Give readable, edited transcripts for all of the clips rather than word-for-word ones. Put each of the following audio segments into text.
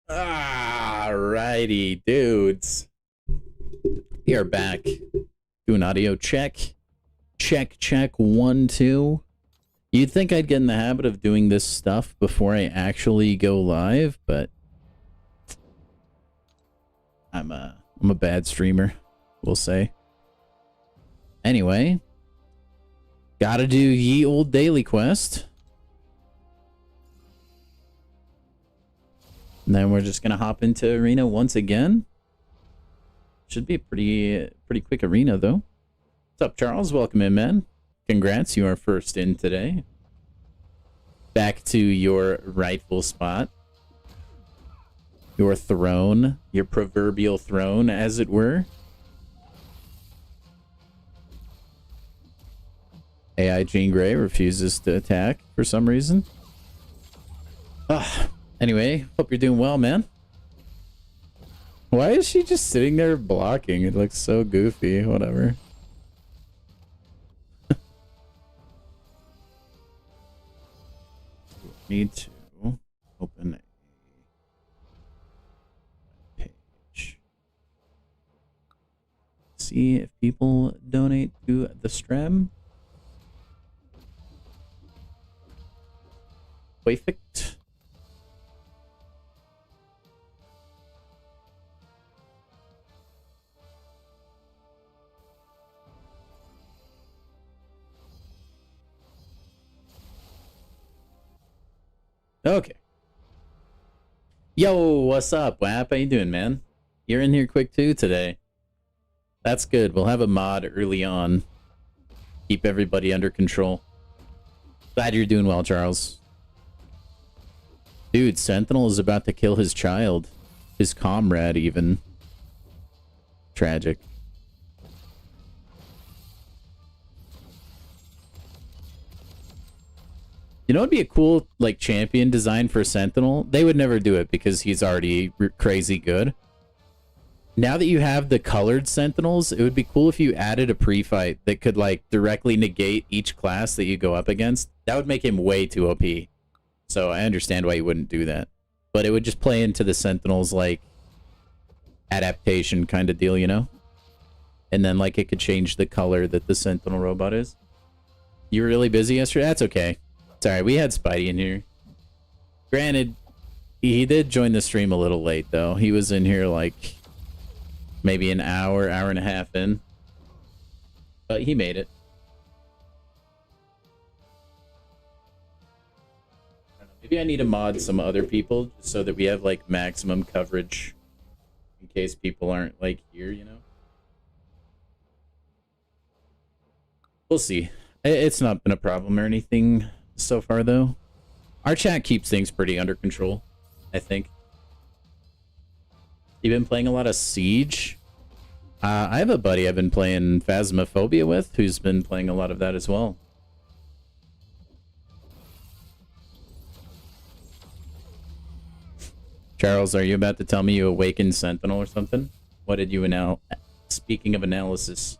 Alrighty, dudes. We are back. Do an audio check. Check, 1, 2. You'd think I'd get in the habit of doing this stuff before I actually go live, but I'm a bad streamer, we'll say. Anyway, gotta do ye old daily quest. And then we're just gonna hop into arena once again. Should be a pretty quick arena though. What's up, Charles? Welcome in, man. Congrats, you are first in today. Back to your rightful spot. Your throne, your proverbial throne, as it were. AI Jean Grey refuses to attack for some reason. Anyway, hope you're doing well, man. Why is she just sitting there blocking? It looks so goofy. Whatever. Need to open a page. See if people donate to the stream. Perfect. Okay. Yo, what's up, WAP? How you doing, man? You're in here quick too today. That's good. We'll have a mod early on. Keep everybody under control. Glad you're doing well, Charles. Dude, Sentinel is about to kill his child. His comrade, even. Tragic. You know, it'd be a cool, like, champion design for Sentinel. They would never do it because he's already crazy good. Now that you have the colored Sentinels, it would be cool if you added a pre-fight that could, like, directly negate each class that you go up against. That would make him way too OP. So I understand why you wouldn't do that. But it would just play into the Sentinel's, like, adaptation kind of deal, you know? And then, like, it could change the color that the Sentinel robot is. You were really busy yesterday? That's okay. Sorry, we had Spidey in here. Granted, he did join the stream a little late, though. He was in here, like, maybe an hour and a half in. But he made it. I don't know, maybe I need to mod some other people just so that we have, like, maximum coverage in case people aren't, like, here, you know? We'll see. It's not been a problem or anything so far, though. Our chat keeps things pretty under control, I think. You've been playing a lot of Siege? I have a buddy I've been playing Phasmophobia with, who's been playing a lot of that as well. Charles, are you about to tell me you awakened Sentinel or something? What did you Speaking of analysis.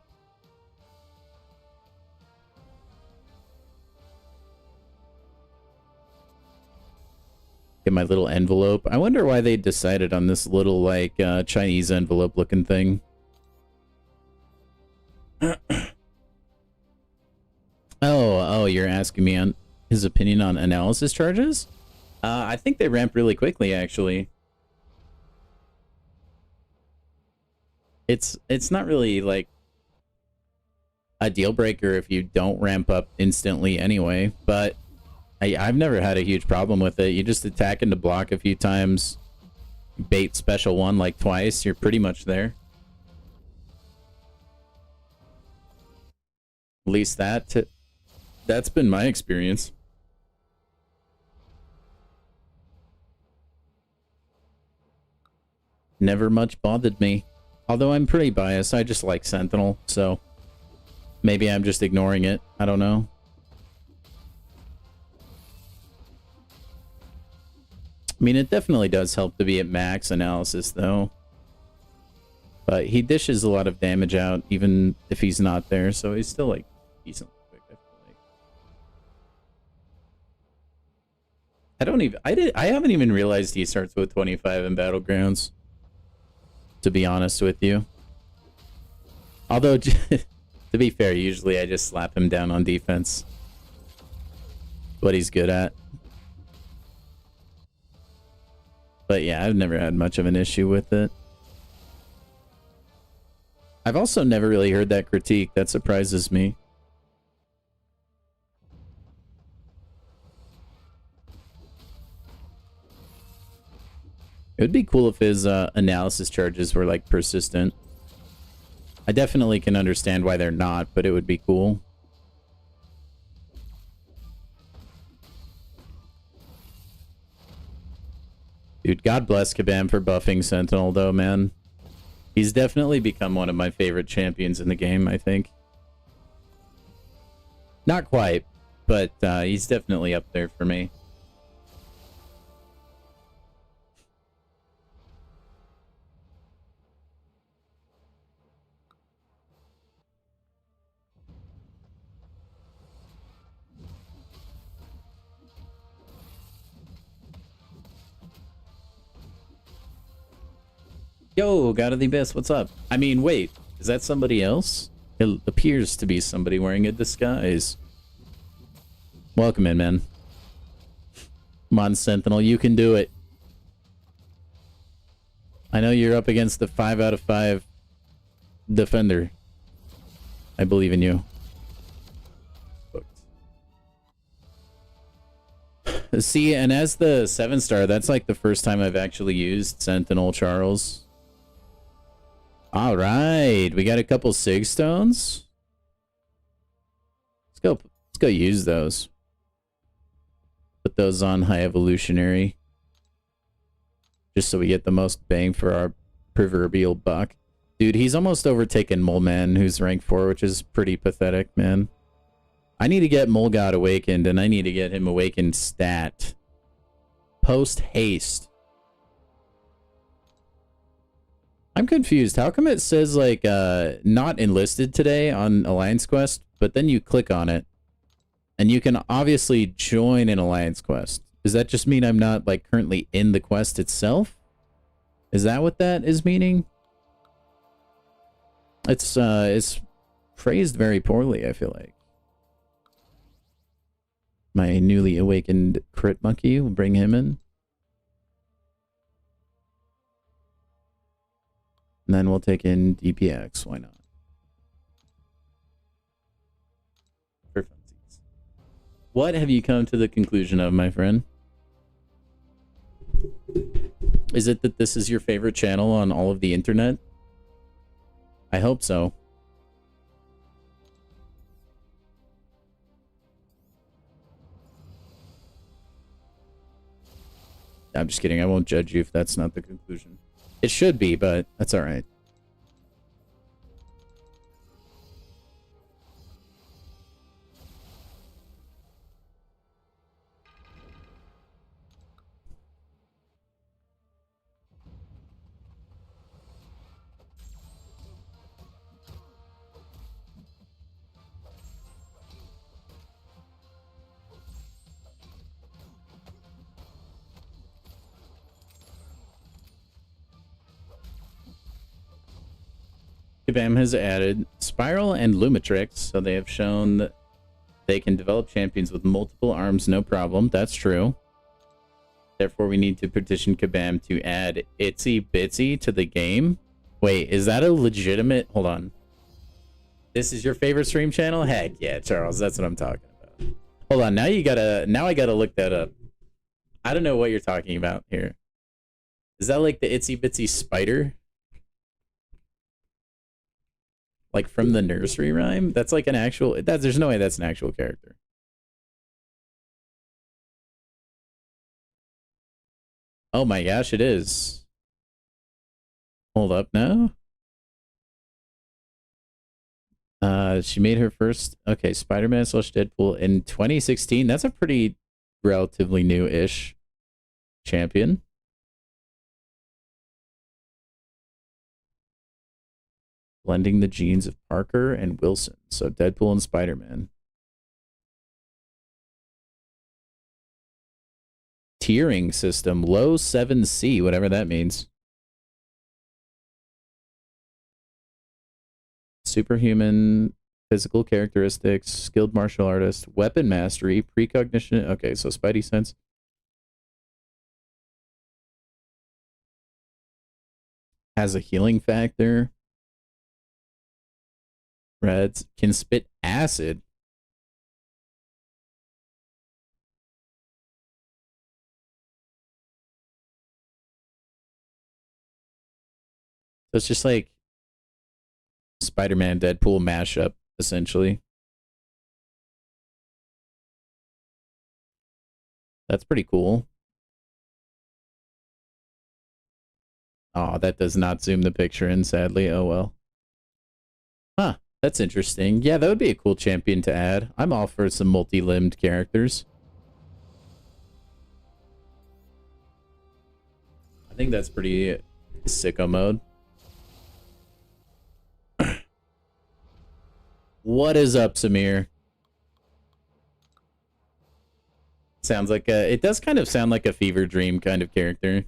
Get my little envelope. I wonder why they decided on this little, like, Chinese envelope looking thing. Oh, you're asking me on his opinion on analysis charges? I think they ramp really quickly, actually. It's not really, like, a deal breaker if you don't ramp up instantly anyway, but I've never had a huge problem with it. You just attack into block a few times, bait special one like twice, you're pretty much there. At least that's been my experience. Never much bothered me. Although I'm pretty biased, I just like Sentinel, so maybe I'm just ignoring it. I don't know. I mean, it definitely does help to be at max analysis, though. But he dishes a lot of damage out, even if he's not there, so he's still, like, decently quick, I feel like. I haven't even realized he starts with 25 in Battlegrounds, to be honest with you. Although, to be fair, usually I just slap him down on defense. What he's good at. But yeah, I've never had much of an issue with it. I've also never really heard that critique. That surprises me. It would be cool if his analysis charges were like persistent. I definitely can understand why they're not, but it would be cool. Dude, God bless Kabam for buffing Sentinel, though, man. He's definitely become one of my favorite champions in the game, I think. Not quite, but he's definitely up there for me. Yo, God of the Abyss, what's up? I mean, wait, is that somebody else? It appears to be somebody wearing a disguise. Welcome in, man. Come on, Sentinel, you can do it. I know you're up against the 5 out of 5 defender. I believe in you. See, and as the 7-star, that's like the first time I've actually used Sentinel Charles. All right, we got a couple Sig Stones. Let's go use those. Put those on high evolutionary. Just so we get the most bang for our proverbial buck. Dude, he's almost overtaken Mole Man, who's rank 4, which is pretty pathetic, man. I need to get Mole God awakened, and I need to get him awakened stat. Post haste. I'm confused. How come it says, like, not enlisted today on Alliance Quest, but then you click on it, and you can obviously join an Alliance Quest? Does that just mean I'm not, like, currently in the quest itself? Is that what that is meaning? It's phrased very poorly, I feel like. My newly awakened crit monkey, will bring him in. And then we'll take in DPX, why not? For funsies. What have you come to the conclusion of, my friend? Is it that this is your favorite channel on all of the internet? I hope so. I'm just kidding. I won't judge you if that's not the conclusion. It should be, but that's all right. Kabam has added Spiral and Lumitrix, so they have shown that they can develop champions with multiple arms, no problem. That's true. Therefore, we need to petition Kabam to add Itsy Bitsy to the game. Wait, is that a legitimate... Hold on. This is your favorite stream channel? Heck yeah, Charles. That's what I'm talking about. Hold on. Now I gotta look that up. I don't know what you're talking about here. Is that like the Itsy Bitsy spider? Like from the nursery rhyme? That's like an actual... There's no way that's an actual character. Oh my gosh, it is. Hold up now. She made her first... Okay, Spider-Man / Deadpool in 2016. That's a pretty relatively new-ish champion. Blending the genes of Parker and Wilson. So Deadpool and Spider-Man. tiering system. Low 7C, whatever that means. Superhuman physical characteristics, skilled martial artist, weapon mastery, precognition. Okay, so Spidey sense. Has a healing factor. Reds can spit acid. So it's just like Spider-Man Deadpool mashup, essentially. That's pretty cool. Oh, that does not zoom the picture in, sadly. Oh well. Huh, that's interesting. Yeah, that would be a cool champion to add. I'm all for some multi-limbed characters. I think that's pretty sicko mode. What is up, Samir? Sounds like a... It does kind of sound like a fever dream kind of character.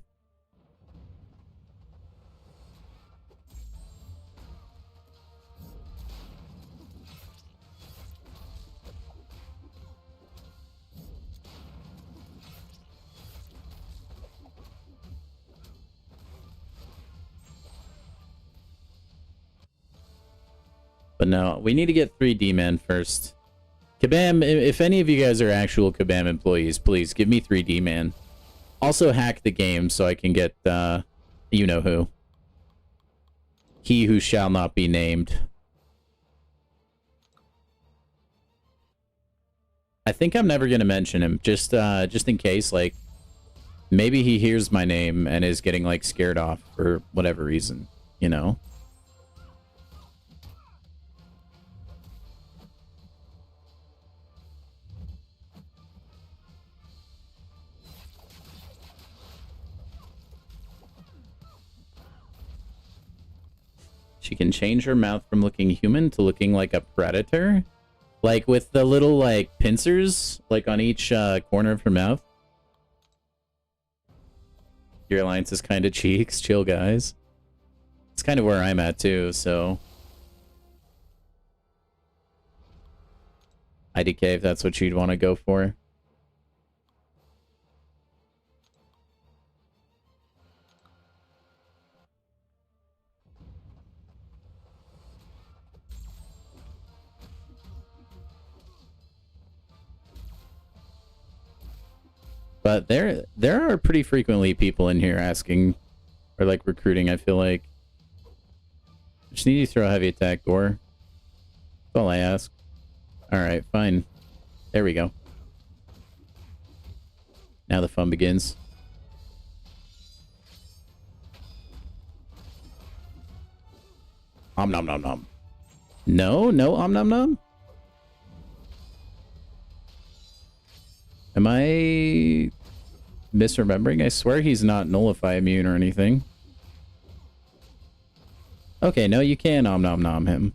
But no, we need to get 3D Man first. Kabam, if any of you guys are actual Kabam employees, please give me 3D Man. Also hack the game so I can get, you know who. He who shall not be named. I think I'm never going to mention him, just in case, like, maybe he hears my name and is getting, like, scared off for whatever reason, you know? She can change her mouth from looking human to looking like a predator. Like with the little like pincers like on each corner of her mouth. Your alliance is kind of cheeks. Chill, guys. It's kind of where I'm at too, so. IDK if that's what you'd want to go for. But there are pretty frequently people in here asking, or like recruiting, I feel like. Just need you to throw a heavy attack, Gore. That's all I ask. Alright, fine. There we go. Now the fun begins. Om nom nom nom. No, no om nom nom? Am I misremembering? I swear he's not nullify immune or anything. Okay, no, you can om nom nom him.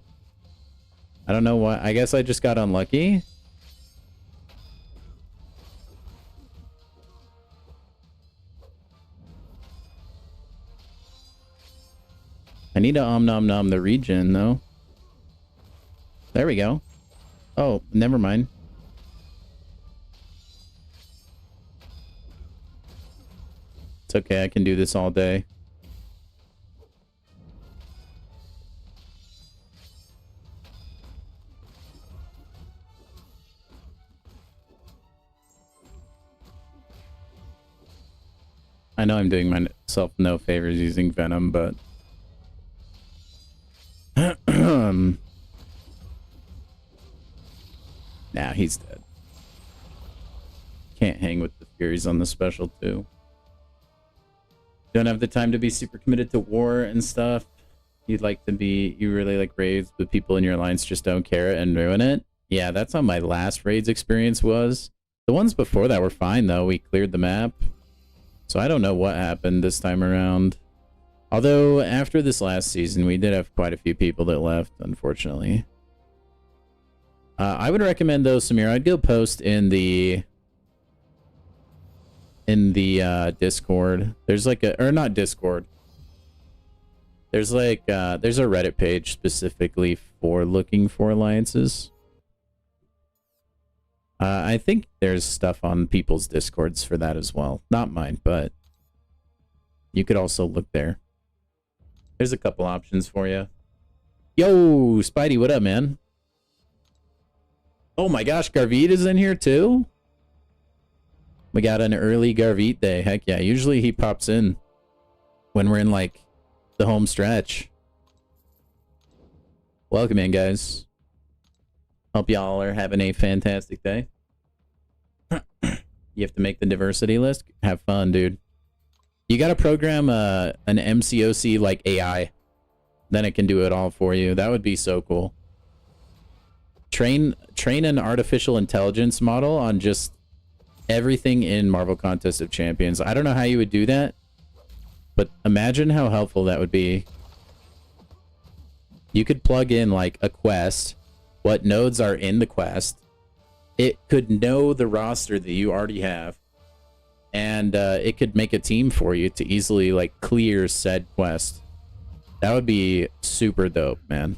I don't know why. I guess I just got unlucky. I need to om nom nom the regen, though. There we go. Oh, never mind. It's okay, I can do this all day. I know I'm doing myself no favors using Venom, but... Nah, he's dead. Can't hang with the Furies on the special, too. Don't have the time to be super committed to war and stuff. You'd like to be... You really like raids, but people in your alliance just don't care and ruin it. Yeah, that's how my last raids experience was. The ones before that were fine, though. We cleared the map. So I don't know what happened this time around. Although, after this last season, we did have quite a few people that left, unfortunately. I would recommend, though, Samir, I'd go post in the in the Discord. There's like a, or not Discord. There's like there's a Reddit page specifically for looking for alliances. I think there's stuff on people's Discords for that as well. Not mine, but you could also look there. There's a couple options for you. Yo, Spidey, what up, man? Oh my gosh, Garvit is in here too? We got an early Garvit day. Heck yeah, usually he pops in when we're in like the home stretch. Welcome in, guys. Hope y'all are having a fantastic day. You have to make the diversity list. Have fun, dude. You got to program an MCOC like AI. Then it can do it all for you. That would be so cool. Train an artificial intelligence model on just everything in Marvel Contest of Champions. I don't know how you would do that, but imagine how helpful that would be. You could plug in like a quest, what nodes are in the quest. It could know the roster that you already have, and it could make a team for you to easily like clear said quest. That would be super dope, man.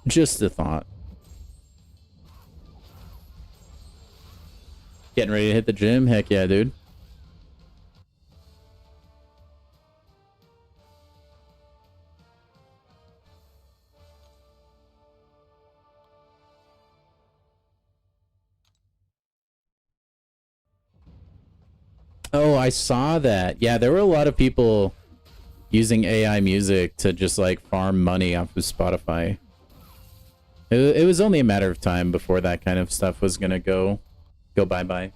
Just a thought. Getting ready to hit the gym? Heck yeah, dude. Oh, I saw that. Yeah, there were a lot of people using AI music to just like farm money off of Spotify. It was only a matter of time before that kind of stuff was gonna go bye-bye.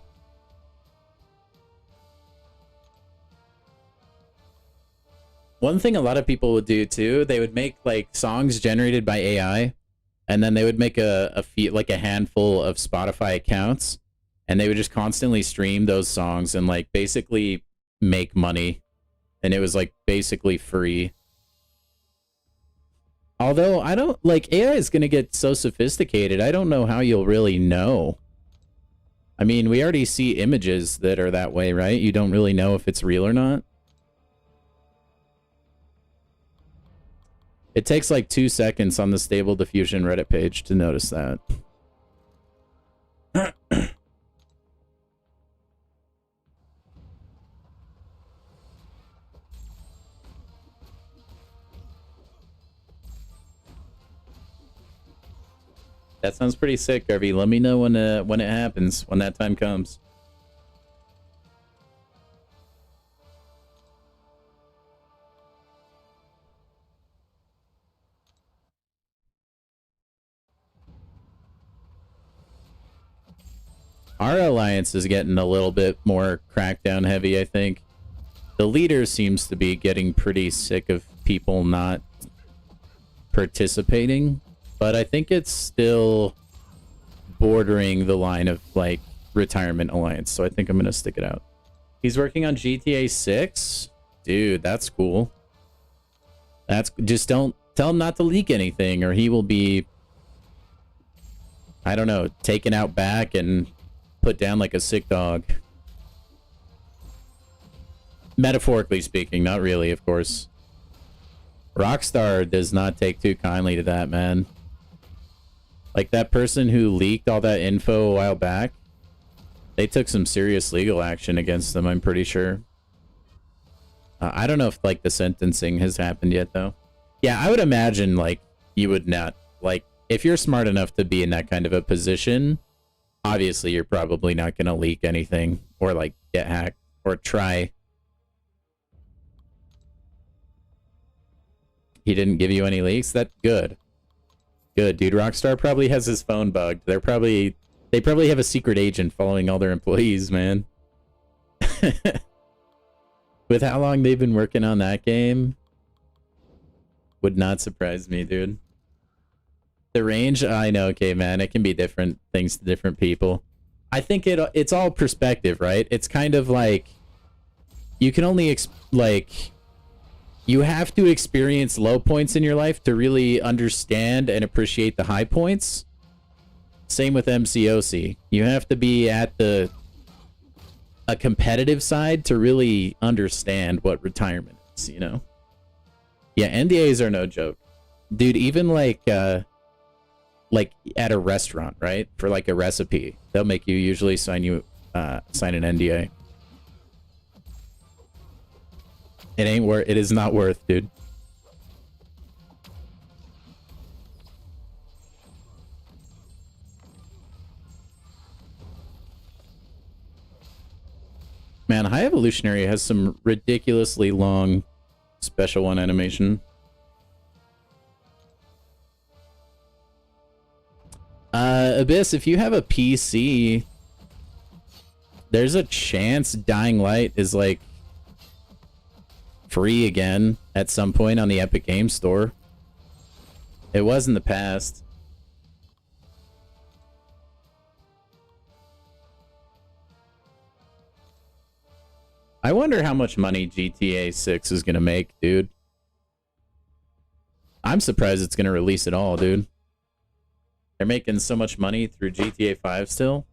One thing a lot of people would do too, they would make like songs generated by AI, and then they would make a handful of Spotify accounts, and they would just constantly stream those songs and like basically make money, and it was like basically free. Although I don't like, AI is going to get so sophisticated, I don't know how you'll really know. I mean, we already see images that are that way, right? You don't really know if it's real or not. It takes like 2 seconds on the Stable Diffusion Reddit page to notice that. That sounds pretty sick, Garvey. Let me know when it happens, when that time comes. Our alliance is getting a little bit more crackdown heavy, I think. The leader seems to be getting pretty sick of people not participating, but I think it's still bordering the line of like retirement alliance, so I think I'm gonna stick it out. He's working on GTA 6? Dude, that's cool. That's just, don't tell him not to leak anything, or he will be, I don't know, taken out back and put down like a sick dog. Metaphorically speaking, not really, of course. Rockstar does not take too kindly to that, man. Like, that person who leaked all that info a while back, they took some serious legal action against them, I'm pretty sure. I don't know if, like, the sentencing has happened yet, though. Yeah, I would imagine, like, you would not, like, if you're smart enough to be in that kind of a position, obviously you're probably not going to leak anything or, like, get hacked or try. He didn't give you any leaks? That's good. Good, dude. Rockstar probably has his phone bugged. They probably have a secret agent following all their employees, man. With how long they've been working on that game, would not surprise me, dude. The range, I know, okay, man, it can be different things to different people. I think it's all perspective, right? It's kind of like, you can only, you have to experience low points in your life to really understand and appreciate the high points. Same with MCOC. You have to be at a competitive side to really understand what retirement is, you know? Yeah, NDAs are no joke. Dude, even like at a restaurant, right? For like a recipe, they'll make you usually sign an NDA. It is not worth, dude. Man, High Evolutionary has some ridiculously long special one animation. Abyss, if you have a PC, there's a chance Dying Light is like free again at some point on the Epic Games Store. It was in the past. I wonder how much money GTA 6 is gonna make, dude. I'm surprised it's gonna release at all, dude. They're making so much money through GTA 5 still.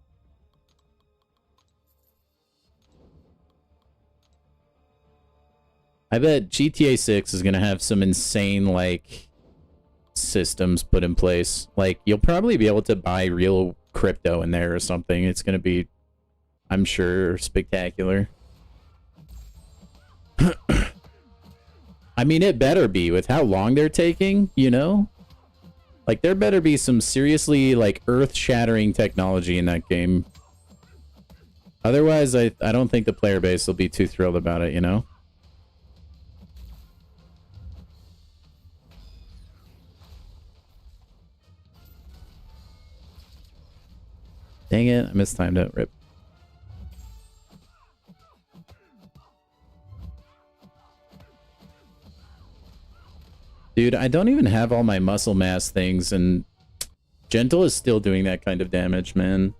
I bet GTA 6 is gonna have some insane, like, systems put in place. Like, you'll probably be able to buy real crypto in there or something. It's gonna be, I'm sure, spectacular. I mean, it better be with how long they're taking, you know? Like, there better be some seriously, like, earth-shattering technology in that game. Otherwise, I don't think the player base will be too thrilled about it, you know? Dang it, I mistimed it. Rip. Dude, I don't even have all my muscle mass things, and Gentle is still doing that kind of damage, man.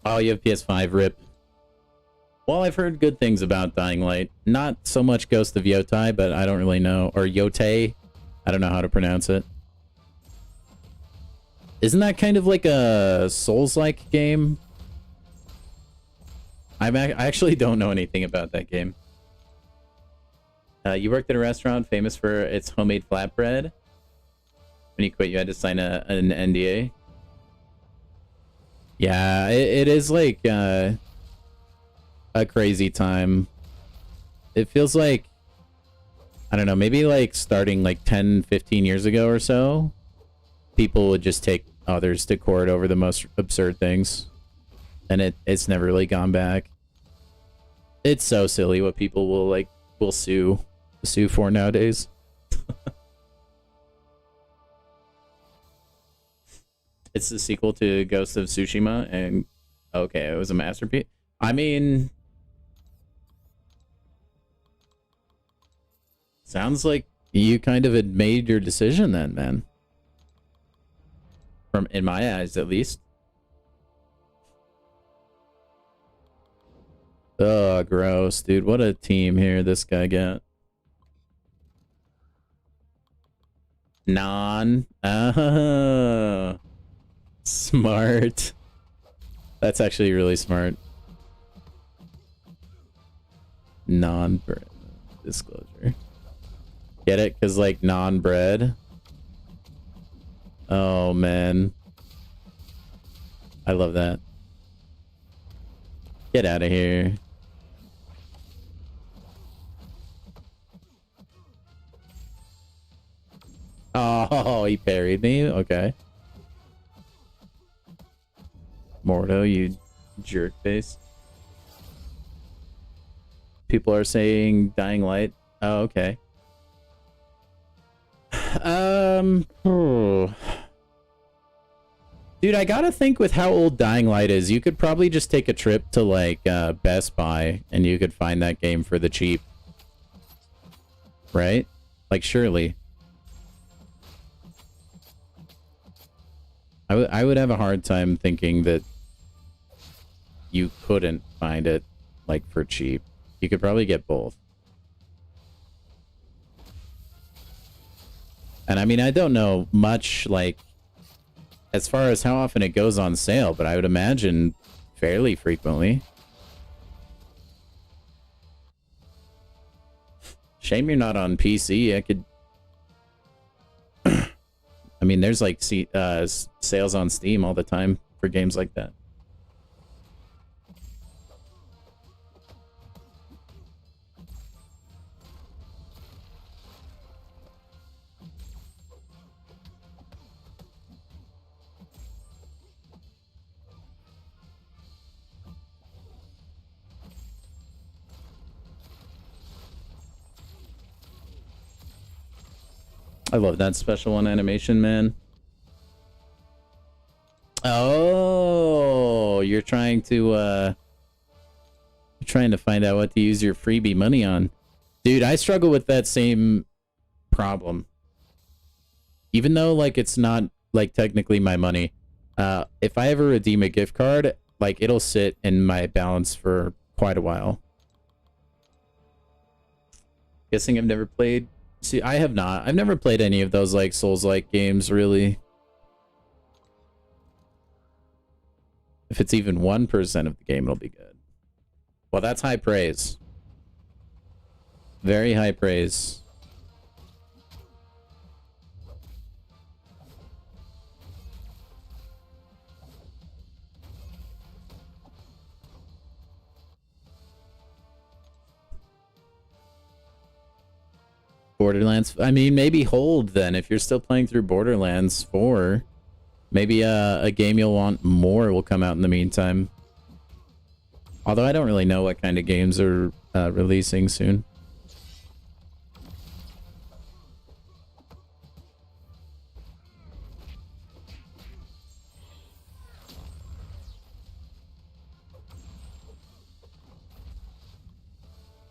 Oh, you have PS5, rip. Well, I've heard good things about Dying Light. Not so much Ghost of Yotai, but I don't really know. Or Yotei. I don't know how to pronounce it. Isn't that kind of like a Souls-like game? I actually don't know anything about that game. You worked at a restaurant famous for its homemade flatbread. When you quit, you had to sign an NDA. Yeah, it is like a crazy time. It feels like, I don't know, maybe like starting like 10, 15 years ago or so, people would just take others to court over the most absurd things. And it's never really gone back. It's so silly what people will sue for nowadays. It's the sequel to Ghost of Tsushima, and okay, it was a masterpiece. I mean, sounds like you kind of had made your decision then, man. From in my eyes, at least. Oh, gross, dude. What a team here this guy got. Oh, smart. That's actually really smart. Non-disclosure. Get it? Because, like, non-bread. Oh, man. I love that. Get out of here. Oh, he parried me? Okay. Mordo, you jerk face. People are saying Dying Light. Oh, okay. Dude, I gotta think with how old Dying Light is, you could probably just take a trip to, like, Best Buy, and you could find that game for the cheap. Right? Like, surely. I would have a hard time thinking that you couldn't find it, like, for cheap. You could probably get both. And I mean, I don't know much, like, as far as how often it goes on sale, but I would imagine fairly frequently. Shame you're not on PC. I could... I mean, there's like sales on Steam all the time for games like that. I love that special one animation, man. Oh, you're trying to find out what to use your freebie money on. Dude, I struggle with that same problem. Even though like it's not like technically my money. If I ever redeem a gift card, like it'll sit in my balance for quite a while. Guessing I've never played. See, I have not. I've never played any of those like Souls-like games, really. If it's even 1% of the game, it'll be good. Well, that's high praise. Very high praise. Borderlands. I mean, maybe hold then if you're still playing through Borderlands 4. Maybe a game you'll want more will come out in the meantime. Although I don't really know what kind of games are releasing soon.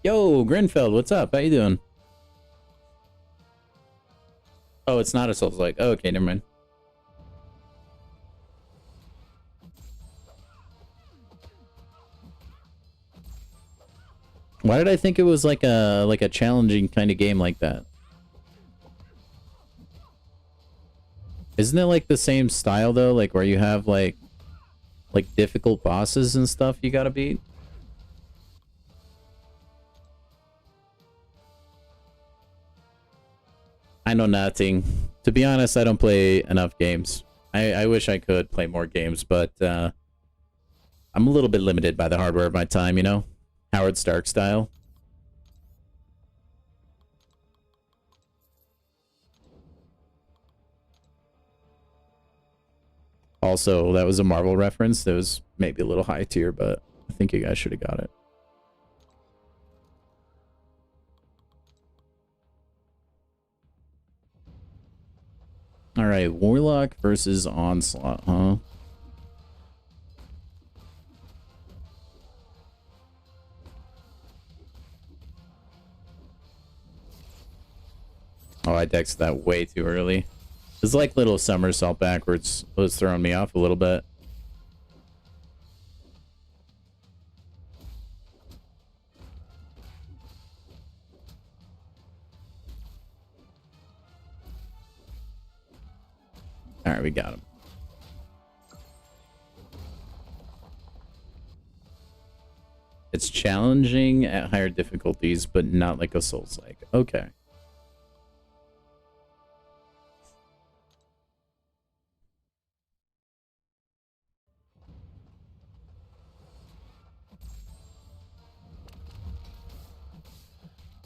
Yo, Grinfeld, what's up? How you doing? Oh, it's not a Souls-like. Oh, okay, never mind. Why did I think it was like a challenging kind of game like that? Isn't it like the same style though, like where you have like difficult bosses and stuff you gotta beat? I know nothing. To be honest, I don't play enough games. I wish I could play more games, but I'm a little bit limited by the hardware of my time, you know? Howard Stark style. Also, that was a Marvel reference. That was maybe a little high tier, but I think you guys should have got it. Alright, Warlock versus Onslaught, huh? Oh, I dexed that way too early. It's like little somersault backwards was throwing me off a little bit. Alright, we got him. It's challenging at higher difficulties, but not like a Souls-like. Okay.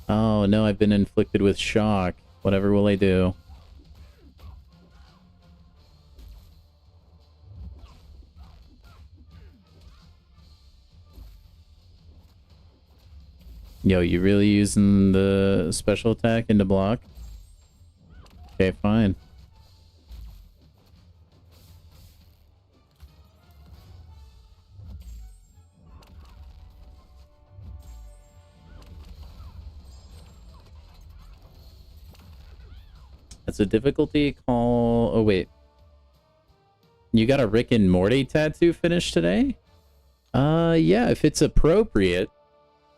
Oh no, I've been inflicted with shock. Whatever will I do? Yo, you really using the special attack into block? Okay, fine. That's a difficulty call. Oh, wait. You got a Rick and Morty tattoo finished today? Yeah, if it's appropriate,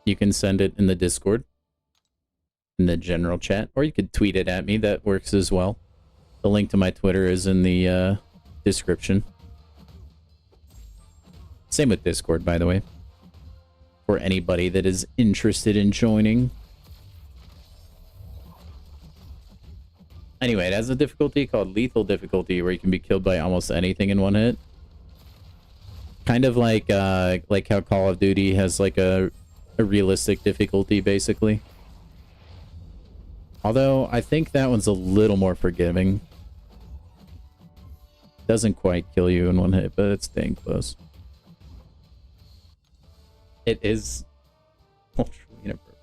you can send it in the Discord, in the general chat, or you could tweet it at me. That works as well. The link to my Twitter is in the description. Same with Discord, by the way. For anybody that is interested in joining. Anyway, it has a difficulty called lethal difficulty, where you can be killed by almost anything in one hit. Kind of like how Call of Duty has like a realistic difficulty, basically. Although I think that one's a little more forgiving. Doesn't quite kill you in one hit, but it's dang close. It is ultra inappropriate.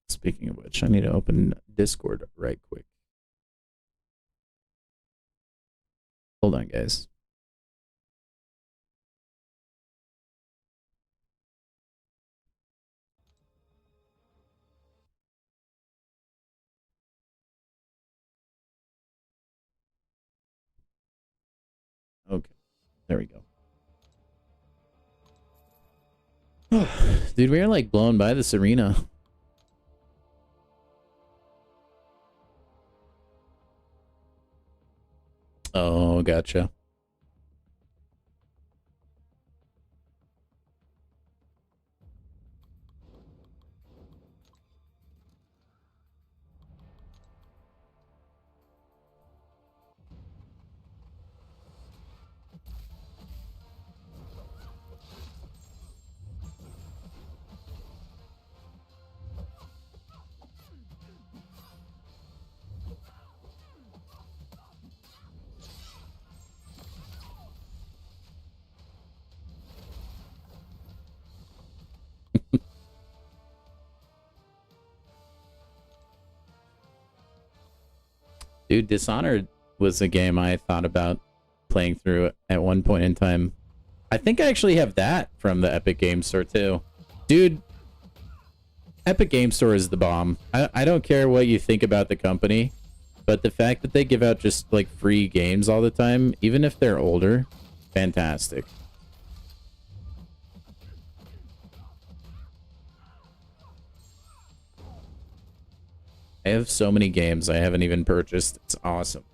Speaking of which, I need to open Discord right quick. Hold on, guys. Okay, there we go. Dude, we are like blown by this arena. Oh, gotcha. Dude, Dishonored was a game I thought about playing through at one point in time. I think I actually have that from the Epic Game Store too. Dude, Epic Game Store is the bomb. I don't care what you think about the company, but the fact that they give out just like free games all the time, even if they're older, fantastic. I have so many games I haven't even purchased. It's awesome.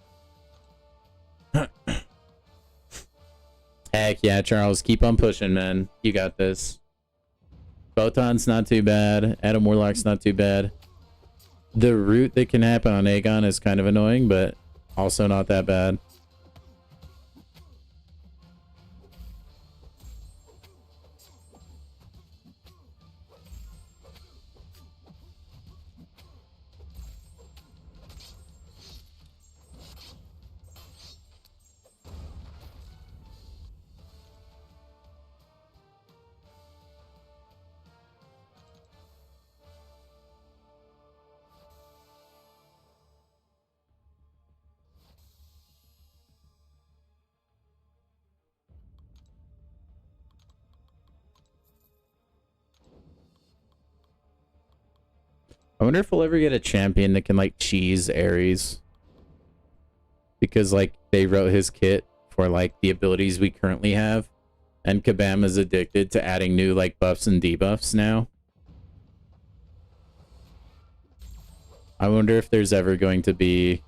Heck yeah, Charles. Keep on pushing, man. You got this. Photon's not too bad. Adam Warlock's not too bad. The route that can happen on Aegon is kind of annoying, but also not that bad. I wonder if we'll ever get a champion that can like cheese Ares. Because like they wrote his kit for like the abilities we currently have. And Kabam is addicted to adding new like buffs and debuffs now. I wonder if there's ever going to be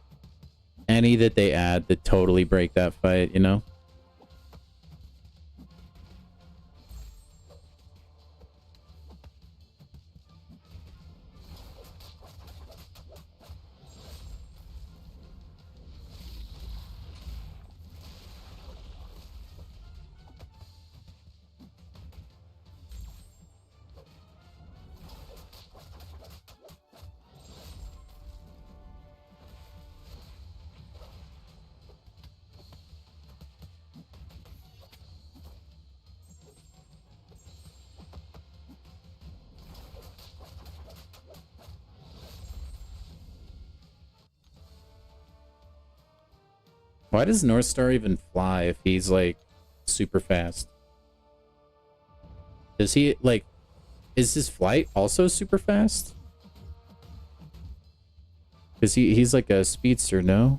any that they add that totally break that fight, you know? Why does North Star even fly if he's like super fast? Does he like, is his flight also super fast? Because he's like a speedster, no?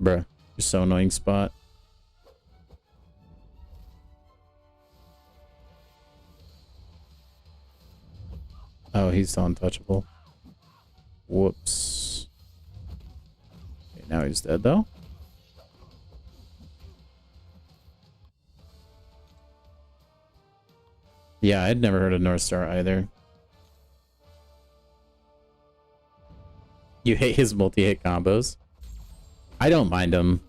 Bruh, you're so annoying, Spot. Oh, he's still untouchable. Whoops. Okay, now he's dead, though. Yeah, I'd never heard of North Star either. You hate his multi-hit combos? I don't mind them.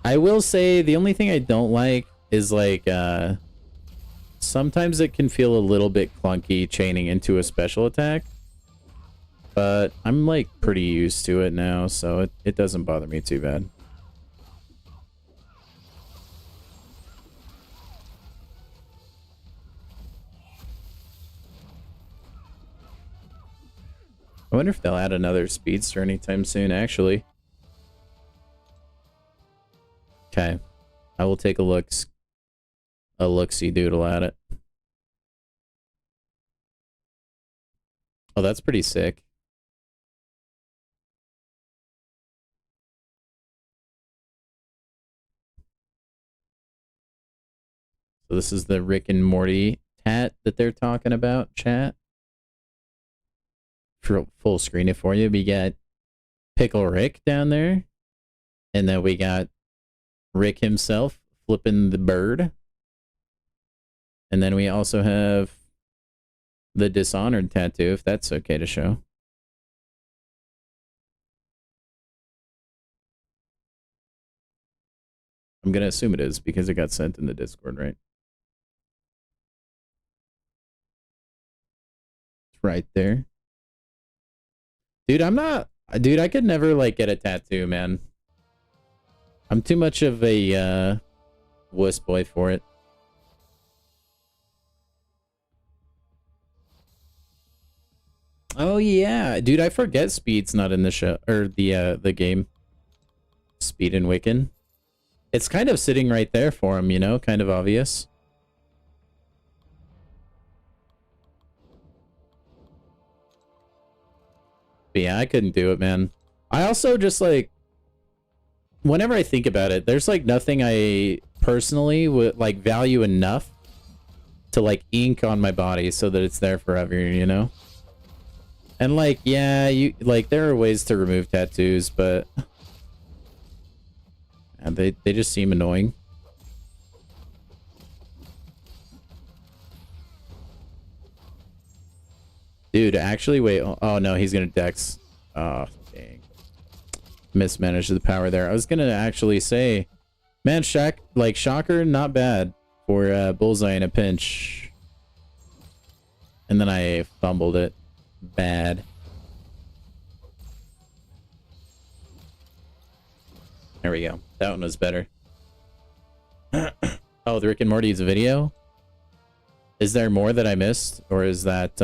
I will say the only thing I don't like is like sometimes it can feel a little bit clunky chaining into a special attack. But I'm like pretty used to it now, so it doesn't bother me too bad. I wonder if they'll add another speedster anytime soon, actually. Okay. I will take a look-see doodle at it. Oh, that's pretty sick. So this is the Rick and Morty tat that they're talking about, chat. For full screen it for you. We got Pickle Rick down there. And then we got Rick himself flipping the bird. And then we also have the Dishonored tattoo, if that's okay to show. I'm going to assume it is because it got sent in the Discord, right? It's right there. Dude, I could never, like, get a tattoo, man. I'm too much of a, wuss boy for it. Oh, yeah. Dude, I forget Speed's not in the show, or the game. Speed and Wiccan. It's kind of sitting right there for him, you know? Kind of obvious. But yeah, I couldn't do it, man. I also just, like, whenever I think about it, there's, like, nothing I personally would, like, value enough to, like, ink on my body so that it's there forever, you know? And, like, yeah, there are ways to remove tattoos, but they just seem annoying. Dude, actually, wait. Oh, no, he's gonna Dex. Oh, dang. Mismanaged the power there. I was gonna actually say, man, Shocker, not bad for Bullseye in a pinch. And then I fumbled it. Bad. There we go. That one was better. Oh, the Rick and Morty's video? Is there more that I missed? Or is that,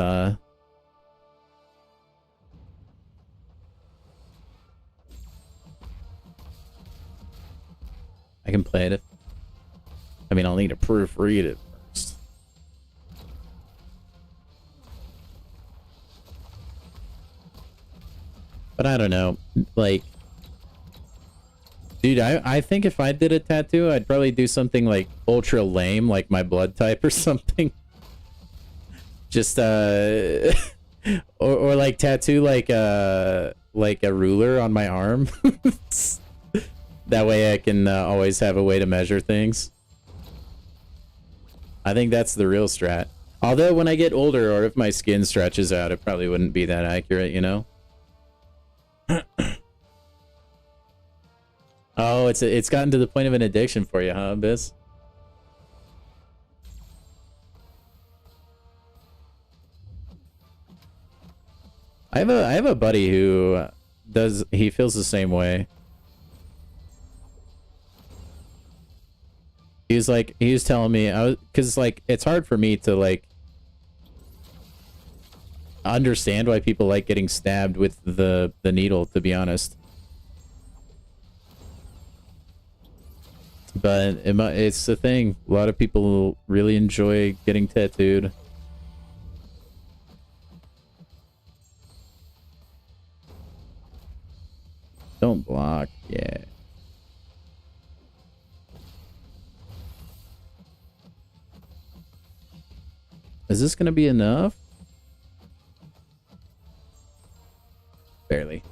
I can play it. I mean, I'll need to proofread it first. But I don't know. Like, dude, I think if I did a tattoo, I'd probably do something like ultra lame, like my blood type or something. Just or like tattoo like a ruler on my arm. That way I can always have a way to measure things. I think that's the real strat. Although when I get older, or if my skin stretches out, it probably wouldn't be that accurate, you know? Oh, it's gotten to the point of an addiction for you, huh, Biz? I have a buddy who he feels the same way. He was telling me, because like it's hard for me to like understand why people like getting stabbed with the needle, to be honest. But it's the thing. A lot of people really enjoy getting tattooed. Don't block. Yeah. Is this gonna be enough? Barely.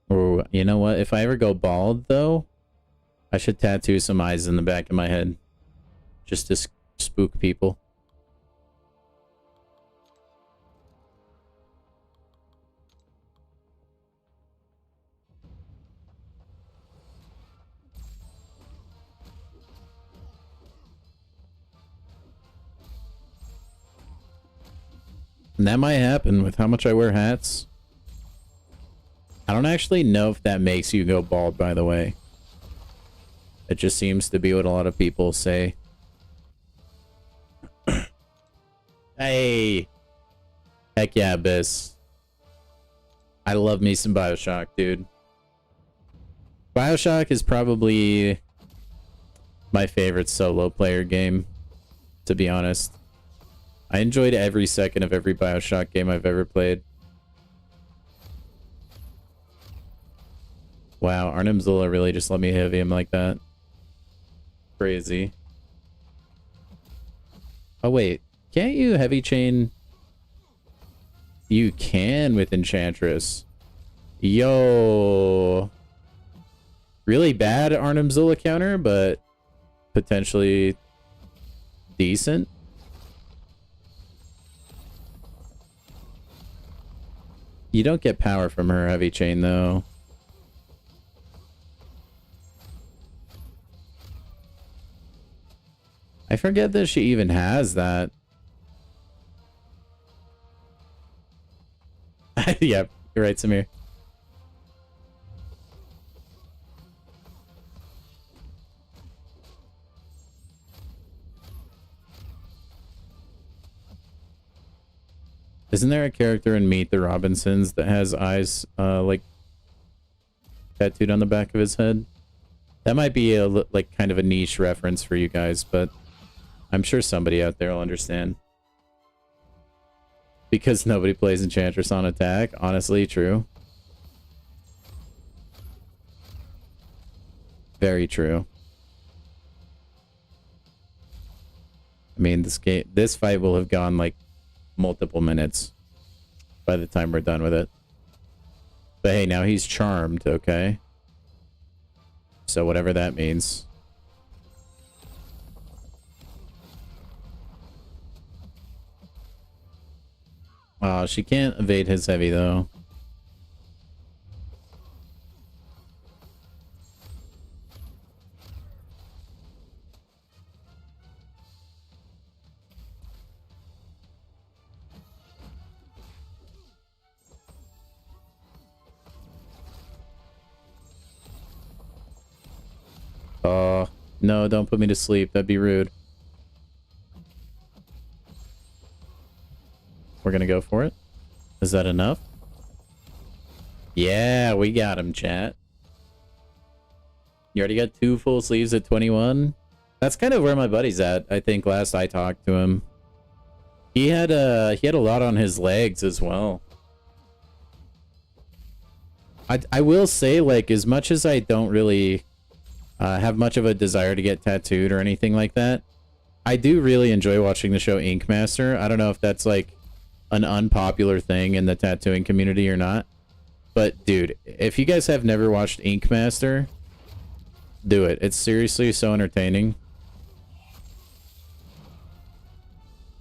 Oh, you know what? If I ever go bald, though, I should tattoo some eyes in the back of my head. Just to spook people. And that might happen with how much I wear hats. I don't actually know if that makes you go bald, by the way. It just seems to be what a lot of people say. Hey! Heck yeah, Abyss. I love me some BioShock, dude. BioShock is probably my favorite solo player game, to be honest. I enjoyed every second of every BioShock game I've ever played. Wow, Arnim Zola really just let me heavy him like that. Crazy. Oh wait, can't you heavy chain? You can with Enchantress. Yo. Really bad Arnim Zola counter, but potentially decent. You don't get power from her heavy chain, though. I forget that she even has that. Yeah, you're right, Samir. Isn't there a character in Meet the Robinsons that has eyes, like, tattooed on the back of his head? That might be a, like, kind of a niche reference for you guys, but I'm sure somebody out there will understand. Because nobody plays Enchantress on attack. Honestly, true. Very true. I mean, this fight will have gone, like, multiple minutes by the time we're done with it. But hey, now he's charmed, okay? So whatever that means. Oh, she can't evade his heavy, though. Oh, no, don't put me to sleep. That'd be rude. We're gonna go for it. Is that enough? Yeah, we got him, chat. You already got 2 full sleeves at 21? That's kind of where my buddy's at. I think last I talked to him. He had a lot on his legs as well. I will say, like, as much as I don't really have much of a desire to get tattooed or anything like that, I do really enjoy watching the show Ink Master. I don't know if that's like an unpopular thing in the tattooing community or not, but dude, if you guys have never watched Ink Master, do it. It's seriously so entertaining.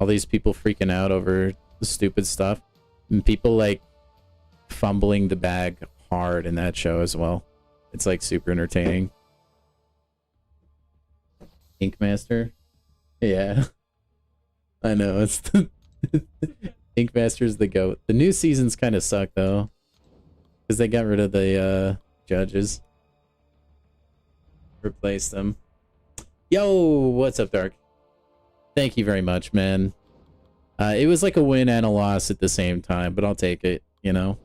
All these people freaking out over the stupid stuff, and people like fumbling the bag hard in that show as well. It's like super entertaining. Ink Master? Yeah. I know, it's the Ink Master's the GOAT. The new seasons kind of suck though, because they got rid of the judges. Replaced them. Yo, what's up, Dark? Thank you very much, man. It was like a win and a loss at the same time, but I'll take it, you know?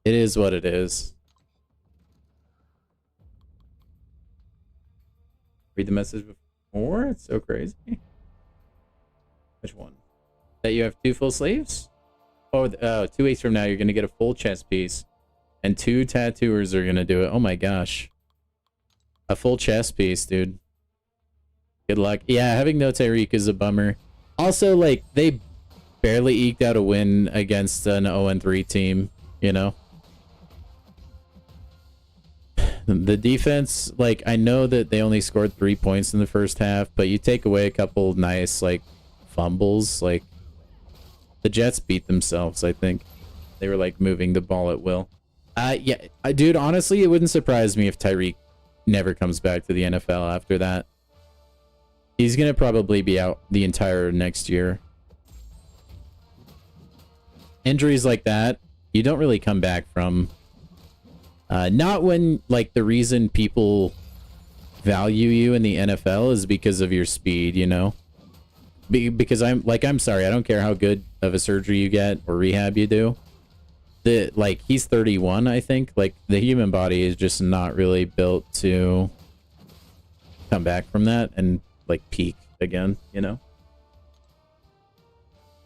It is what it is. Read the message before? It's so crazy. Which one? That you have 2 full sleeves? Oh, 2 weeks from now, you're going to get a full chest piece. And 2 tattooers are going to do it. Oh my gosh. A full chest piece, dude. Good luck. Yeah, having no Tyreek is a bummer. Also, like, they barely eked out a win against an 0-3 team, you know? The defense, like, I know that they only scored 3 points in the first half, but you take away a couple nice, like, fumbles, like, the Jets beat themselves, I think. They were, like, moving the ball at will. Yeah, dude, honestly, it wouldn't surprise me if Tyreek never comes back to the NFL after that. He's gonna probably be out the entire next year. Injuries like that, you don't really come back from. Not when, like, the reason people value you in the NFL is because of your speed, you know? Because I'm sorry, I don't care how good of a surgery you get or rehab you do. Like, he's 31, I think. Like, the human body is just not really built to come back from that and, like, peak again, you know?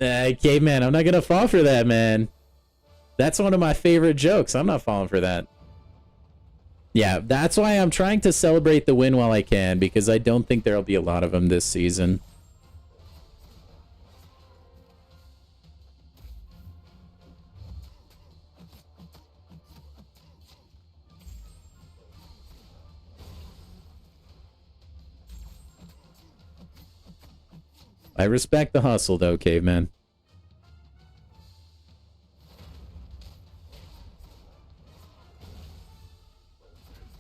Caveman, I'm not gonna fall for that, man. That's one of my favorite jokes. I'm not falling for that. Yeah, that's why I'm trying to celebrate the win while I can, because I don't think there'll be a lot of them this season. I respect the hustle, though, Caveman.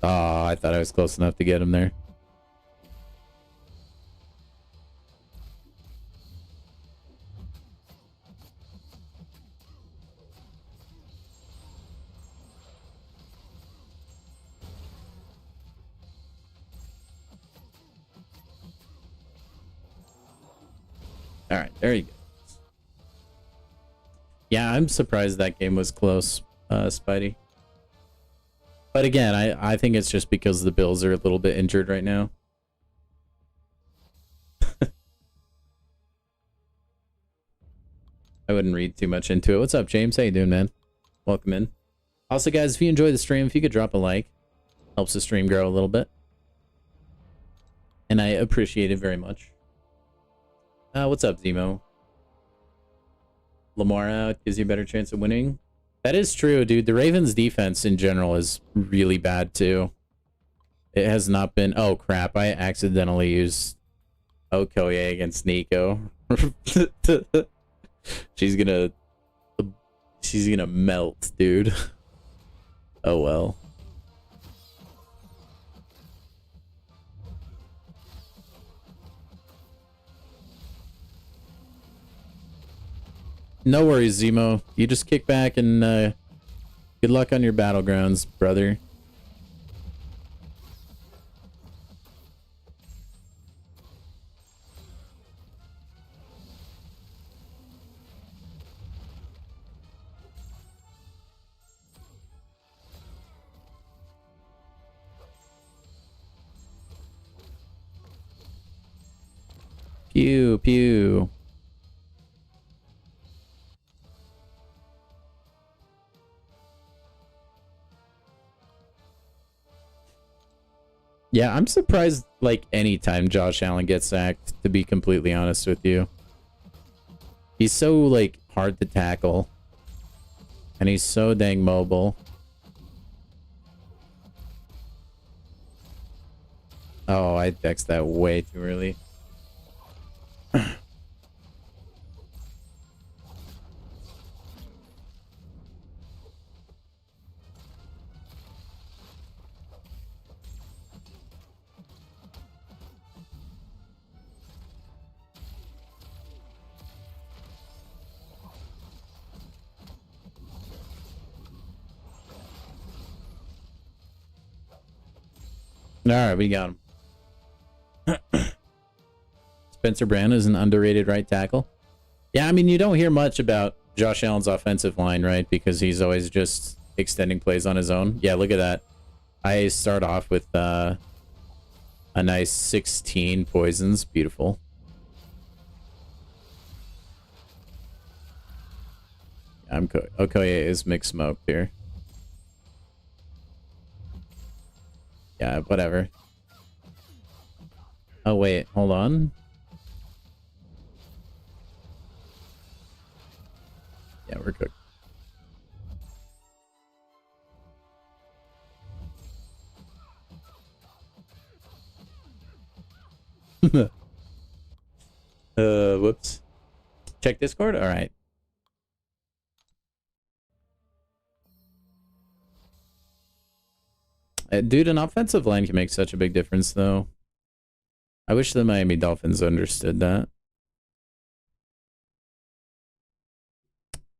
Oh, I thought I was close enough to get him there. All right, there you go. Yeah, I'm surprised that game was close, Spidey. But again, I think it's just because the Bills are a little bit injured right now. I wouldn't read too much into it. What's up, James? How you doing, man? Welcome in. Also, guys, if you enjoy the stream, if you could drop a like, helps the stream grow a little bit. And I appreciate it very much. What's up, Zemo? Lamar out gives you a better chance of winning. That is true, dude. The Ravens' defense in general is really bad, too. It has not been... Oh, crap. I accidentally used Okoye against Nico. She's gonna melt, dude. Oh, well. No worries, Zemo. You just kick back and good luck on your battlegrounds, brother. Pew, pew. Yeah, I'm surprised, like, anytime Josh Allen gets sacked, to be completely honest with you. He's so, like, hard to tackle. And he's so dang mobile. Oh, I dexed that way too early. All right, we got him. Spencer Brown is an underrated right tackle. Yeah, I mean, you don't hear much about Josh Allen's offensive line, right? Because he's always just extending plays on his own. Yeah, look at that. I start off with a nice 16 poisons. Beautiful. Okoye is mixed smoke here. Yeah, whatever. Oh, wait. Hold on. Yeah, we're cooked. Whoops. Check Discord? All right. Dude, an offensive line can make such a big difference, though. I wish the Miami Dolphins understood that.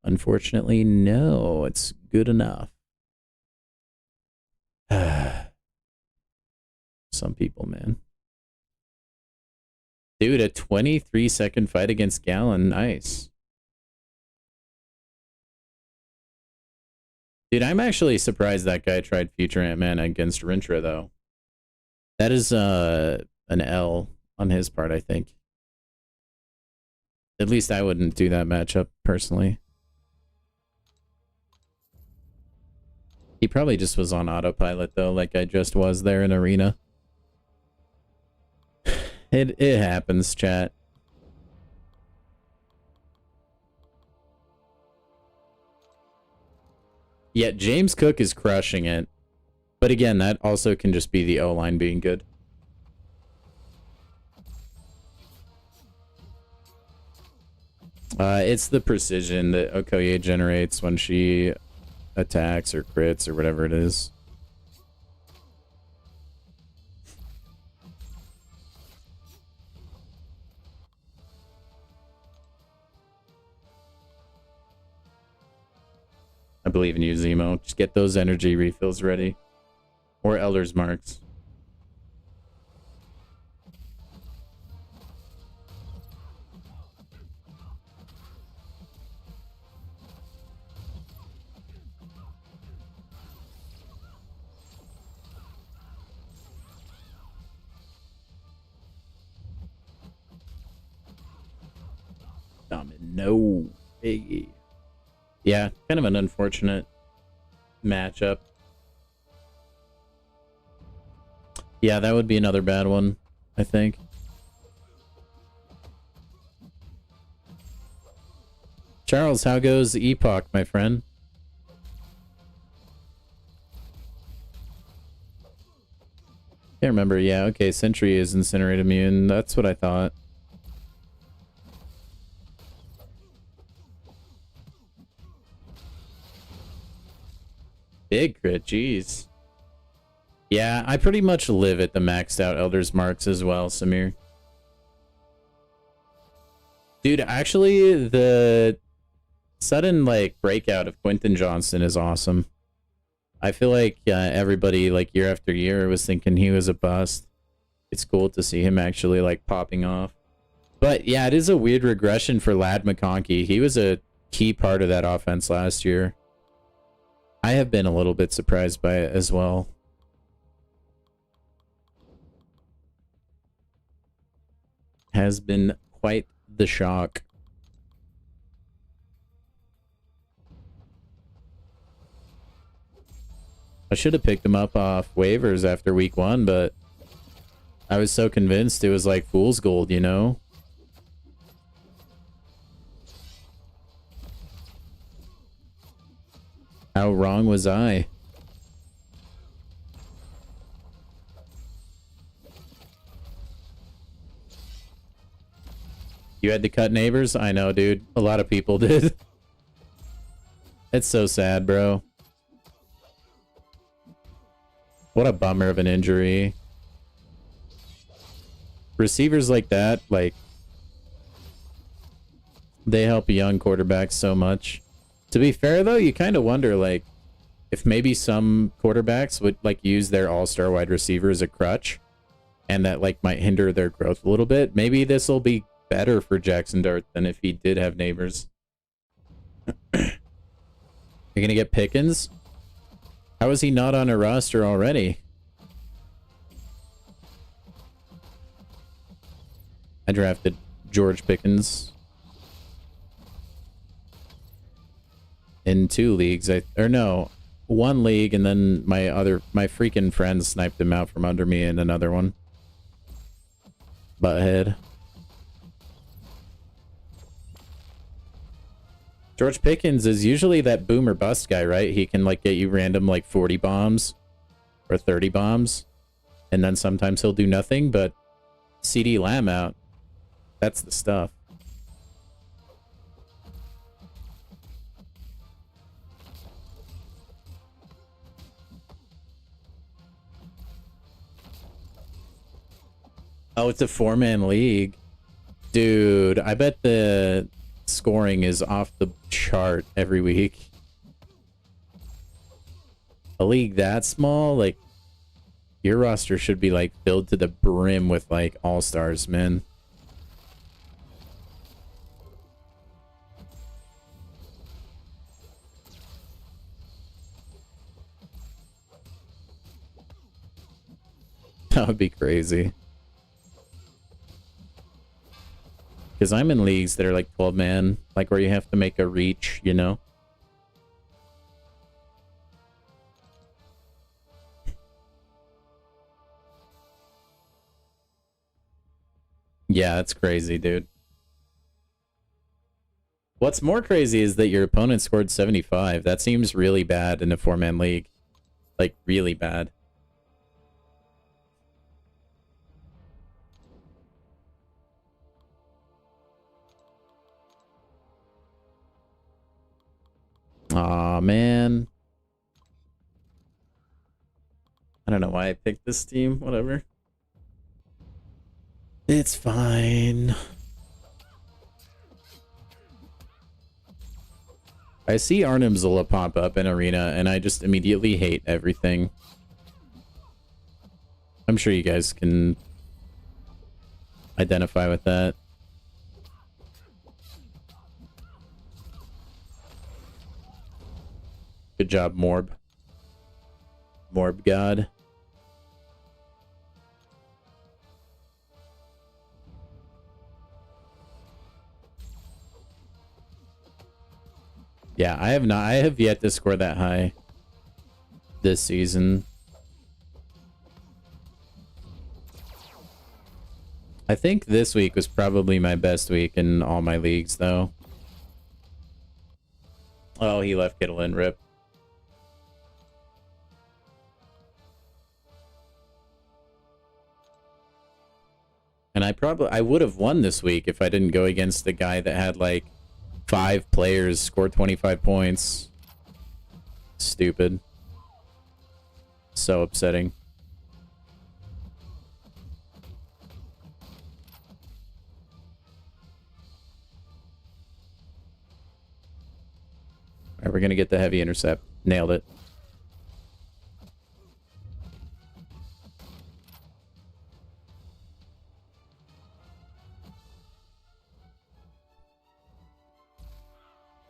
Unfortunately, no. It's good enough. Some people, man. Dude, a 23-second fight against Gallon. Nice. Dude, I'm actually surprised that guy tried Future Ant-Man against Rintra, though. That is an L on his part, I think. At least I wouldn't do that matchup, personally. He probably just was on autopilot, though, like I just was there in Arena. It happens, chat. Yeah, James Cook is crushing it. But again, that also can just be the O-line being good. It's the precision that Okoye generates when she attacks or crits or whatever it is. I believe in you, Zemo. Just get those energy refills ready. Or Elder's Marks. No. Hey. Yeah, kind of an unfortunate matchup. Yeah, that would be another bad one, I think. Charles, how goes Epoch, my friend? Can't remember. Yeah, okay, Sentry is Incinerate immune. That's what I thought. Big crit, jeez. Yeah, I pretty much live at the maxed out Elder's Marks as well, Samir. Dude, actually, the sudden, like, breakout of Quentin Johnston is awesome. I feel like everybody, like, year after year was thinking he was a bust. It's cool to see him actually, like, popping off. But, yeah, it is a weird regression for Ladd McConkey. He was a key part of that offense last year. I have been a little bit surprised by it as well. Has been quite the shock. I should have picked him up off waivers after week 1, but I was so convinced it was like fool's gold, you know? How wrong was I? You had to cut neighbors? I know, dude. A lot of people did. It's so sad, bro. What a bummer of an injury. Receivers like that, like, they help young quarterbacks so much. To be fair, though, you kind of wonder, like, if maybe some quarterbacks would, like, use their all-star wide receiver as a crutch, and that, like, might hinder their growth a little bit. Maybe this will be better for Jackson Dart than if he did have neighbors. You're gonna get Pickens? How is he not on a roster already? I drafted George Pickens in 2 leagues. Or no, 1 league, and then my freaking friend sniped him out from under me in another one. Butthead. George Pickens is usually that boom or bust guy, right? He can like get you random like 40 bombs or 30 bombs, and then sometimes he'll do nothing, but CD Lamb out. That's the stuff. Oh, it's a 4-man league. Dude, I bet the scoring is off the chart every week. A league that small, like, your roster should be, like, filled to the brim with, like, all-stars, man. That would be crazy. Because I'm in leagues that are like 12-man, like where you have to make a reach, you know? Yeah, that's crazy, dude. What's more crazy is that your opponent scored 75. That seems really bad in a 4-man league. Like, really bad. Aw, man. I don't know why I picked this team. Whatever. It's fine. I see Arnim Zola pop up in Arena, and I just immediately hate everything. I'm sure you guys can identify with that. Good job, Morb. Morb God. Yeah, I have yet to score that high this season. I think this week was probably my best week in all my leagues, though. Oh, he left Kittle in, rip. And I would have won this week if I didn't go against the guy that had like 5 players score 25 points. Stupid. So upsetting. Alright, we're gonna get the heavy intercept. Nailed it.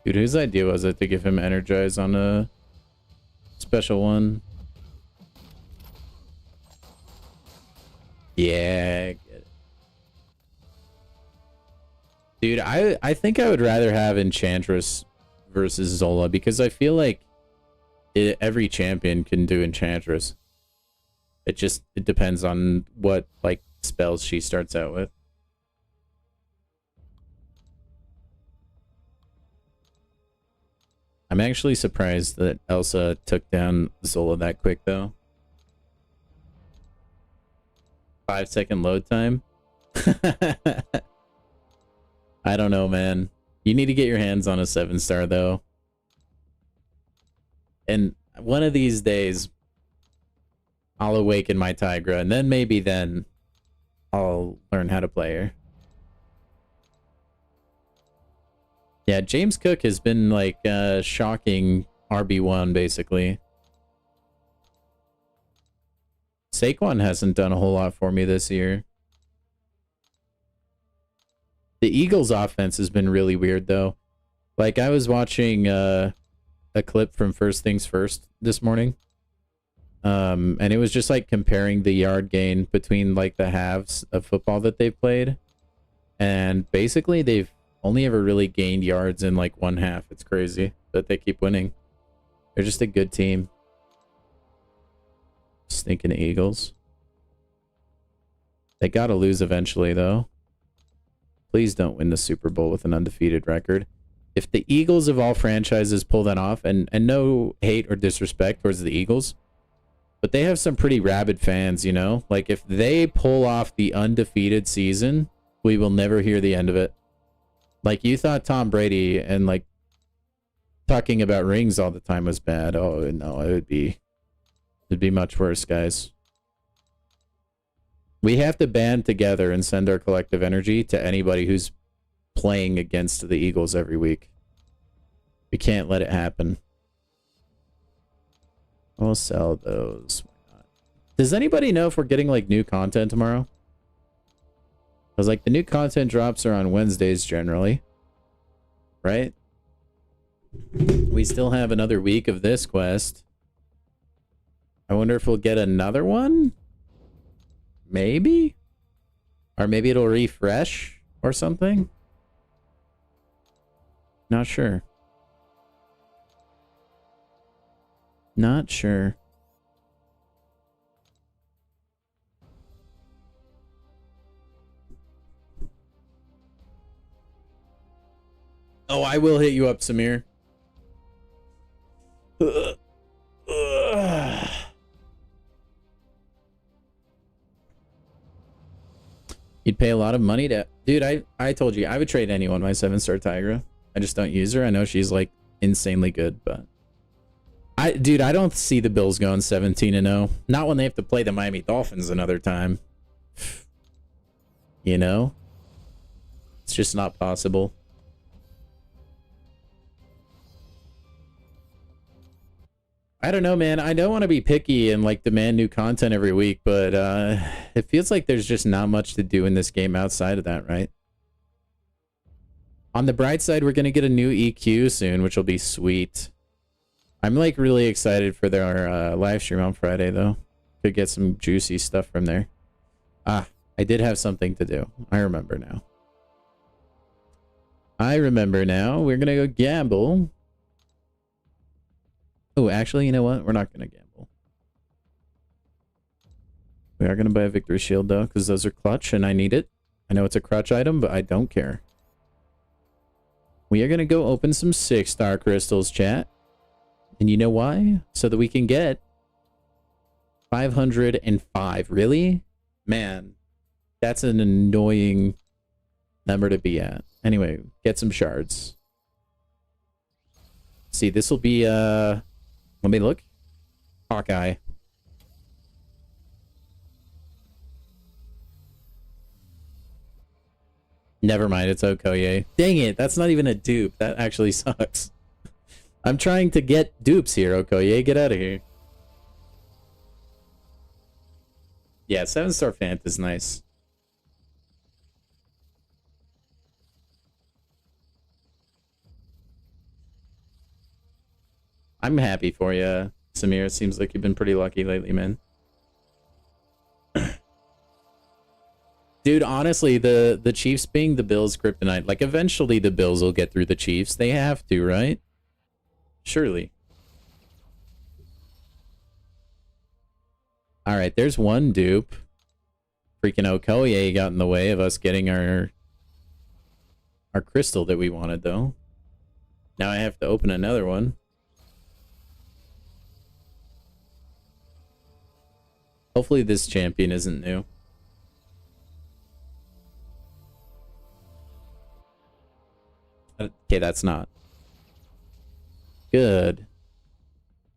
Dude, whose idea was it to give him energize on a special one? Yeah, get it. Dude, I think I would rather have Enchantress versus Zola, because I feel like every champion can do Enchantress. It depends on what like spells she starts out with. I'm actually surprised that Elsa took down Zola that quick, though. 5-second load time? I don't know, man. You need to get your hands on a 7-star, though. And one of these days, I'll awaken my Tigra, and then maybe then I'll learn how to play her. Yeah, James Cook has been, like, shocking RB1, basically. Saquon hasn't done a whole lot for me this year. The Eagles' offense has been really weird, though. Like, I was watching a clip from First Things First this morning. And it was just like comparing the yard gain between like the halves of football that they've played. And basically they've only ever really gained yards in like one half. It's crazy, but they keep winning. They're just a good team. Stinking Eagles. They gotta lose eventually, though. Please don't win the Super Bowl with an undefeated record. If the Eagles of all franchises pull that off, and no hate or disrespect towards the Eagles, but they have some pretty rabid fans, you know? Like, if they pull off the undefeated season, we will never hear the end of it. Like, you thought Tom Brady and, like, talking about rings all the time was bad. Oh, no, it'd be much worse, guys. We have to band together and send our collective energy to anybody who's playing against the Eagles every week. We can't let it happen. We'll sell those. Why not? Does anybody know if we're getting like new content tomorrow? Because like the new content drops are on Wednesdays generally. Right? We still have another week of this quest. I wonder if we'll get another one? Maybe? Or maybe it'll refresh or something? Not sure. Not sure. Oh, I will hit you up, Samir. You'd pay a lot of money to... Dude, I told you, I would trade anyone my 7-star Tigra. I just don't use her. I know she's, like, insanely good, but... Dude, I don't see the Bills going 17-0. Not when they have to play the Miami Dolphins another time. You know? It's just not possible. I don't know, man. I don't want to be picky and like demand new content every week, but it feels like there's just not much to do in this game outside of that, right? On the bright side, we're going to get a new EQ soon, which will be sweet. I'm like really excited for their live stream on Friday, though. Could get some juicy stuff from there. Ah, I did have something to do. I remember now. We're going to go gamble. Oh, actually, you know what? We're not going to gamble. We are going to buy a victory shield, though, because those are clutch, and I need it. I know it's a crutch item, but I don't care. We are going to go open some 6-star crystals, chat. And you know why? So that we can get 505. Really? Man, that's an annoying number to be at. Anyway, get some shards. See, this will be... Let me look. Hawkeye. Never mind, it's Okoye. Dang it, that's not even a dupe. That actually sucks. I'm trying to get dupes here, Okoye. Get out of here. Yeah, 7-star Fant is nice. I'm happy for you, Samir. It seems like you've been pretty lucky lately, man. Dude, honestly, the Chiefs being the Bills' kryptonite, like eventually the Bills will get through the Chiefs. They have to, right? Surely. All right, there's one dupe. Freaking Okoye got in the way of us getting our crystal that we wanted, though. Now I have to open another one. Hopefully this champion isn't new. Okay, that's not. Good.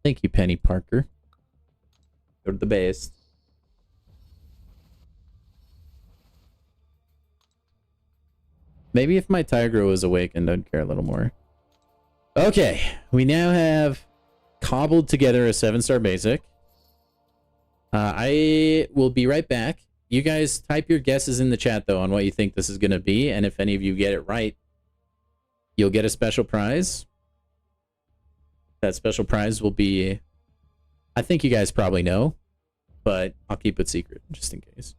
Thank you, Penny Parker. You're the best. Maybe if my Tiger was awakened, I'd care a little more. Okay, we now have cobbled together a 7-star basic. I will be right back. You guys type your guesses in the chat, though, on what you think this is going to be. And if any of you get it right, you'll get a special prize. That special prize will be, I think you guys probably know, but I'll keep it secret just in case.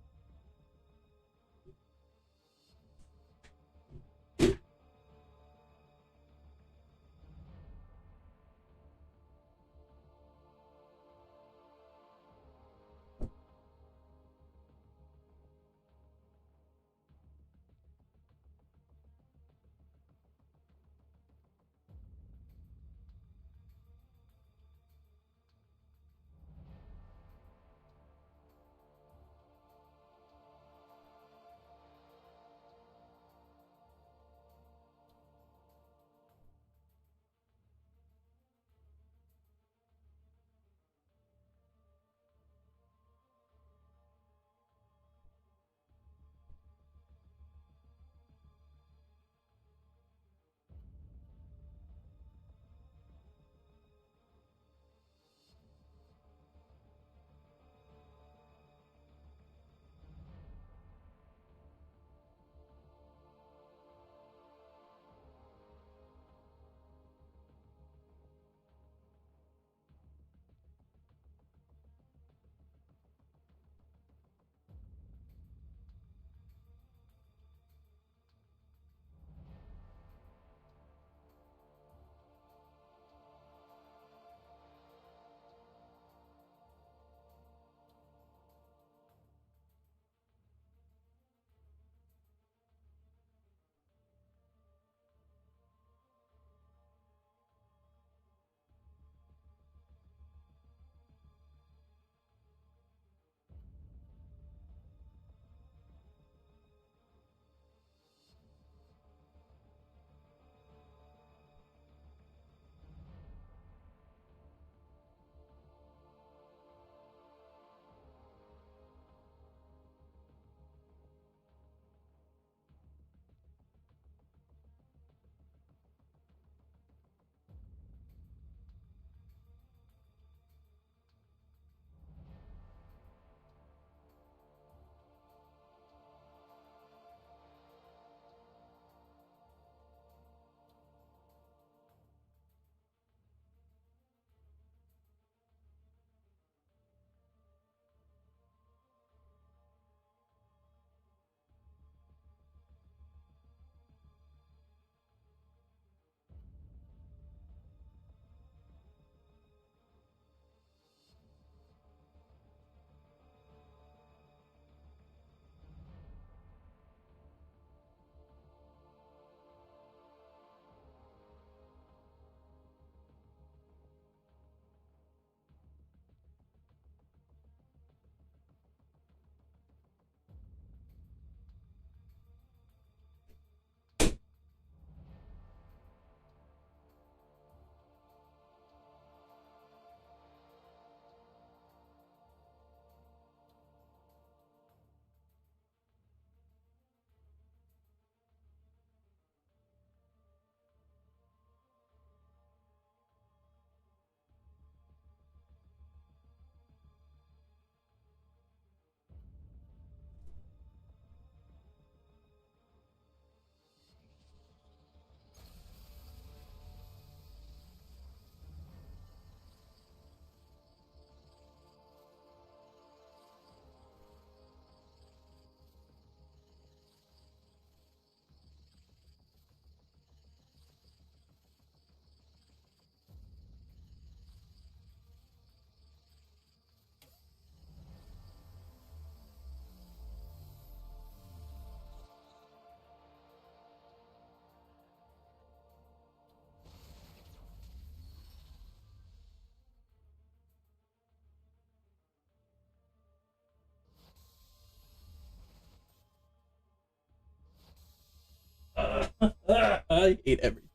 I hate everything.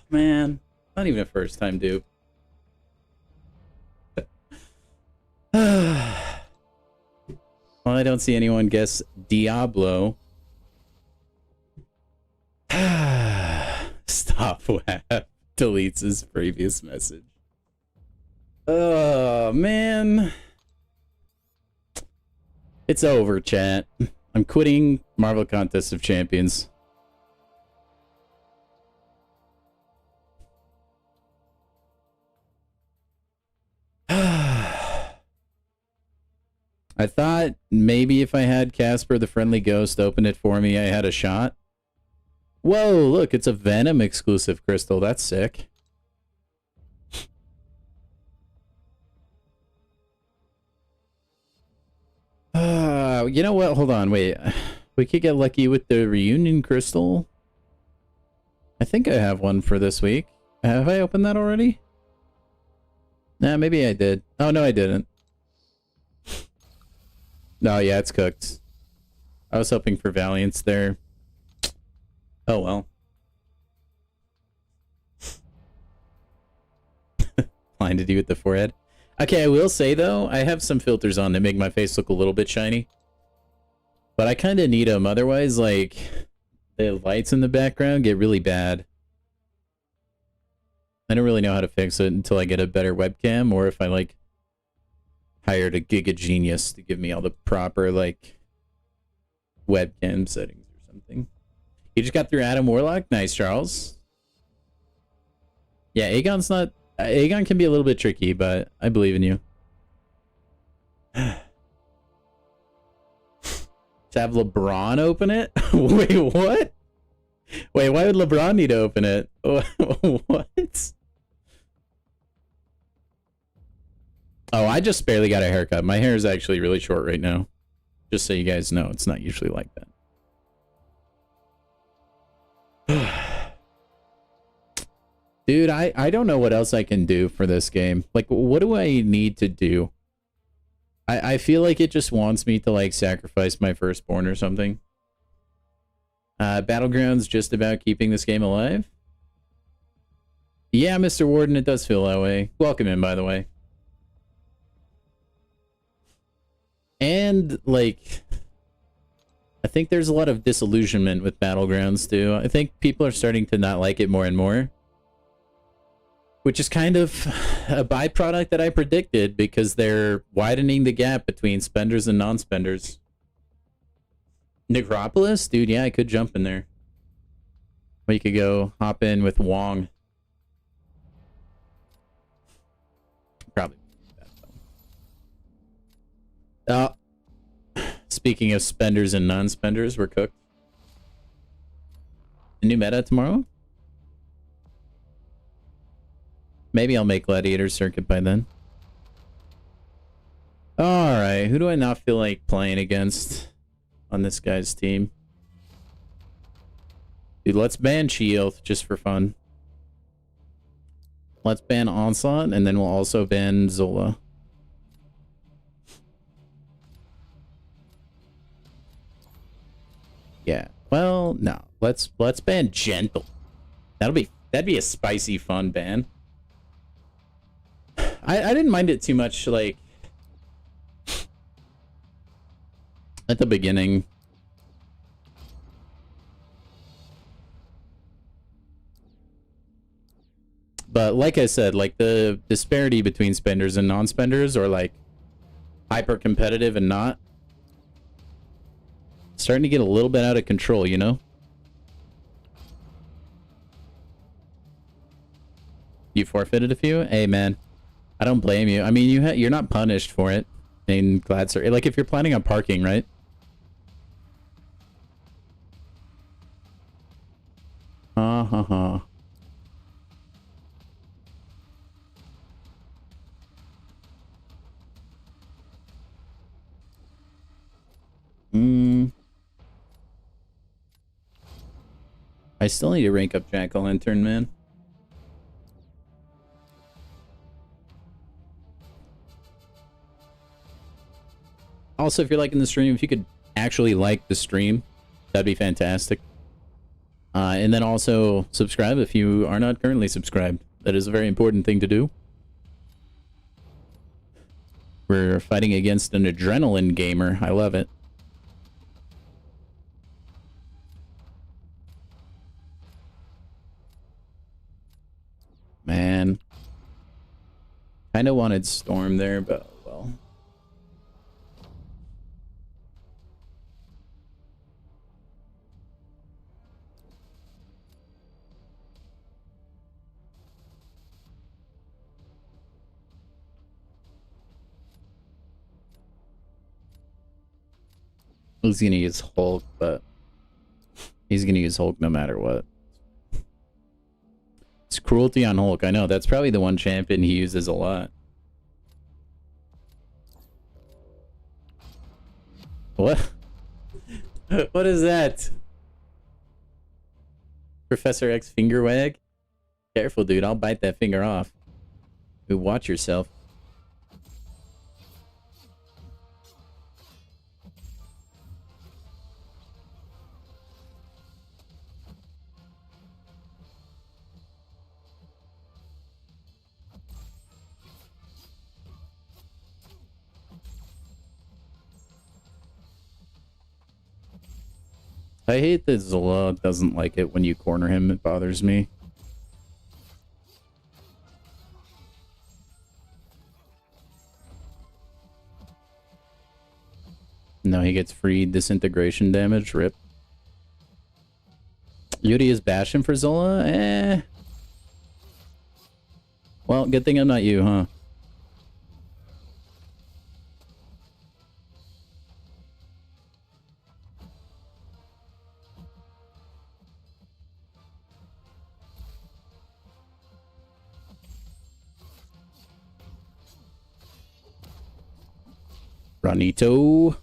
Man, not even a first time dupe. Well, I don't see anyone guess Diablo. Stop, Web. Deletes his previous message. Oh, man. It's over, chat. I'm quitting Marvel Contest of Champions. I thought maybe if I had Casper the Friendly Ghost open it for me, I had a shot. Whoa, look, it's a Venom exclusive crystal. That's sick. You know what? Hold on, wait. We could get lucky with the reunion crystal. I think I have one for this week. Have I opened that already? Nah, maybe I did. Oh, no, I didn't. No, yeah, it's cooked. I was hoping for Valiance there. Oh, well. Blinded you with the forehead. Okay, I will say, though, I have some filters on that make my face look a little bit shiny. But I kind of need them. Otherwise, like, the lights in the background get really bad. I don't really know how to fix it until I get a better webcam, or if I, like, hired a Giga Genius to give me all the proper, like, webcam settings or something. You just got through Adam Warlock? Nice, Charles. Yeah, Aegon's not... Aegon can be a little bit tricky, but I believe in you. To have LeBron open it? Wait, what? Wait, why would LeBron need to open it? What? Oh, I just barely got a haircut. My hair is actually really short right now. Just so you guys know, it's not usually like that. Dude, I don't know what else I can do for this game. Like, what do I need to do? I feel like it just wants me to, like, sacrifice my firstborn or something. Battlegrounds just about keeping this game alive? Yeah, Mr. Warden, it does feel that way. Welcome in, by the way. And, like, I think there's a lot of disillusionment with Battlegrounds, too. I think people are starting to not like it more and more. Which is kind of a byproduct that I predicted, because they're widening the gap between spenders and non-spenders. Necropolis? Dude, yeah, I could jump in there. We could go hop in with Wong. Probably. Speaking of spenders and non-spenders, we're cooked. The new meta tomorrow? Maybe I'll make Gladiator Circuit by then. Alright, who do I not feel like playing against on this guy's team? Dude, let's ban Shield just for fun. Let's ban Onslaught, and then we'll also ban Zola. Yeah. Well, no. Let's ban Gentle. That'd be a spicy fun ban. I didn't mind it too much, like, at the beginning. But like I said, like, the disparity between spenders and non-spenders, or like hyper competitive and not, starting to get a little bit out of control, you know? You forfeited a few? Hey, man. I don't blame you. I mean, you're not punished for it. I mean, glad sir. Like, if you're planning on parking, right? I still need to rank up Jack-o'-lantern, man. Also, if you're liking the stream, if you could actually like the stream, that'd be fantastic. And then also subscribe if you are not currently subscribed. That is a very important thing to do. We're fighting against an adrenaline gamer. I love it. man. Kinda wanted Storm there, but well. He's gonna use Hulk, but he's gonna use Hulk no matter what. It's cruelty on Hulk. I know, that's probably the one champion he uses a lot. What? What is that? Professor X finger wag? Careful, dude. I'll bite that finger off. Ooh, watch yourself. I hate that Zola doesn't like it when you corner him. It bothers me. No, he gets free disintegration damage. Rip. Yuri is bashing for Zola? Eh. Well, good thing I'm not you, huh? Ranito.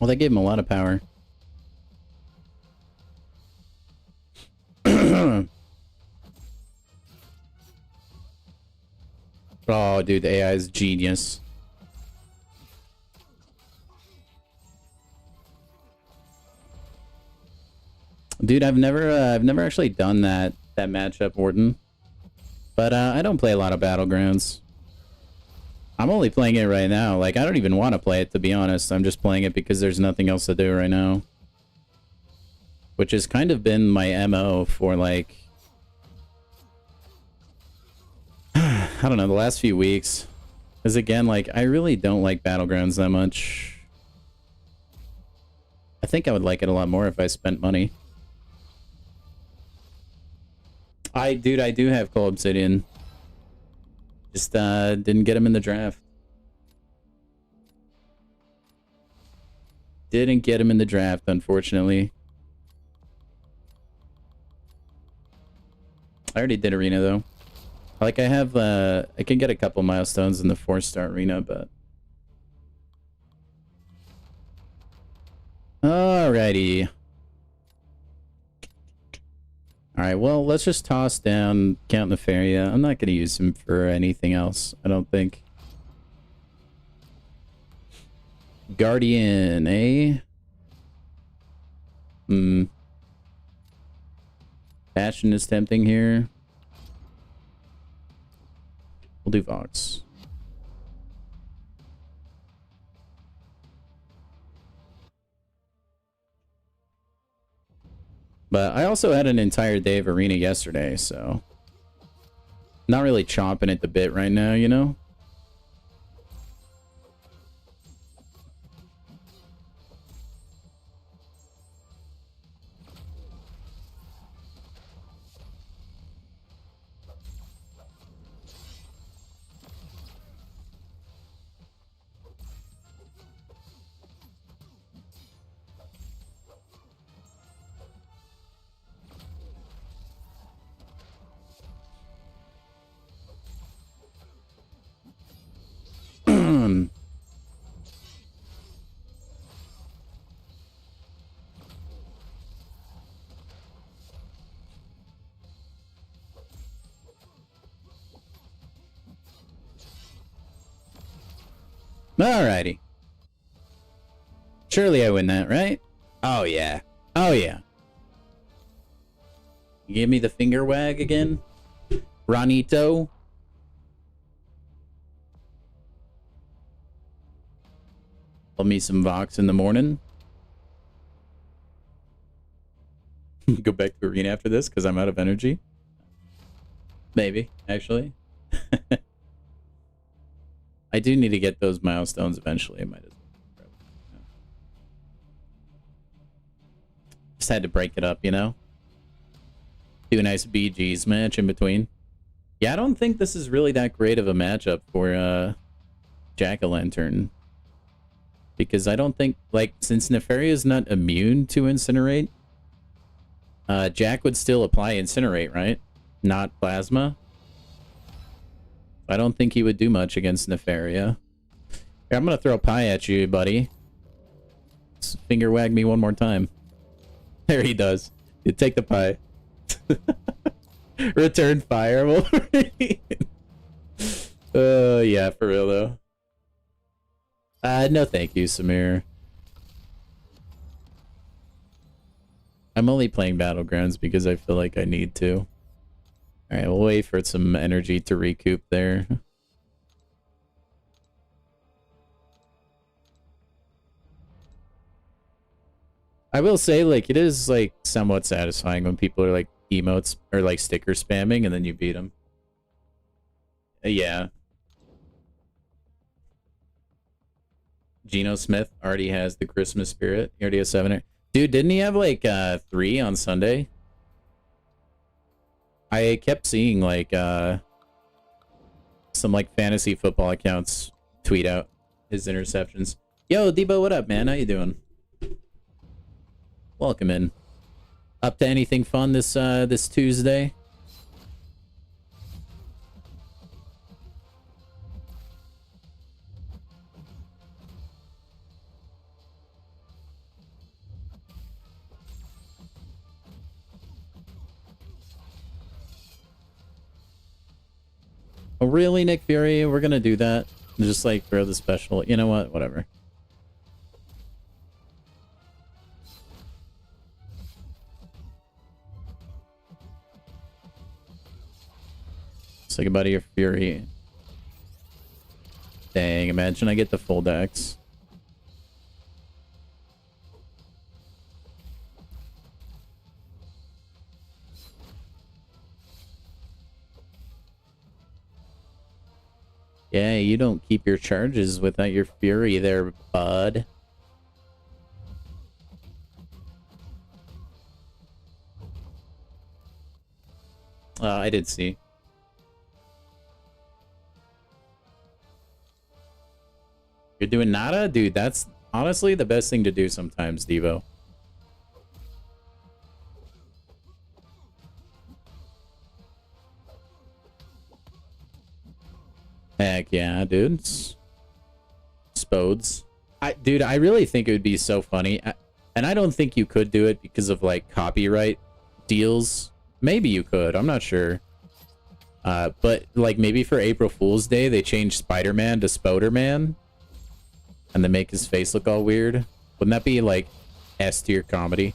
Well, that gave him a lot of power. Oh, dude, the AI is genius. Dude, I've never actually done that matchup, Orton. But I don't play a lot of Battlegrounds. I'm only playing it right now. Like, I don't even want to play it, to be honest. I'm just playing it because there's nothing else to do right now. Which has kind of been my MO for, like... I don't know, the last few weeks. Because, again, like, I really don't like Battlegrounds that much. I think I would like it a lot more if I spent money. Dude, I do have Cole Obsidian. Just didn't get him in the draft. Didn't get him in the draft, unfortunately. I already did arena though. Like I have I can get a couple milestones in the 4-star arena, but alrighty. Alright, well, let's just toss down Count Nefaria. I'm not going to use him for anything else, I don't think. Guardian, eh? Bastion is tempting here. We'll do Vox. But I also had an entire day of arena yesterday, so... Not really chomping at the bit right now, you know? Alrighty. Surely I win that, right? Oh, yeah. Oh, yeah. Give me the finger wag again? Ronito? Love me some Vox in the morning. Go back to arena after this because I'm out of energy. Maybe, actually. I do need to get those milestones eventually. I might as well. Just had to break it up, you know? Do a nice BG's match in between. Yeah, I don't think this is really that great of a matchup for Jack-o'-lantern. Because I don't think, like, since Nefaria is not immune to Incinerate, Jack would still apply Incinerate, right? Not Plasma. I don't think he would do much against Nefaria. Here, I'm gonna throw a pie at you, buddy. Just finger wag me one more time. There he does. You take the pie. Return fire, Wolverine. Yeah, for real though. No thank you, Samir. I'm only playing Battlegrounds because I feel like I need to. Alright, we'll wait for some energy to recoup there. I will say, like, it is, like, somewhat satisfying when people are, like, emotes or, like, sticker spamming and then you beat them. Yeah. Geno Smith already has the Christmas spirit. He already has 7. Dude, didn't he have, like, 3 on Sunday? I kept seeing, like, some, like, fantasy football accounts tweet out his interceptions. Yo, Debo, what up, man? How you doing? Welcome in. Up to anything fun this this Tuesday? Oh, really, Nick Fury? We're gonna do that? Just, like, throw the special... You know what? Whatever. Say goodbye to your Fury. Dang, imagine I get the full decks. Yeah, you don't keep your charges without your Fury there, bud. I did see. You're doing nada? Dude, that's honestly the best thing to do sometimes, Devo. Heck yeah, dude. Spodes. Dude, I really think it would be so funny. And I don't think you could do it because of, like, copyright deals. Maybe you could. I'm not sure. But, like, maybe for April Fool's Day, they change Spider-Man to Spoderman. And then make his face look all weird. Wouldn't that be, like, S-tier comedy?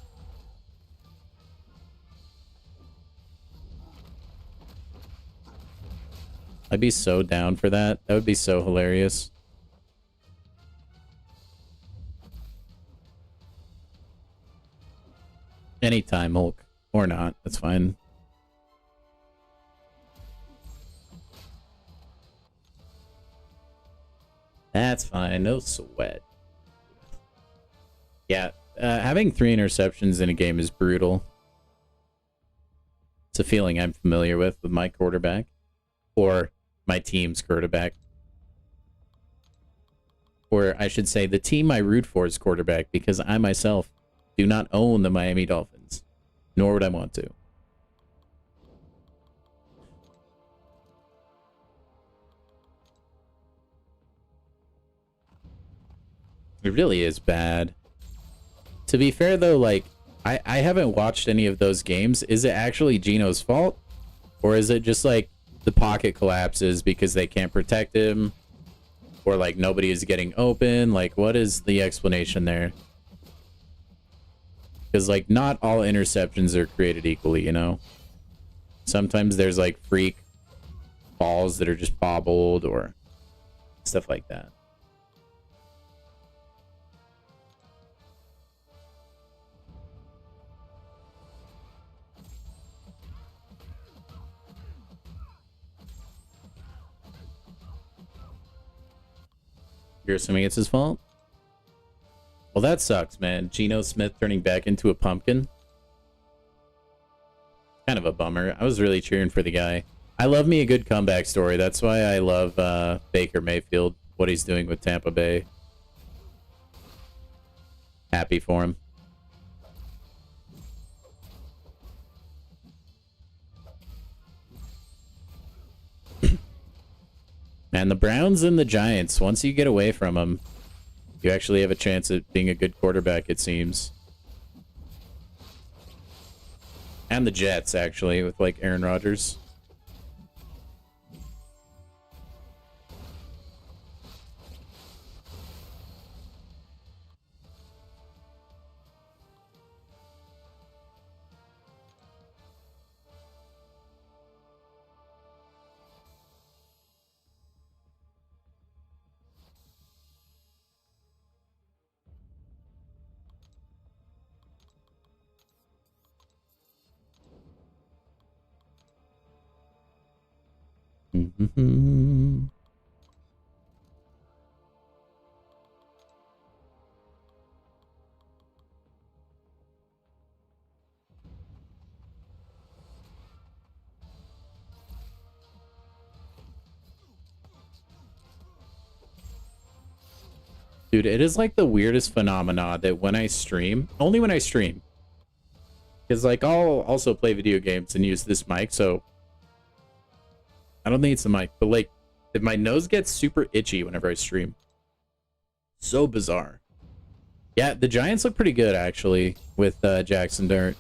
I'd be so down for that. That would be so hilarious. Anytime, Hulk. Or not. That's fine. That's fine. No sweat. Yeah. Having 3 interceptions in a game is brutal. It's a feeling I'm familiar with my quarterback. Or my team's quarterback. Or I should say the team I root for is quarterback, because I myself do not own the Miami Dolphins. Nor would I want to. It really is bad. To be fair, though, like, I haven't watched any of those games. Is it actually Geno's fault? Or is it just, like, the pocket collapses because they can't protect him? Or, like, nobody is getting open? Like, what is the explanation there? Because, like, not all interceptions are created equally, you know? Sometimes there's, like, freak balls that are just bobbled or stuff like that. You're assuming it's his fault? Well, that sucks, man. Geno Smith turning back into a pumpkin. Kind of a bummer. I was really cheering for the guy. I love me a good comeback story. That's why I love Baker Mayfield, what he's doing with Tampa Bay. Happy for him. And the Browns and the Giants, once you get away from them, you actually have a chance at being a good quarterback, it seems. And the Jets, actually, with, like, Aaron Rodgers. Mm-hmm. Dude, it is like the weirdest phenomena that when I stream, only when I stream, because like I'll also play video games and use this mic, so I don't think it's the mic, but like if my nose gets super itchy whenever I stream. So bizarre. Yeah, the Giants look pretty good actually with Jackson Dart.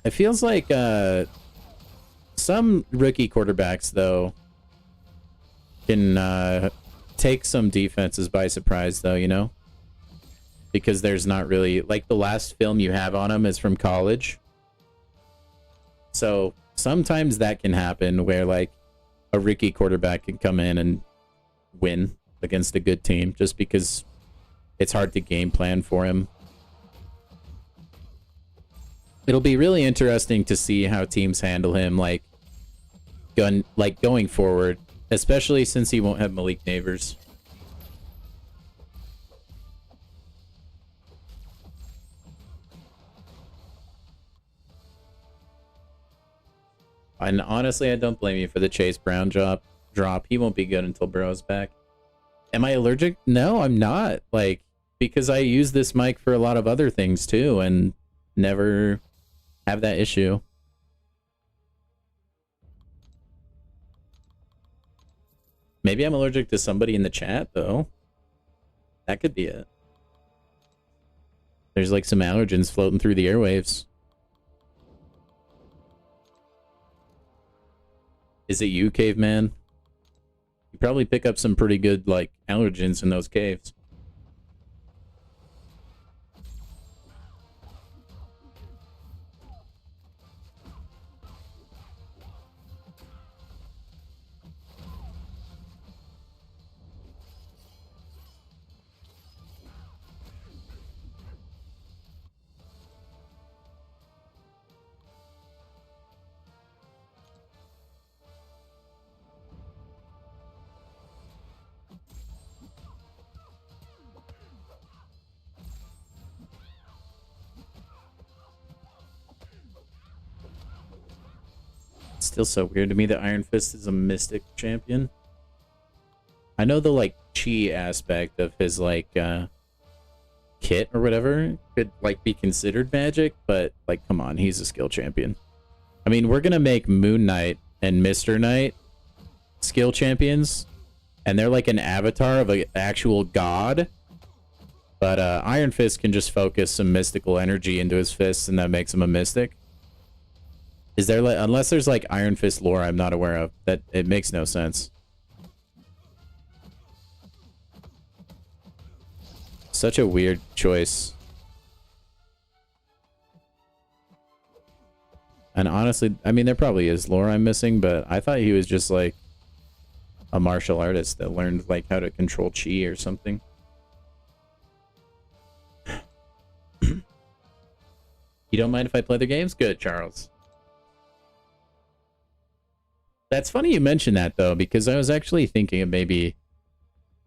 It feels like some rookie quarterbacks though can take some defenses by surprise though, you know? Because there's not really, like, the last film you have on him is from college. So sometimes that can happen where, like, a rookie quarterback can come in and win against a good team just because it's hard to game plan for him. It'll be really interesting to see how teams handle him, like going forward, especially since he won't have Malik Neighbors. And honestly, I don't blame you for the Chase Brown drop. He won't be good until Burrow's back. Am I allergic? No, I'm not. Like, because I use this mic for a lot of other things too, and never have that issue. Maybe I'm allergic to somebody in the chat, though. That could be it. There's like some allergens floating through the airwaves. Is it you, caveman? You probably pick up some pretty good, like, allergens in those caves. Still so weird to me that Iron Fist is a mystic champion. I know the like chi aspect of his like kit or whatever could like be considered magic, but like come on, he's a skill champion. I mean, we're gonna make Moon Knight and Mr. Knight skill champions, and they're like an avatar of an actual god. But Iron Fist can just focus some mystical energy into his fists, and that makes him a mystic. Is there, like, unless there's like Iron Fist lore I'm not aware of, that it makes no sense. Such a weird choice. And honestly, I mean, there probably is lore I'm missing, but I thought he was just like a martial artist that learned like how to control chi or something. You don't mind if I play the games? Good, Charles. That's funny you mentioned that, though, because I was actually thinking of maybe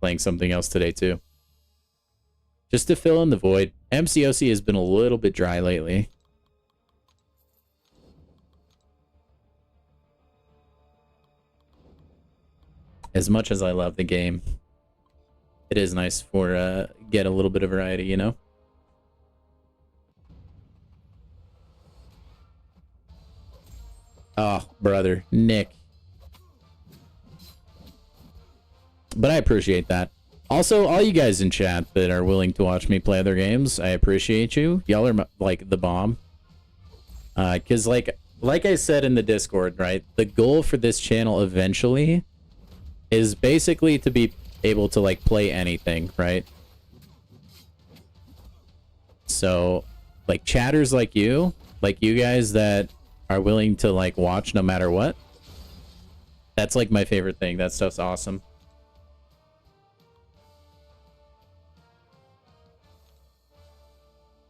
playing something else today too. Just to fill in the void. MCOC has been a little bit dry lately. As much as I love the game, it is nice for get a little bit of variety, you know? Oh, brother, Nick. But I appreciate that. Also, all you guys in chat that are willing to watch me play other games, I appreciate you. Y'all are like the bomb. Cause like I said in the Discord, right? The goal for this channel eventually is basically to be able to like play anything, right? So, like chatters like you guys that are willing to like watch no matter what. That's like my favorite thing. That stuff's awesome.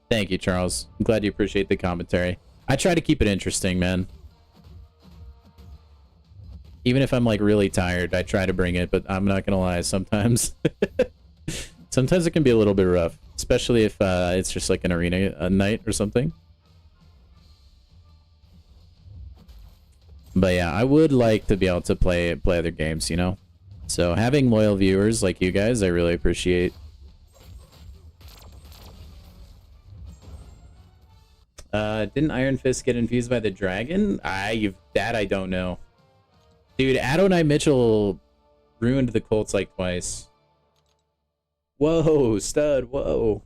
Thank you, Charles. I'm glad you appreciate the commentary. I try to keep it interesting, man. Even if I'm like really tired, I try to bring it, but I'm not gonna lie, sometimes sometimes it can be a little bit rough, especially if it's just like an arena night or something. But yeah, I would like to be able to play other games, you know? So having loyal viewers like you guys, I really appreciate. Didn't Iron Fist get infused by the dragon? That I don't know. Dude, Adonai Mitchell ruined the Colts like twice. Whoa, stud, whoa.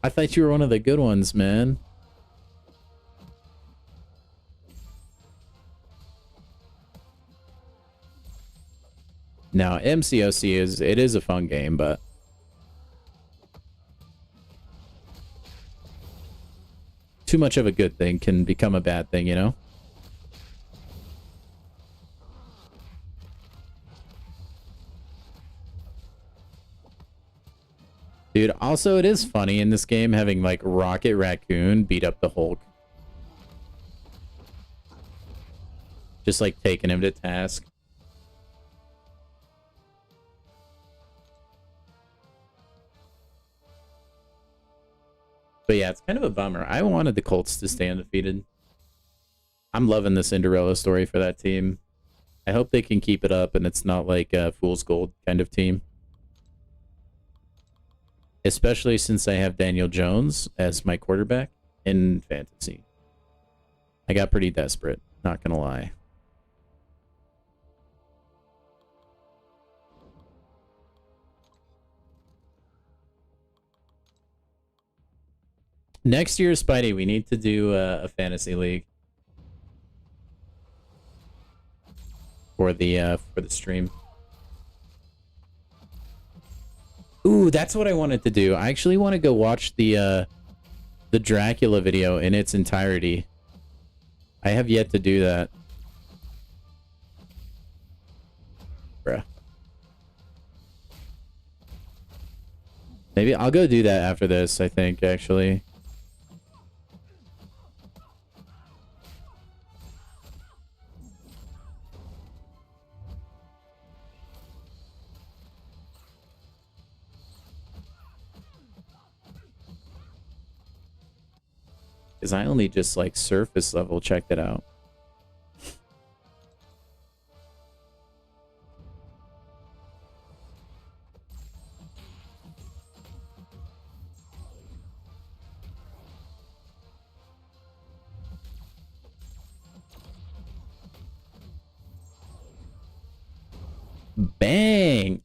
I thought you were one of the good ones, man. Now, MCOC is a fun game, but too much of a good thing can become a bad thing, you know? Dude, also it is funny in this game having like Rocket Raccoon beat up the Hulk. Just like taking him to task. But yeah, it's kind of a bummer. I wanted the Colts to stay undefeated. I'm loving the Cinderella story for that team. I hope they can keep it up and it's not like a fool's gold kind of team. Especially since I have Daniel Jones as my quarterback in fantasy. I got pretty desperate, not gonna lie. Next year, Spidey, we need to do a fantasy league for the stream. Ooh, that's what I wanted to do. I actually want to go watch the Dracula video in its entirety. I have yet to do that. Bruh. Maybe I'll go do that after this, I think, actually. Because I only just like surface level checked it out. Bang!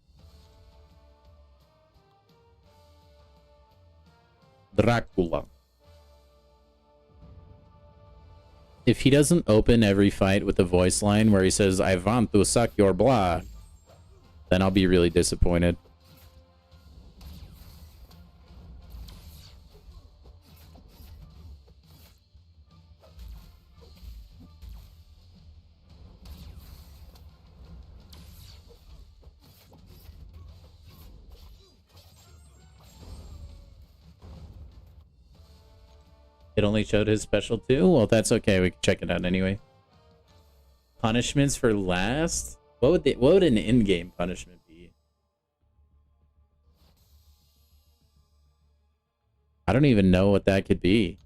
Dracula. If he doesn't open every fight with a voice line where he says, "I want to suck your blood," then I'll be really disappointed. It only showed his special too? Well, that's okay. We can check it out anyway. Punishments for last? What would an in-game punishment be? I don't even know what that could be.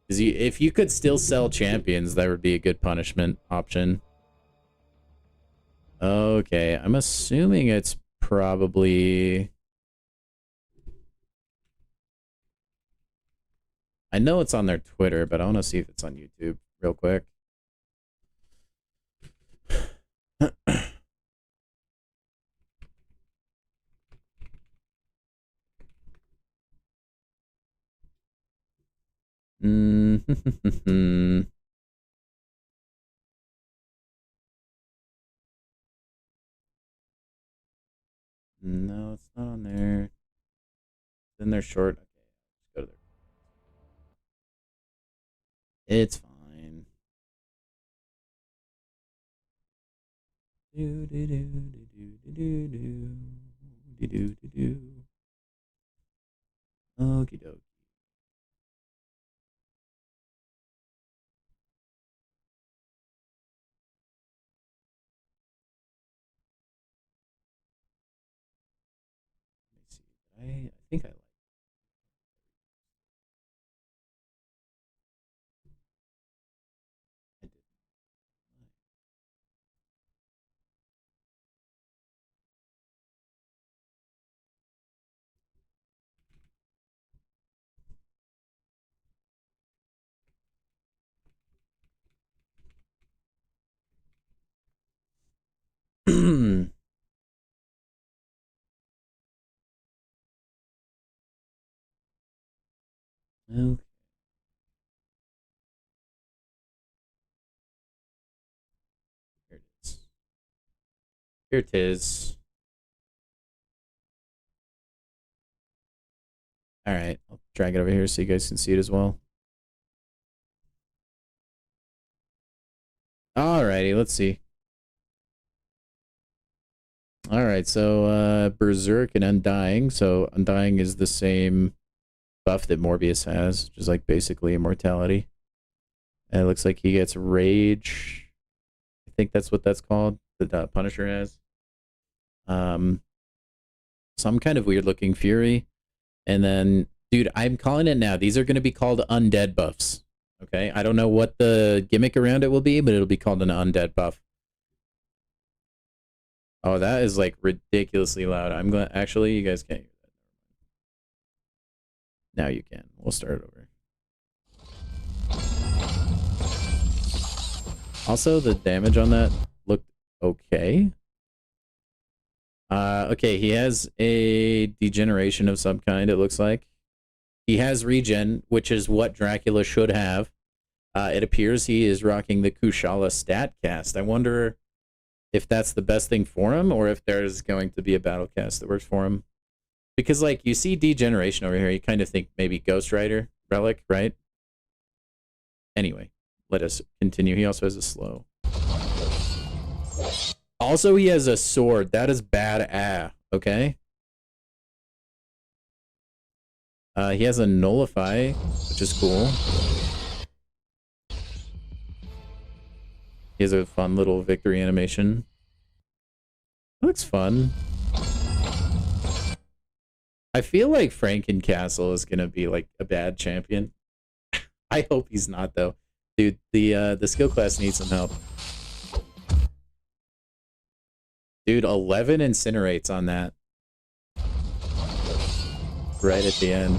If you could still sell champions, that would be a good punishment option. Okay, I'm assuming it's probably... I know it's on their Twitter, but I want to see if it's on YouTube real quick. No, it's not on there. Then they're short. Okay, let's go to their... It's fine. Do do do do do do do do do do. Okie dokie. Let me see. I think I like. I did. Okay. Here it is. Here it is. All right, I'll drag it over here so you guys can see it as well. Alrighty, let's see. Alright, so Berserk and Undying. So Undying is the same buff that Morbius has, which is like basically immortality. And it looks like he gets Rage. I think that's what that's called. The Punisher has. Some kind of weird looking Fury. And then, dude, I'm calling it now. These are going to be called undead buffs. Okay? I don't know what the gimmick around it will be, but it'll be called an undead buff. Oh, that is like ridiculously loud. I'm going to... Actually, you guys can't hear that. Now you can. We'll start over. Also, the damage on that looked okay. Okay, he has a degeneration of some kind, it looks like. He has regen, which is what Dracula should have. It appears he is rocking the Kushala stat cast. I wonder if that's the best thing for him, or if there's going to be a battle cast that works for him. Because, like, you see degeneration over here, you kind of think maybe Ghost Rider relic, right? Anyway, let us continue. He also has a slow. Also, he has a sword. That is bad. Okay? He has a nullify, which is cool. He has a fun little victory animation. It looks fun. I feel like Frankencastle is gonna be like a bad champion. I hope he's not though. Dude, the skill class needs some help. Dude, 11 incinerates on that. Right at the end.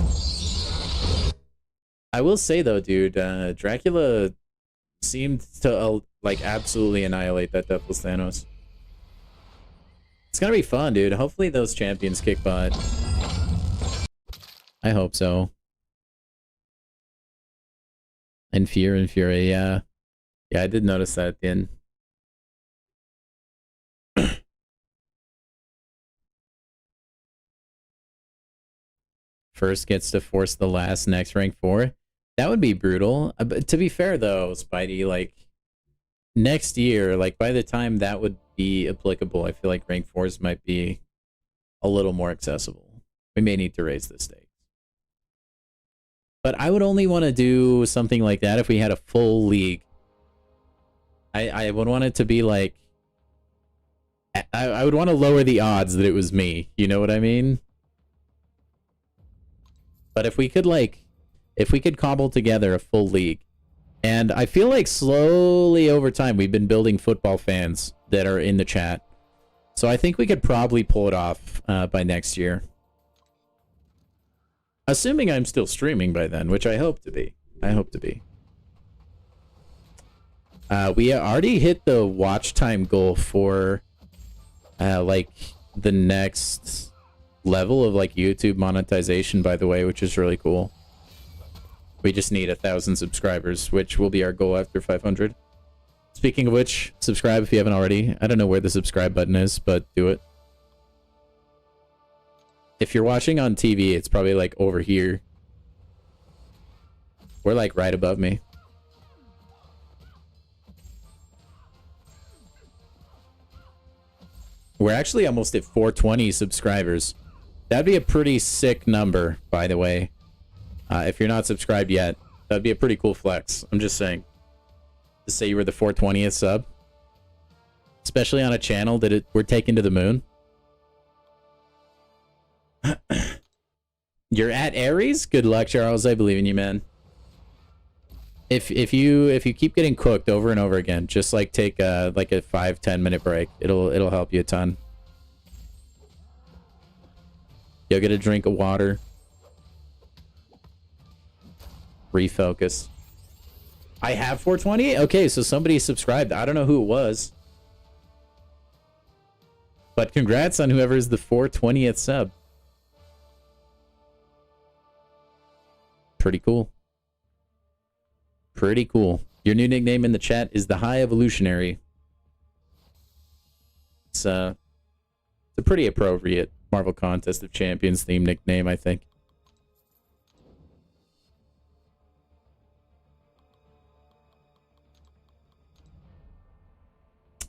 I will say though, dude, Dracula seemed to like absolutely annihilate that Deathless Thanos. It's gonna be fun, dude. Hopefully those champions kick butt. I hope so. And Fear and Fury, yeah. Yeah, I did notice that at the end. First gets to force the last, next rank 4. That would be brutal. But to be fair, though, Spidey, like, next year, like, by the time that would be applicable, I feel like rank 4s might be a little more accessible. We may need to raise the stakes. But I would only want to do something like that if we had a full league. I would want it to be like... I would want to lower the odds that it was me. You know what I mean? But if we could cobble together a full league, and I feel like slowly over time we've been building football fans that are in the chat. So I think we could probably pull it off by next year. Assuming I'm still streaming by then, which I hope to be. I hope to be. We already hit the watch time goal for like the next level of like YouTube monetization, by the way, which is really cool. We just need 1,000 subscribers, which will be our goal after 500. Speaking of which, subscribe if you haven't already. I don't know where the subscribe button is, but do it. If you're watching on TV, it's probably like over here. We're like right above me. We're actually almost at 420 subscribers. That'd be a pretty sick number, by the way. If you're not subscribed yet, that'd be a pretty cool flex. I'm just saying. To say you were the 420th sub. Especially on a channel that we're taking to the moon. You're at Aries? Good luck, Charles. I believe in you, man. If you keep getting cooked over and over again, just like take like a 5-10 minute break. It'll help you a ton. You'll get a drink of water. Refocus. I have 420? Okay, so somebody subscribed. I don't know who it was. But congrats on whoever's the 420th sub. Pretty cool. Pretty cool. Your new nickname in the chat is the High Evolutionary. It's a pretty appropriate Marvel Contest of Champions theme nickname, I think.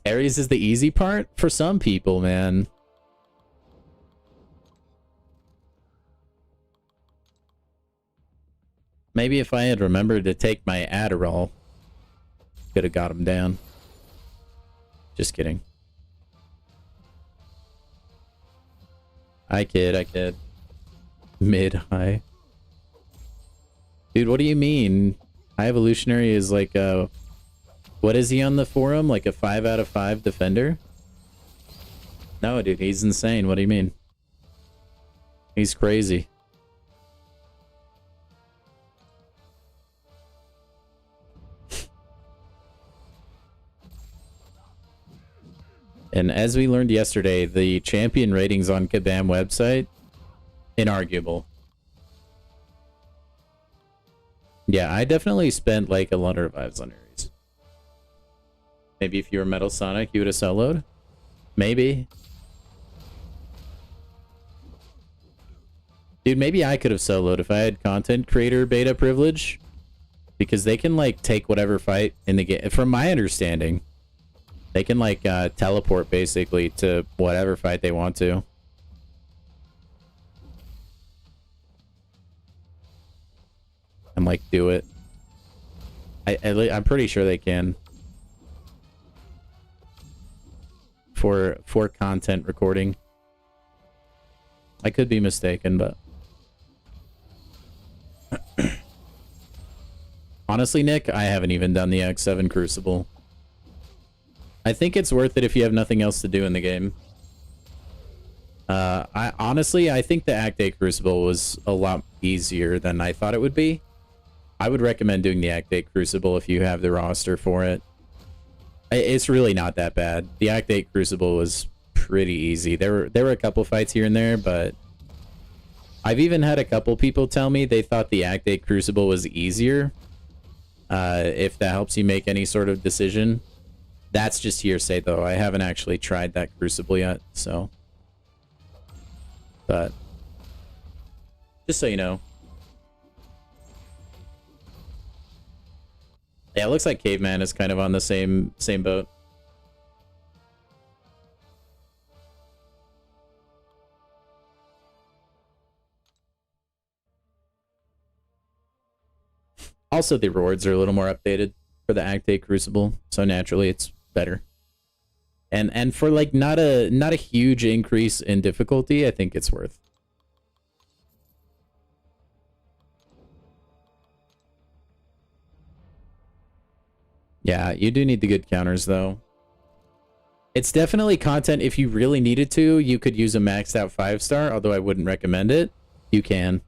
Aries is the easy part for some people, man. Maybe if I had remembered to take my Adderall, could have got him down. Just kidding. I kid. Mid-high. Dude, what do you mean? High Evolutionary is like a... What is he on the forum? Like a 5 out of 5 defender? No, dude, he's insane. What do you mean? He's crazy. And as we learned yesterday, the champion ratings on Kabam website, inarguable. Yeah, I definitely spent like a lot of revives on Ares. Maybe if you were Metal Sonic, you would have soloed? Maybe. Dude, maybe I could have soloed if I had content creator beta privilege. Because they can like take whatever fight in the game. From my understanding, they can like teleport basically to whatever fight they want to. And like do it. I'm pretty sure they can. For content recording. I could be mistaken, but honestly, Nick, I haven't even done the X7 Crucible. I think it's worth it if you have nothing else to do in the game. I think the Act 8 Crucible was a lot easier than I thought it would be. I would recommend doing the Act 8 Crucible if you have the roster for it. It's really not that bad. The Act 8 Crucible was pretty easy. There were a couple fights here and there, but I've even had a couple people tell me they thought the Act 8 Crucible was easier. If that helps you make any sort of decision. That's just hearsay, though. I haven't actually tried that Crucible yet, so. But just so you know. Yeah, it looks like Caveman is kind of on the same boat. Also, the rewards are a little more updated for the Act 8 Crucible, so naturally it's better. And for like not a huge increase in difficulty, I think it's worth. Yeah, you do need the good counters, though. It's definitely content. If you really needed to, you could use a maxed out 5-star, although I wouldn't recommend it. You can.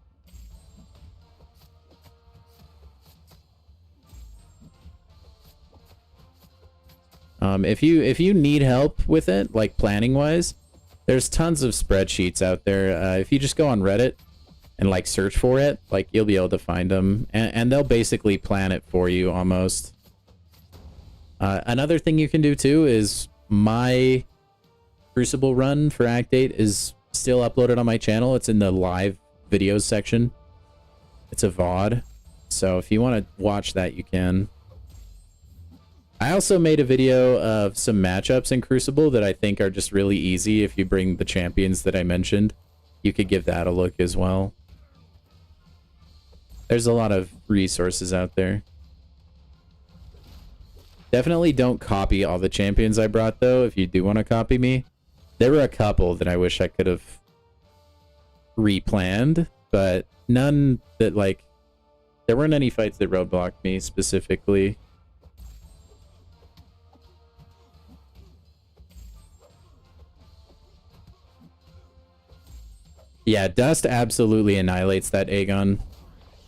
If you need help with it, like planning wise, there's tons of spreadsheets out there. If you just go on Reddit and like search for it, like you'll be able to find them, and they'll basically plan it for you almost. Another thing you can do too is my Crucible run for Act 8 is still uploaded on my channel. It's in the live videos section. It's a VOD, so if you want to watch that, you can. I also made a video of some matchups in Crucible that I think are just really easy. If you bring the champions that I mentioned, you could give that a look as well. There's a lot of resources out there. Definitely don't copy all the champions I brought, though, if you do want to copy me. There were a couple that I wish I could have replanned, but none that, like... There weren't any fights that roadblocked me specifically. Yeah, Dust absolutely annihilates that Aegon.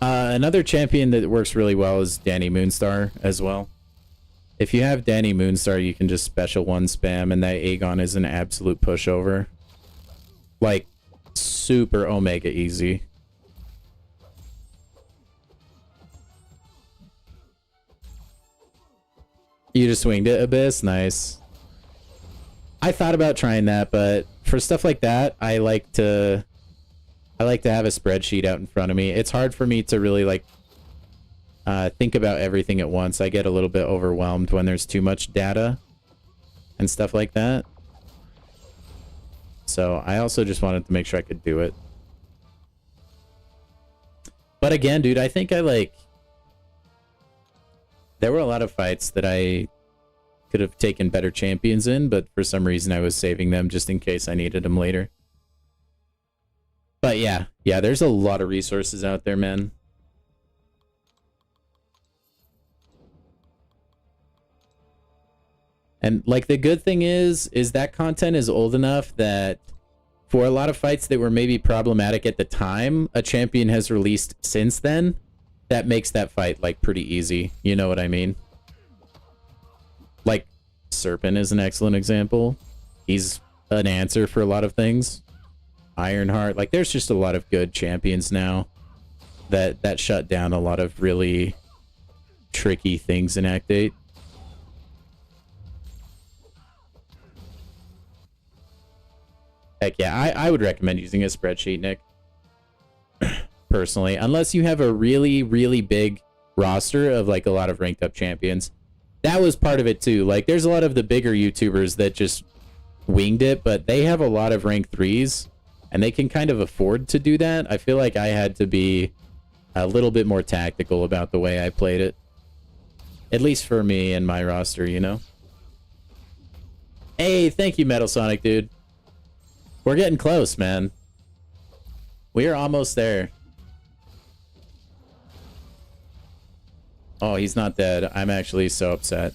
Another champion that works really well is Danny Moonstar as well. If you have Danny Moonstar, you can just special 1 spam, and that Aegon is an absolute pushover. Like, super Omega easy. You just swinged it, Abyss? Nice. I thought about trying that, but for stuff like that, I like to have a spreadsheet out in front of me. It's hard for me to really like think about everything at once. I get a little bit overwhelmed when there's too much data and stuff like that. So I also just wanted to make sure I could do it. But again, dude, I think there were a lot of fights that I could have taken better champions in, but for some reason I was saving them just in case I needed them later. But yeah, there's a lot of resources out there, man. And like the good thing is that content is old enough that for a lot of fights that were maybe problematic at the time, a champion has released since then that makes that fight like pretty easy. You know what I mean? Like Serpent is an excellent example. He's an answer for a lot of things. Ironheart, like there's just a lot of good champions now that shut down a lot of really tricky things in Act 8. Heck yeah, I would recommend using a spreadsheet, Nick. Personally, unless you have a really, really big roster of like a lot of ranked up champions. That was part of it too. Like there's a lot of the bigger YouTubers that just winged it, but they have a lot of rank 3s. And they can kind of afford to do that. I feel like I had to be a little bit more tactical about the way I played it. At least for me and my roster, you know? Hey, thank you, Metal Sonic, dude. We're getting close, man. We are almost there. Oh, he's not dead. I'm actually so upset.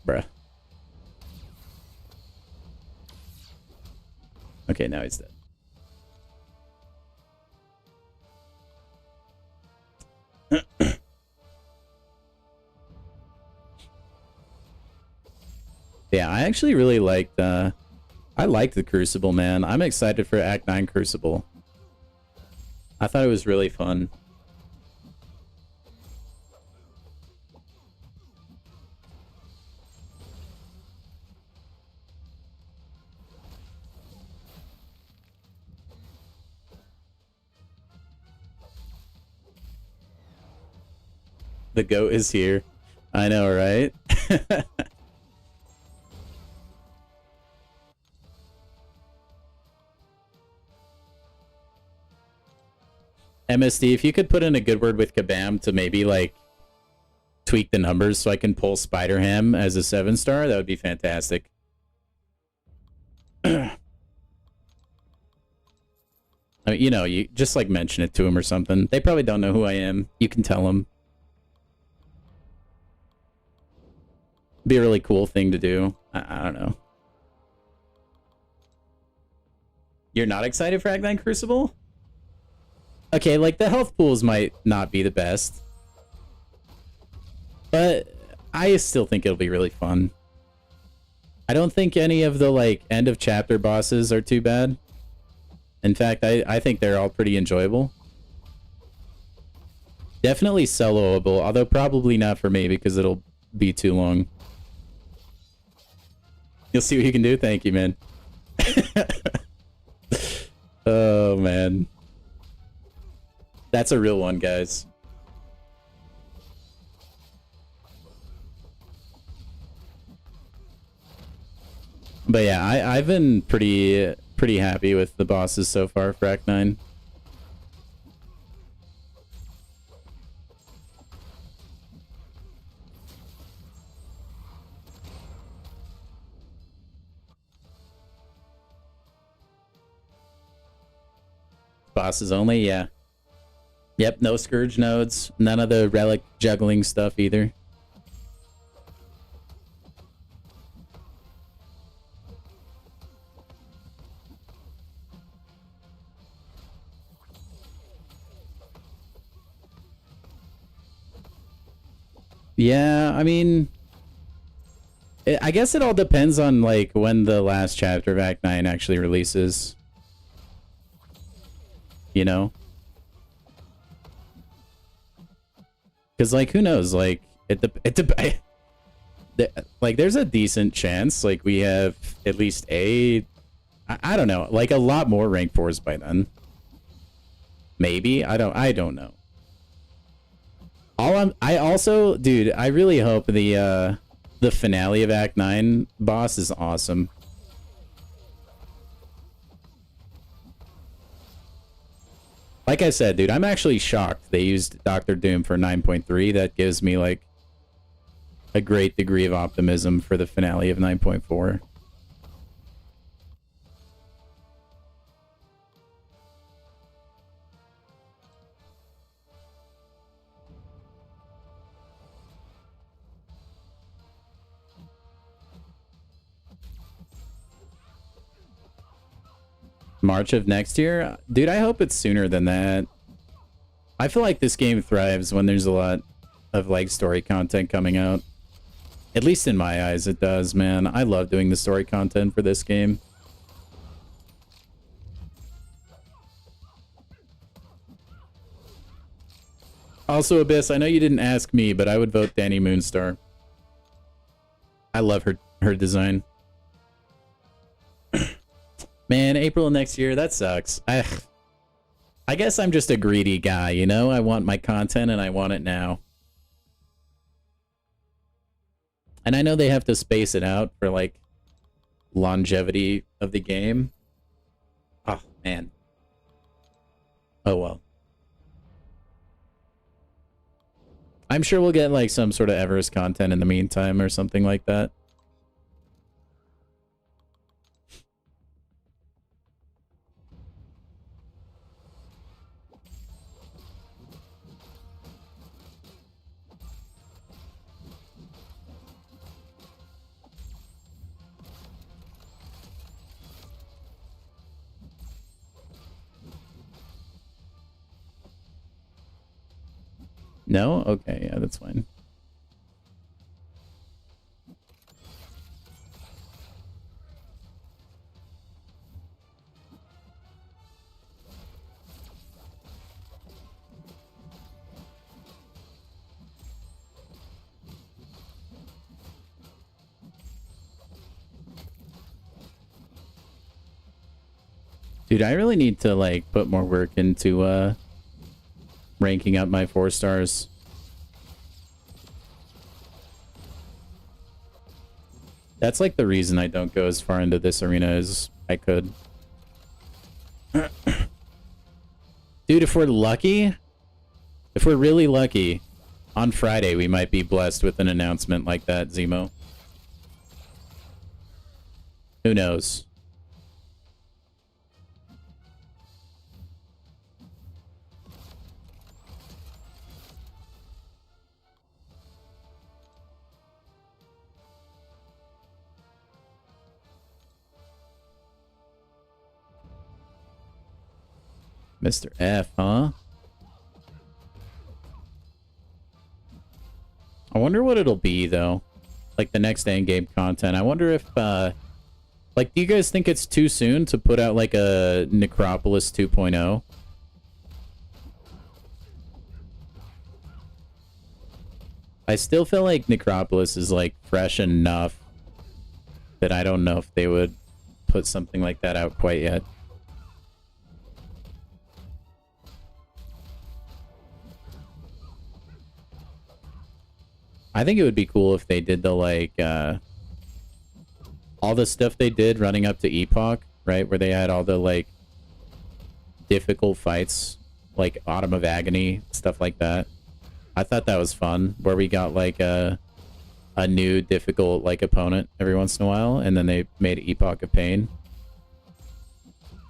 Bruh. Okay, now he's dead. Yeah, I actually really liked I liked the Crucible, man. I'm excited for Act 9 Crucible. I thought it was really fun. The goat is here. I know, right? MSD, if you could put in a good word with Kabam to maybe like tweak the numbers so I can pull Spider-Ham as a 7-star, that would be fantastic. Okay, You know, you just like mention it to them or something. They probably don't know who I am. You can tell them. Be a really cool thing to do. I don't know. You're not excited for Act 9 Crucible? Okay, like the health pools might not be the best. But I still think it'll be really fun. I don't think any of the like end of chapter bosses are too bad. In fact, I think they're all pretty enjoyable. Definitely soloable, although probably not for me because it'll be too long. You'll see what you can do? Thank you, man. Oh, man. That's a real one, guys. But yeah, I've been pretty happy with the bosses so far for Act 9. Bosses only, yeah. Yep, no Scourge nodes. None of the relic juggling stuff either. Yeah, I mean, I guess it all depends on like when the last chapter of Act 9 actually releases. You know? Because like who knows, like like there's a decent chance like we have at least I don't know, like a lot more rank 4s by then. Maybe, I don't know. I also, dude, I really hope the finale of Act 9 boss is awesome. Like I said, dude, I'm actually shocked they used Dr. Doom for 9.3. That gives me, like, a great degree of optimism for the finale of 9.4. March of next year? Dude, I hope it's sooner than that. I feel like this game thrives when there's a lot of like story content coming out. At least in my eyes, it does, man. I love doing the story content for this game. Also, Abyss, I know you didn't ask me, but I would vote Danny Moonstar. I love her design. Man, April of next year, that sucks. I guess I'm just a greedy guy, you know? I want my content and I want it now. And I know they have to space it out for, like, longevity of the game. Oh, man. Oh, well. I'm sure we'll get, like, some sort of Everest content in the meantime or something like that. No? Okay, yeah, that's fine. Dude, I really need to, like, put more work into, ranking up my 4 stars. That's like the reason I don't go as far into this arena as I could. Dude, if we're lucky, if we're really lucky, on Friday we might be blessed with an announcement like that, Zemo. Who knows? Mr. F, huh? I wonder what it'll be, though. Like, the next endgame content. I wonder if, like, do you guys think it's too soon to put out, like, a Necropolis 2.0? I still feel like Necropolis is, like, fresh enough that I don't know if they would put something like that out quite yet. I think it would be cool if they did the, like, all the stuff they did running up to Epoch, right? Where they had all the, like, difficult fights, like Autumn of Agony, stuff like that. I thought that was fun, where we got, like, a new difficult, like, opponent every once in a while, and then they made Epoch of Pain.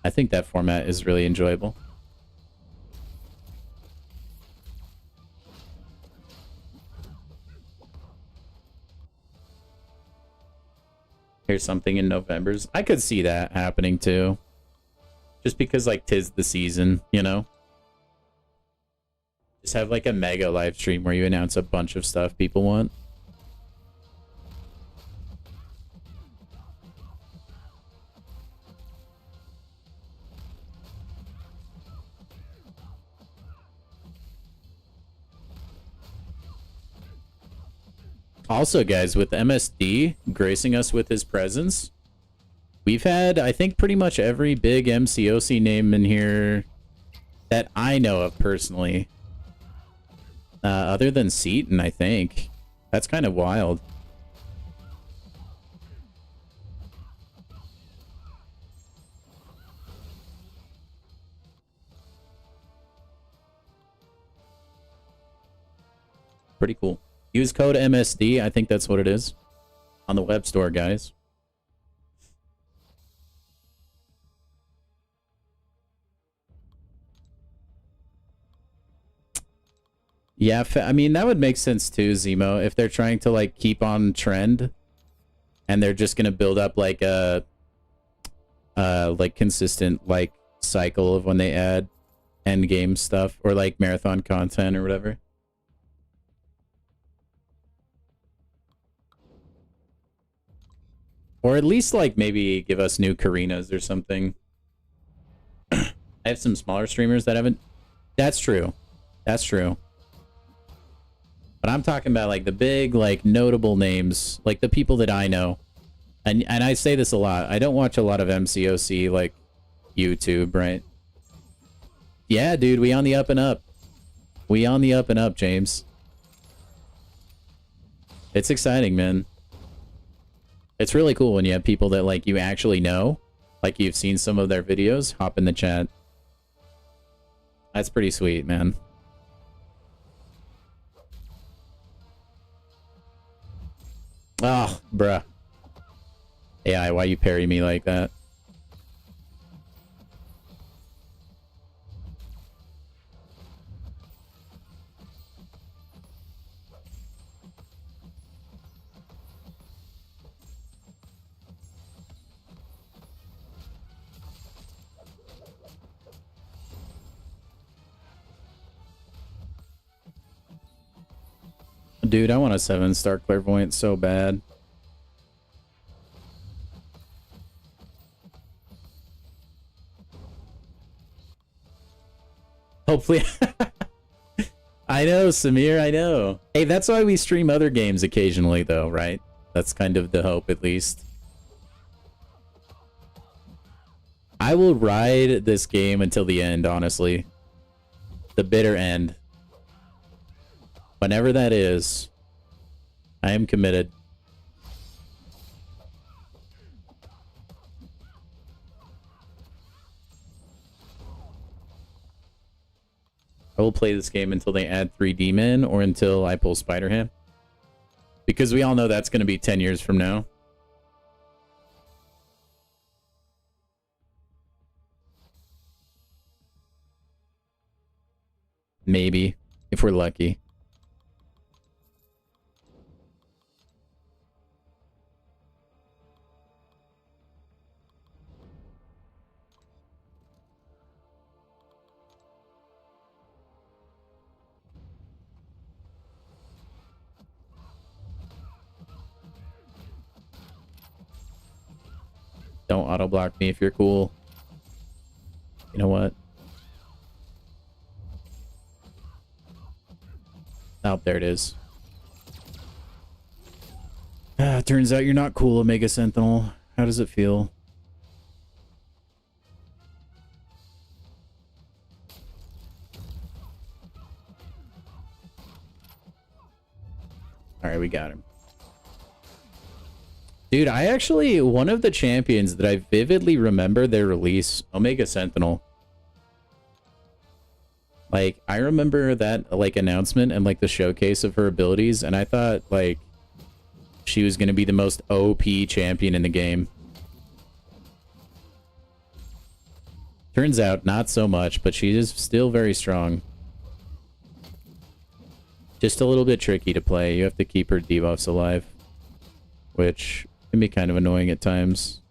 I think that format is really enjoyable. Here's something in November's. I could see that happening too. Just because, like, 'tis the season, you know? Just have, like, a mega live stream where you announce a bunch of stuff people want. Also, guys, with MSD gracing us with his presence, we've had, I think, pretty much every big MCOC name in here that I know of personally. Other than Seaton, I think. That's kind of wild. Pretty cool. Use code MSD. I think that's what it is. On the web store, guys. Yeah, I mean, that would make sense too, Zemo. If they're trying to, like, keep on trend, and they're just gonna build up, like, a like, consistent, like, cycle of when they add end game stuff, or, like, marathon content or whatever. Or at least, like, maybe give us new Karinas or something. I have some smaller streamers that haven't... That's true. That's true. But I'm talking about, like, the big, like, notable names. Like, the people that I know. And I say this a lot. I don't watch a lot of MCOC, like, YouTube, right? Yeah, dude, we on the up and up. We on the up and up, James. It's exciting, man. It's really cool when you have people that, like, you actually know, like, you've seen some of their videos, hop in the chat. That's pretty sweet, man. Oh, bruh. AI, why you parry me like that? Dude, I want a 7-star clairvoyant so bad. Hopefully. I know, Samir, I know. Hey, that's why we stream other games occasionally, though, right? That's kind of the hope, at least. I will ride this game until the end, honestly. The bitter end. Whenever that is, I am committed. I will play this game until they add 3D men or until I pull Spider-Ham. Because we all know that's going to be 10 years from now. Maybe, if we're lucky. Don't auto block me if you're cool. You know what? Oh, there it is. Turns out you're not cool, Omega Sentinel. How does it feel? Alright, we got him. Dude, I actually, one of the champions that I vividly remember their release, Omega Sentinel. Like, I remember that, like, announcement and, like, the showcase of her abilities, and I thought, like, she was going to be the most OP champion in the game. Turns out, not so much, but she is still very strong. Just a little bit tricky to play. You have to keep her debuffs alive, which can be kind of annoying at times.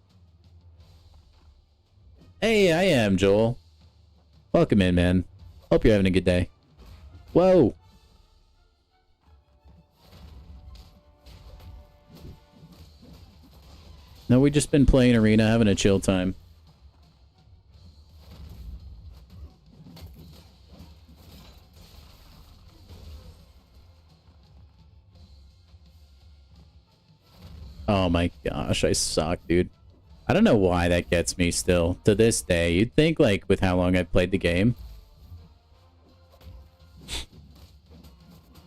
Hey, I am Joel. Welcome in, man. Hope you're having a good day. Whoa! No, we just been playing Arena, having a chill time. Oh my gosh, I suck, dude. I don't know why that gets me still, to this day. You'd think, like, with how long I've played the game.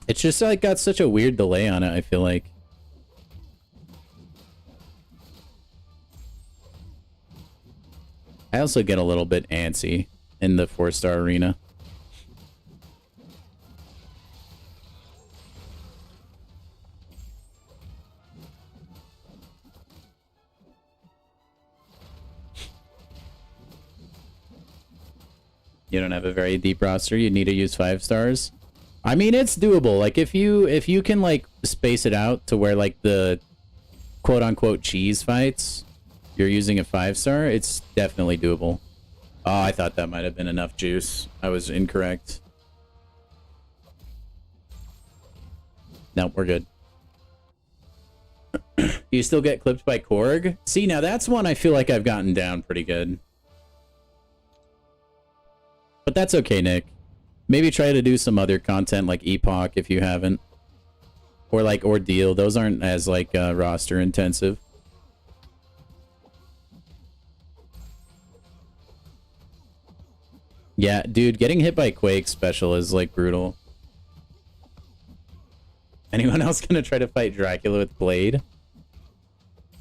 It's just, like, got such a weird delay on it, I feel like. I also get a little bit antsy in the 4-star arena. You don't have a very deep roster. You need to use 5 stars. I mean, it's doable. Like, if you can, like, space it out to where, like, the quote-unquote cheese fights, you're using a 5-star, it's definitely doable. Oh, I thought that might have been enough juice. I was incorrect. No, we're good. You still get clipped by Korg? See, now that's one I feel like I've gotten down pretty good. But that's okay, Nick. Maybe try to do some other content like Epoch if you haven't. Or like Ordeal. Those aren't as like roster intensive. Yeah, dude, getting hit by Quake special is like brutal. Anyone else gonna try to fight Dracula with Blade?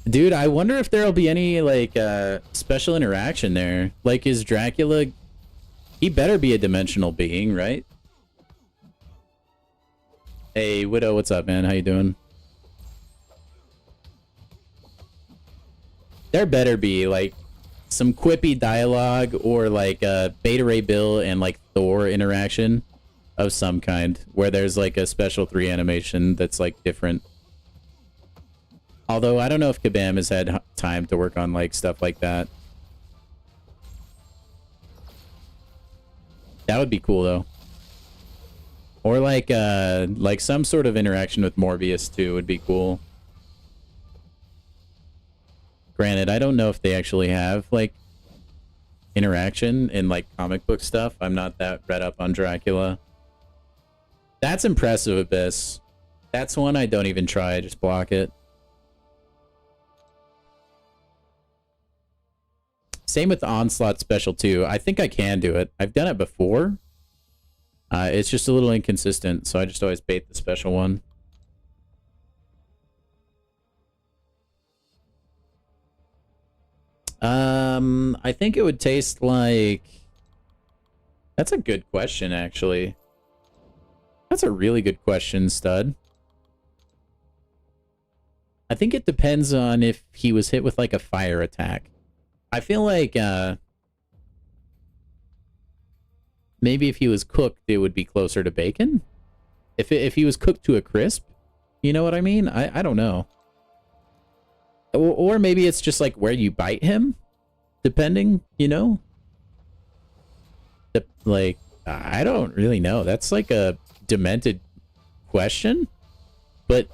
Dude, I wonder if there'll be any like special interaction there. Like, is Dracula... He better be a dimensional being, right? Hey, Widow, what's up, man? How you doing? There better be, like, some quippy dialogue or, like, a Beta Ray Bill and, like, Thor interaction of some kind, where there's, like, a special 3 animation that's, like, different. Although, I don't know if Kabam has had time to work on, like, stuff like that. That would be cool, though. Or like some sort of interaction with Morbius, too, would be cool. Granted, I don't know if they actually have, like, interaction in, like, comic book stuff. I'm not that read up on Dracula. That's impressive, Abyss. That's one I don't even try. I just block it. Same with the Onslaught special, too. I think I can do it. I've done it before. It's just a little inconsistent, so I just always bait the special one. I think it would taste like... That's a good question, actually. That's a really good question, Stud. I think it depends on if he was hit with, like, a fire attack. I feel like, maybe if he was cooked, it would be closer to bacon? If he was cooked to a crisp? You know what I mean? I don't know. Or maybe it's just, like, where you bite him? Depending, you know? Like, I don't really know. That's, like, a demented question. But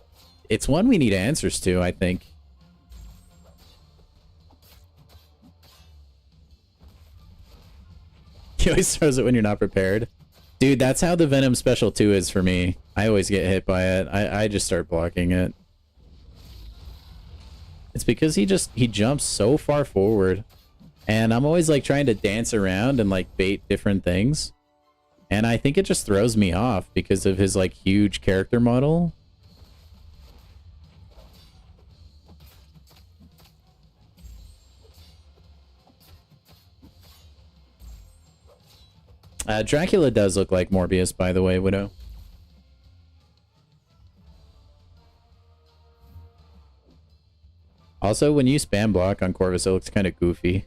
it's one we need answers to, I think. He always throws it when you're not prepared. Dude, that's how the Venom Special 2 is for me. I always get hit by it. I just start blocking it. It's because he jumps so far forward. And I'm always like trying to dance around and like bait different things. And I think it just throws me off because of his like huge character model. Dracula does look like Morbius, by the way, Widow. Also, when you spam block on Corvus, it looks kind of goofy.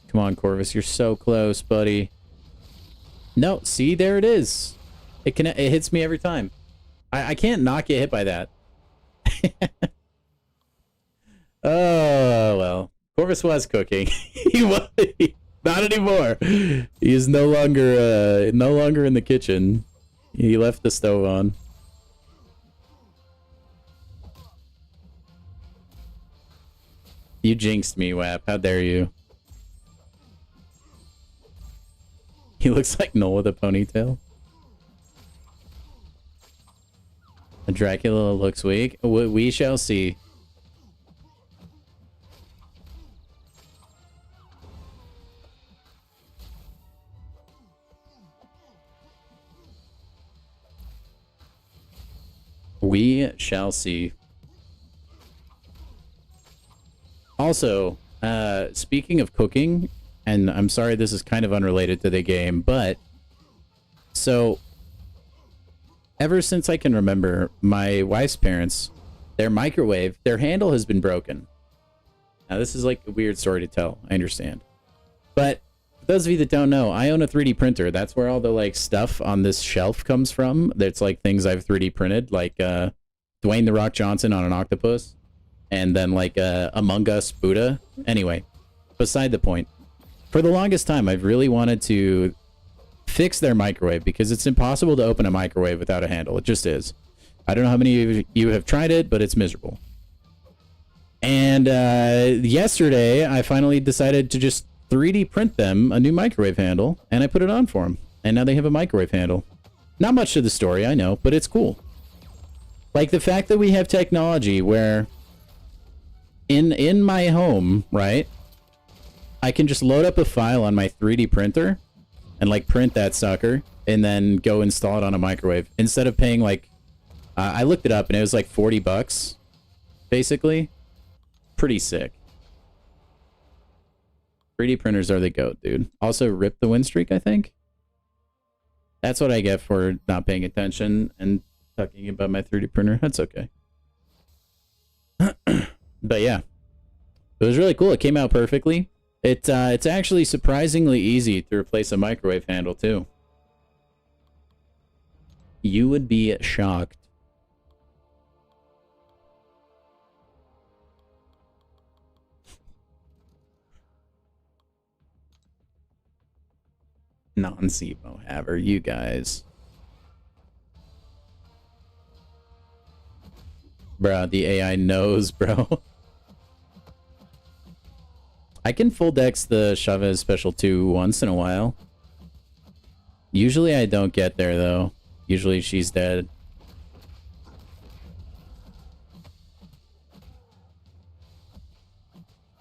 Come on, Corvus, you're so close, buddy. No, see, there it is. It hits me every time. I can't not get hit by that. Oh, well. Corvus was cooking. He was. Not anymore. He is no longer in the kitchen. He left the stove on. You jinxed me, Wap. How dare you? He looks like Noel with a ponytail. Dracula looks weak. We shall see. We shall see. Also, speaking of cooking, and I'm sorry this is kind of unrelated to the game, but so ever since I can remember, my wife's parents, their microwave, their handle has been broken. Now this is like a weird story to tell, I understand. But for those of you that don't know, I own a 3D printer. That's where all the like stuff on this shelf comes from. That's like things I've 3D printed, like Dwayne The Rock Johnson on an octopus, and then like Among Us Buddha. Anyway, beside the point. For the longest time, I've really wanted to fix their microwave because it's impossible to open a microwave without a handle. It just is. I don't know how many of you have tried it, but it's miserable. And yesterday, I finally decided to just 3D print them a new microwave handle, and I put it on for them. And now they have a microwave handle. Not much to the story, I know, but it's cool. Like the fact that we have technology where in my home, right? I can just load up a file on my 3D printer and like print that sucker and then go install it on a microwave instead of paying like I looked it up and it was like 40 bucks basically. Pretty sick. 3D printers are the goat, dude. Also rip the win streak, I think. That's what I get for not paying attention and talking about my 3D printer. That's okay. But yeah, it was really cool. It came out perfectly. It's actually surprisingly easy to replace a microwave handle, too. You would be shocked. Non-Sebo haver, you guys. Bruh, the AI knows, bro. I can full dex the Chavez Special 2 once in a while. Usually I don't get there, though. Usually she's dead.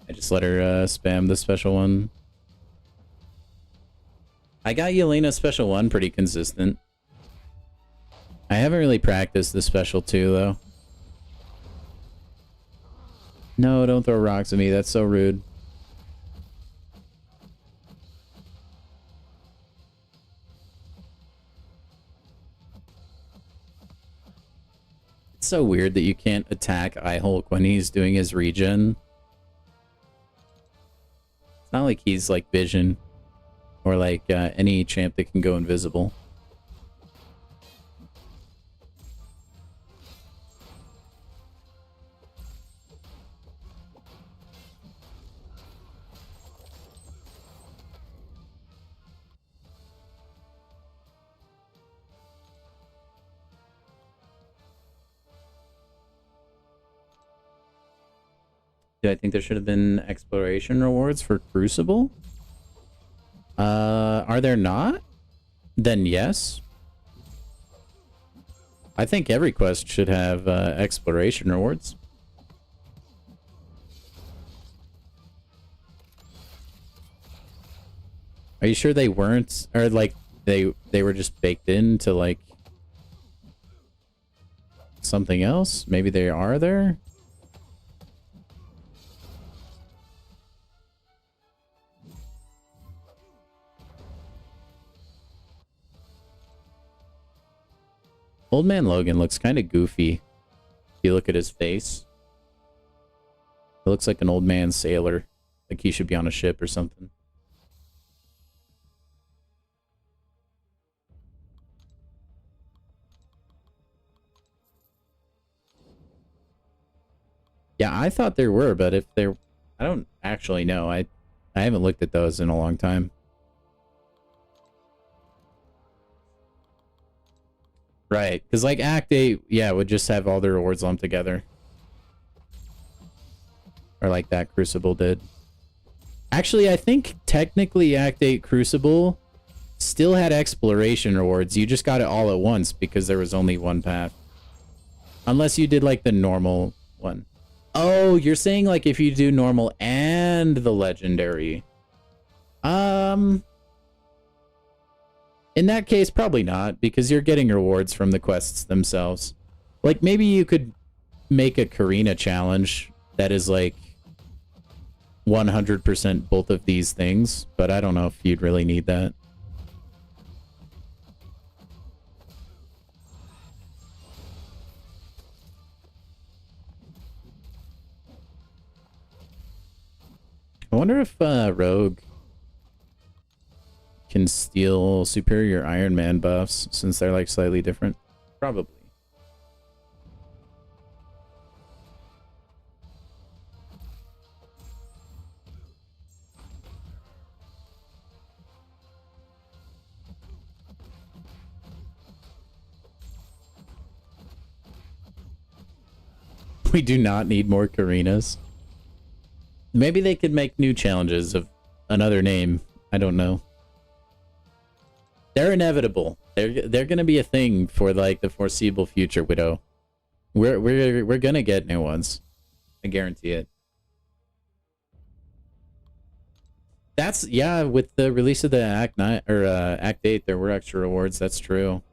I just let her spam the special one. I got Yelena Special 1 pretty consistent. I haven't really practiced the Special 2, though. No, don't throw rocks at me. That's so rude. It's so weird that you can't attack iHulk when he's doing his regen. It's not like he's like Vision or like any champ that can go invisible. Do I think there should have been exploration rewards for Crucible? Are there not? Then yes. I think every quest should have exploration rewards. Are you sure they weren't, or like they were just baked into like something else? Maybe they are there? Old Man Logan looks kind of goofy. If you look at his face. He looks like an old man sailor. Like he should be on a ship or something. Yeah, I thought there were, but if there... I don't actually know. I haven't looked at those in a long time. Right, because like Act 8, yeah, would just have all the rewards lumped together. Or like that Crucible did. Actually, I think technically Act 8 Crucible still had exploration rewards. You just got it all at once because there was only one path. Unless you did like the normal one. Oh, you're saying like if you do normal and the legendary. In that case, probably not, because you're getting rewards from the quests themselves. Like, maybe you could make a Karina challenge that is, like, 100% both of these things, but I don't know if you'd really need that. I wonder if Rogue can steal superior Iron Man buffs since they're like slightly different. Probably. We do not need more Karinas. Maybe they could make new challenges of another name. I don't know. They're inevitable. They're gonna be a thing for like the foreseeable future, Widow. We're gonna get new ones. I guarantee it. That's yeah, with the release of the Act 9 or Act 8, there were extra rewards, that's true.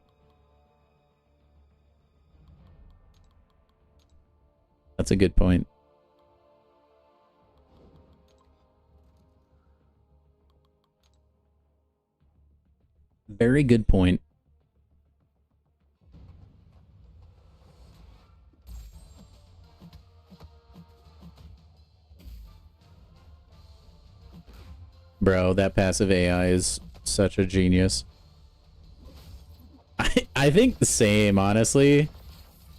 That's a good point. Very good point. Bro, that passive AI is such a genius. I think the same, honestly.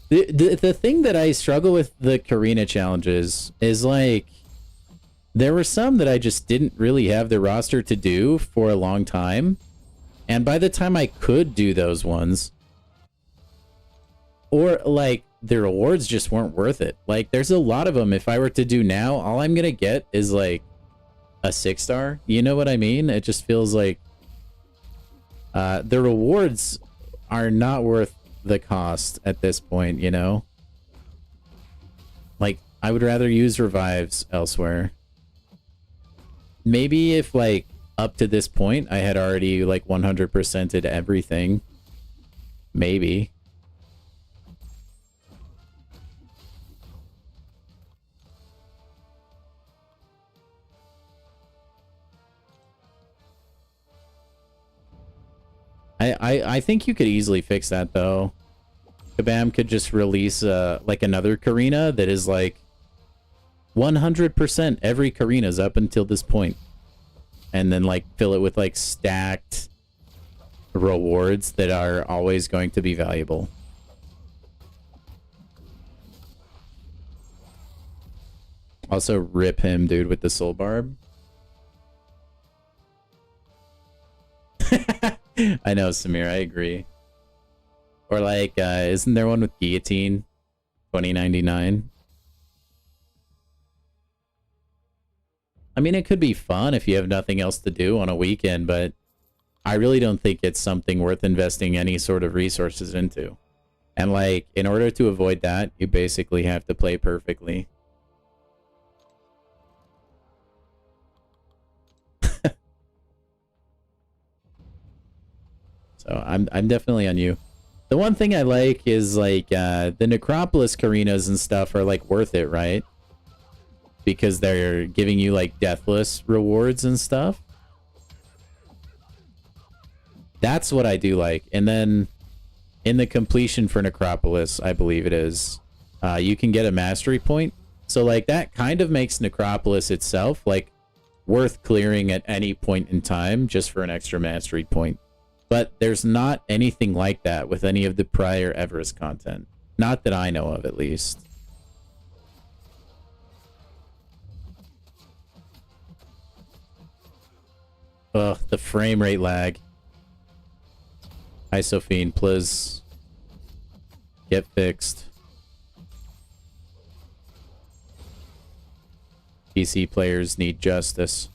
The thing that I struggle with the Karina challenges is like there were some that I just didn't really have the roster to do for a long time. And by the time I could do those ones, or like the rewards just weren't worth it. Like there's a lot of them. If I were to do now, all I'm going to get is like a 6-star. You know what I mean? It just feels like the rewards are not worth the cost at this point, you know? Like I would rather use revives elsewhere. Maybe if like up to this point I had already like 100%ed everything. Maybe. I think you could easily fix that though. Kabam could just release like another Karina that is like 100% every Karina's up until this point. And then like fill it with like stacked rewards that are always going to be valuable. Also rip him, dude, with the soul barb. I know, Samir, I agree. Or like, isn't there one with guillotine? 2099. I mean, it could be fun if you have nothing else to do on a weekend, but I really don't think it's something worth investing any sort of resources into. And like, in order to avoid that, you basically have to play perfectly. So I'm definitely on you. The one thing I like is like the Necropolis Carinas and stuff are like worth it, right? Because they're giving you like deathless rewards and stuff. That's what I do like. And then in the completion for Necropolis, I believe it is, you can get a mastery point. So like that kind of makes Necropolis itself like worth clearing at any point in time just for an extra mastery point. But there's not anything like that with any of the prior Everest content. Not that I know of, at least. Ugh, the frame rate lag. Isophene, please. Get fixed. PC players need justice.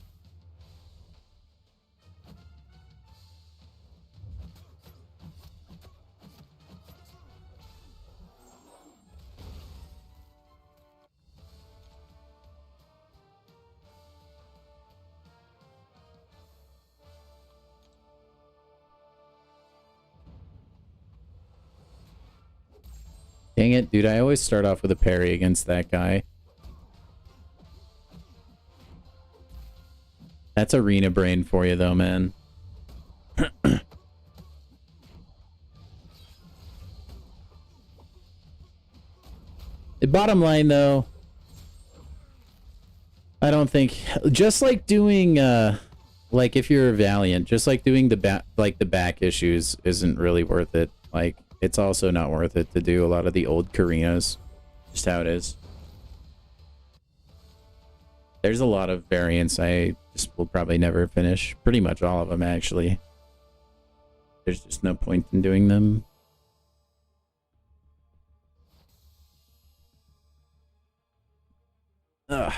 Dang it, dude, I always start off with a parry against that guy. That's arena brain for you, though, man. The bottom line, though, I don't think... Just like doing, like, if you're a Valiant, just like doing the back issues isn't really worth it. Like, it's also not worth it to do a lot of the old Carinas. Just how it is. There's a lot of variants I just will probably never finish. Pretty much all of them, actually. There's just no point in doing them. Ugh.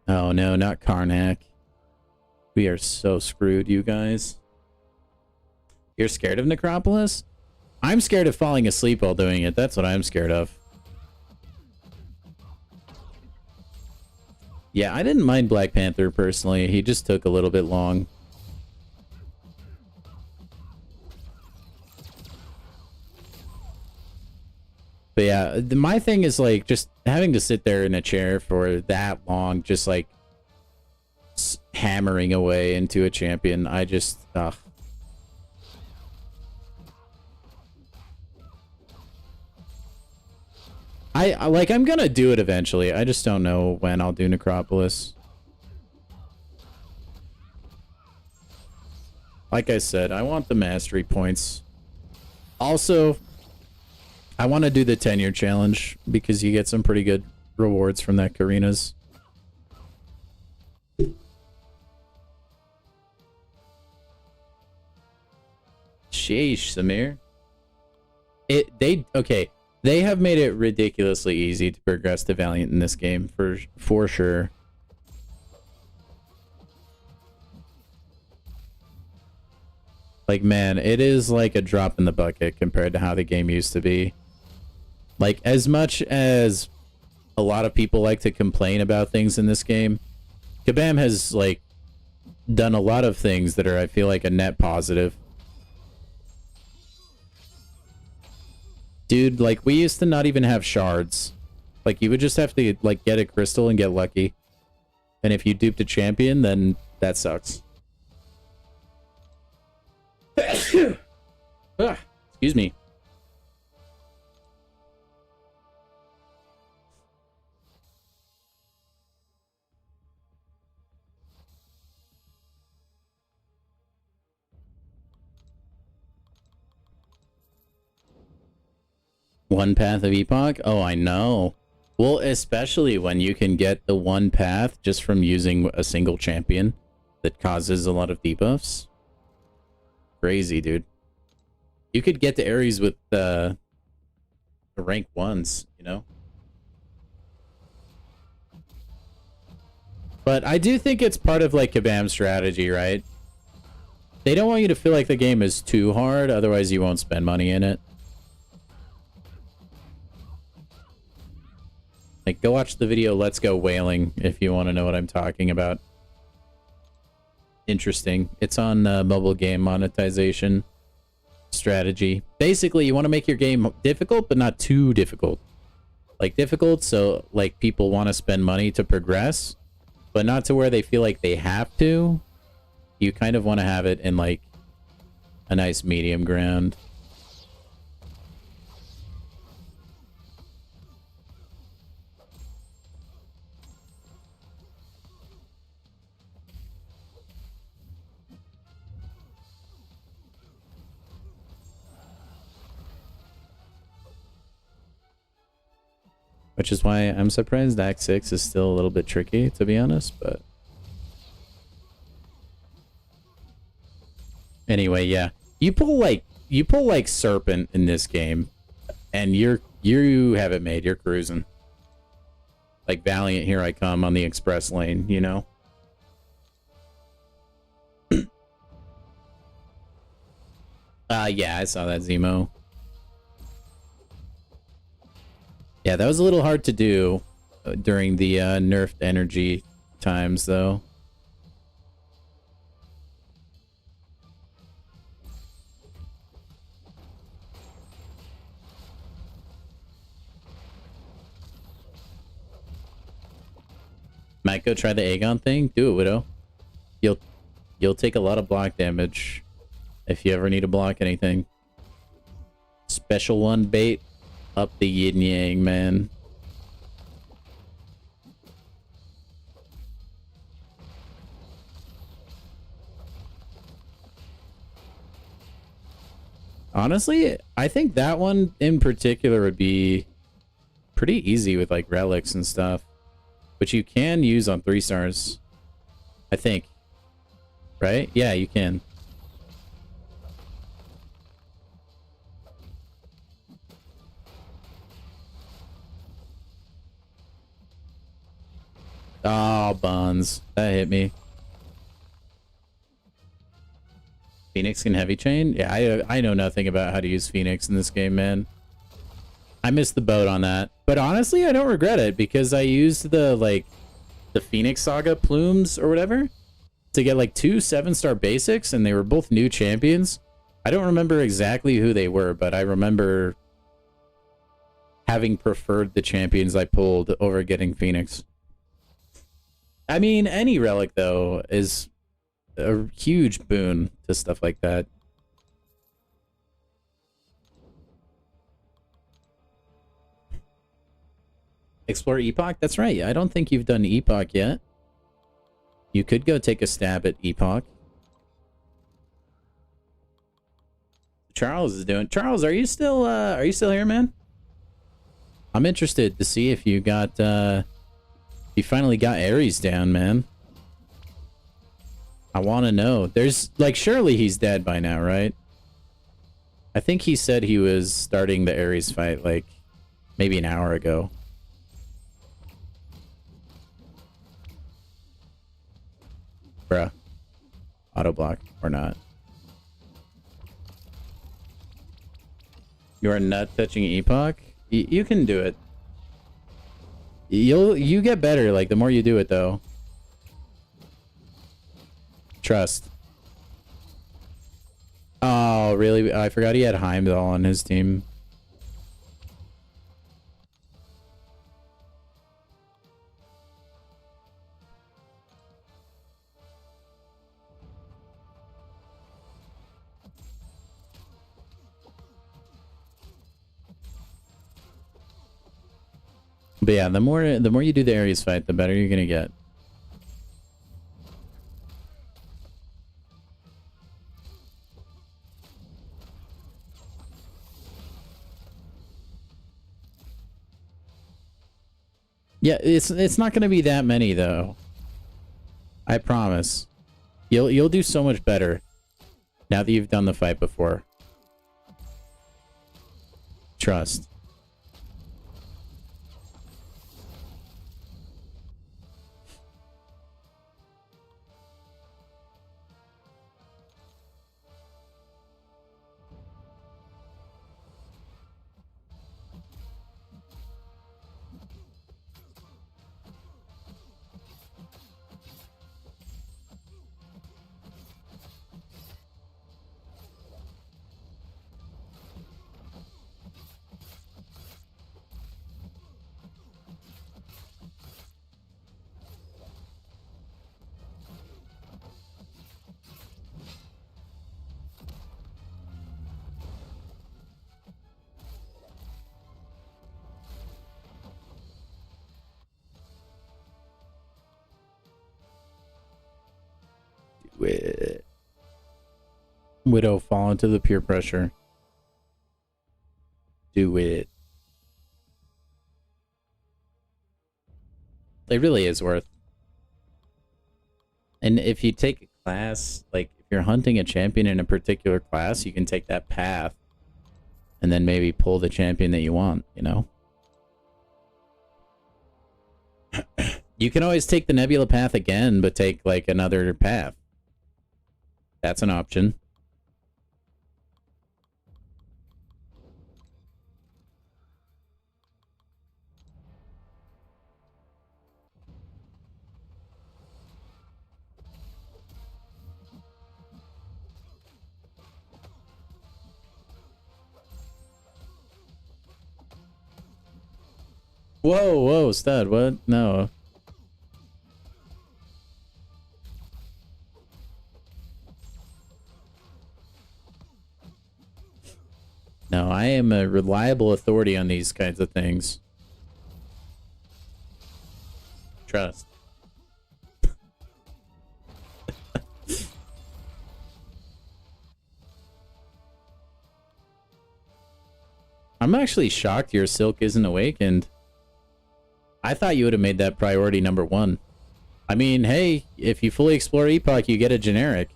Oh no, not Karnak. We are so screwed, you guys. You're scared of Necropolis? I'm scared of falling asleep while doing it. That's what I'm scared of. Yeah, I didn't mind Black Panther personally. He just took a little bit long. But yeah, my thing is like just having to sit there in a chair for that long, just like hammering away into a champion. I just, ugh. I'm gonna do it eventually. I just don't know when I'll do Necropolis. Like I said, I want the mastery points. Also, I want to do the 10-year challenge because you get some pretty good rewards from that Carinas. Sheesh, Samir. Okay. They have made it ridiculously easy to progress to Valiant in this game, for sure. Like, man, it is like a drop in the bucket compared to how the game used to be. Like, as much as a lot of people like to complain about things in this game, Kabam has, like, done a lot of things that are, I feel like, a net positive. Dude, like, we used to not even have shards. Like, you would just have to, like, get a crystal and get lucky. And if you duped a champion, then that sucks. Excuse me. One path of Epoch? Oh, I know. Well, especially when you can get the one path just from using a single champion that causes a lot of debuffs. Crazy, dude. You could get to Ares with the rank 1s, you know? But I do think it's part of like Kabam's strategy, right? They don't want you to feel like the game is too hard, otherwise you won't spend money in it. Like, go watch the video Let's Go Whaling if you want to know what I'm talking about. Interesting. It's on mobile game monetization strategy. Basically, you want to make your game difficult, but not too difficult. Like, difficult so, like, people want to spend money to progress, but not to where they feel like they have to. You kind of want to have it in, like, a nice medium ground. Which is why I'm surprised Act 6 is still a little bit tricky, to be honest, but... Anyway, yeah. You pull like Serpent in this game, and you have it made. You're cruising. Like Valiant, here I come on the express lane, you know? Yeah, I saw that, Zemo. Yeah, that was a little hard to do during the nerfed energy times, though. Might go try the Aegon thing. Do it, Widow. You'll take a lot of block damage if you ever need to block anything. Special one bait. Up the yin yang, man. Honestly, I think that one in particular would be pretty easy with like relics and stuff, which you can use on 3 stars, I think. Right? Yeah, you can. Oh, buns. That hit me. Phoenix can heavy chain? Yeah, I know nothing about how to use Phoenix in this game, man. I missed the boat on that. But honestly, I don't regret it because I used the Phoenix Saga plumes or whatever to get like 2 7-star basics, and they were both new champions. I don't remember exactly who they were, but I remember having preferred the champions I pulled over getting Phoenix. I mean, any relic, though, is a huge boon to stuff like that. Explore Epoch? That's right. I don't think you've done Epoch yet. You could go take a stab at Epoch. Charles is doing... Charles, are you still here, man? I'm interested to see if you got, you finally got Ares down, man. I want to know. There's, like, surely he's dead by now, right? I think he said he was starting the Ares fight, like, maybe an hour ago. Bruh. Auto block or not. You are nut touching Epoch? You can do it. You get better, like, the more you do it, though. Trust. Oh, really? I forgot he had Heimdall on his team. But yeah, the more you do the Ares fight, the better you're gonna get. Yeah, it's not gonna be that many though. I promise. You'll do so much better now that you've done the fight before. Trust. Do it. Widow, fall into the peer pressure. Do it. It really is worth. And if you take a class, like if you're hunting a champion in a particular class, you can take that path and then maybe pull the champion that you want, you know? You can always take the Nebula path again, but take like another path. That's an option. Whoa, whoa, stud, what? No. No, I am a reliable authority on these kinds of things. Trust. I'm actually shocked your Silk isn't awakened. I thought you would have made that priority number 1. I mean, hey, if you fully explore Epoch, you get a generic.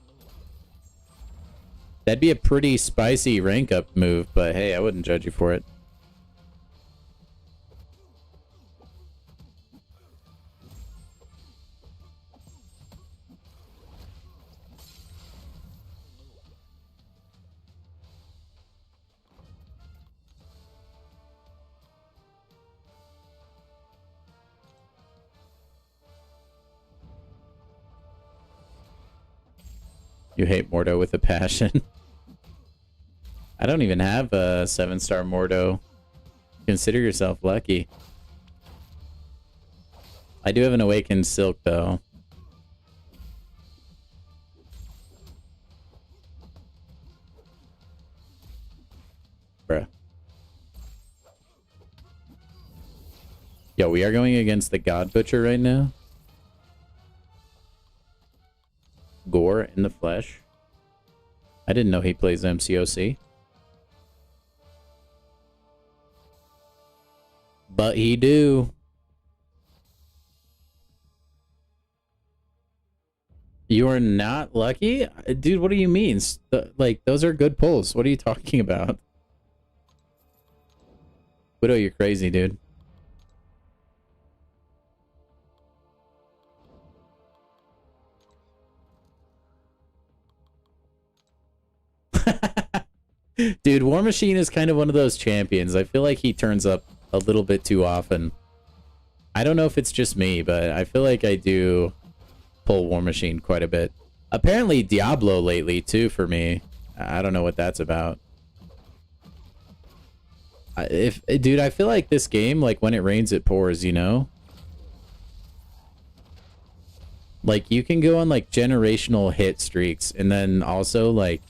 That'd be a pretty spicy rank up move, but hey, I wouldn't judge you for it. You hate Mordo with a passion. I don't even have a 7-star Mordo. Consider yourself lucky. I do have an Awakened Silk, though. Bruh. Yo, we are going against the God Butcher right now. Gore in the flesh. I didn't know he plays MCOC. But he do. You are not lucky? Dude, what do you mean? Like, those are good pulls. What are you talking about? Widow, you're crazy, dude. Dude, War Machine is kind of one of those champions. I feel like he turns up a little bit too often. I don't know if it's just me, but I feel like I do pull War Machine quite a bit. Apparently Diablo lately, too, for me. I don't know what that's about. Dude, I feel like this game, like, when it rains, it pours, you know? Like, you can go on, like, generational hit streaks, and then also, like,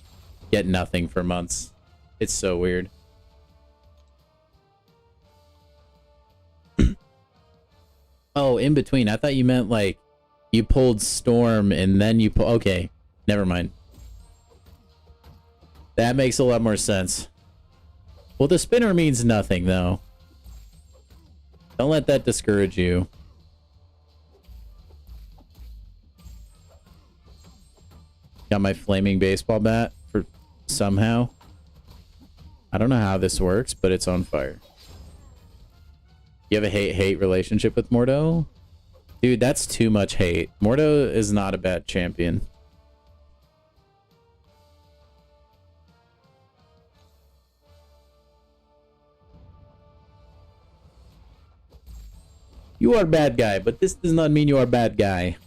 get nothing for months. It's so weird. Oh, in between. I thought you meant, like, you pulled Storm, and then you pull... Okay, never mind. That makes a lot more sense. Well, the spinner means nothing, though. Don't let that discourage you. Got my flaming baseball bat for somehow. I don't know how this works, but it's on fire. You have a hate-hate relationship with Mordo? Dude, that's too much hate. Mordo is not a bad champion. You are a bad guy, but this does not mean you are a bad guy.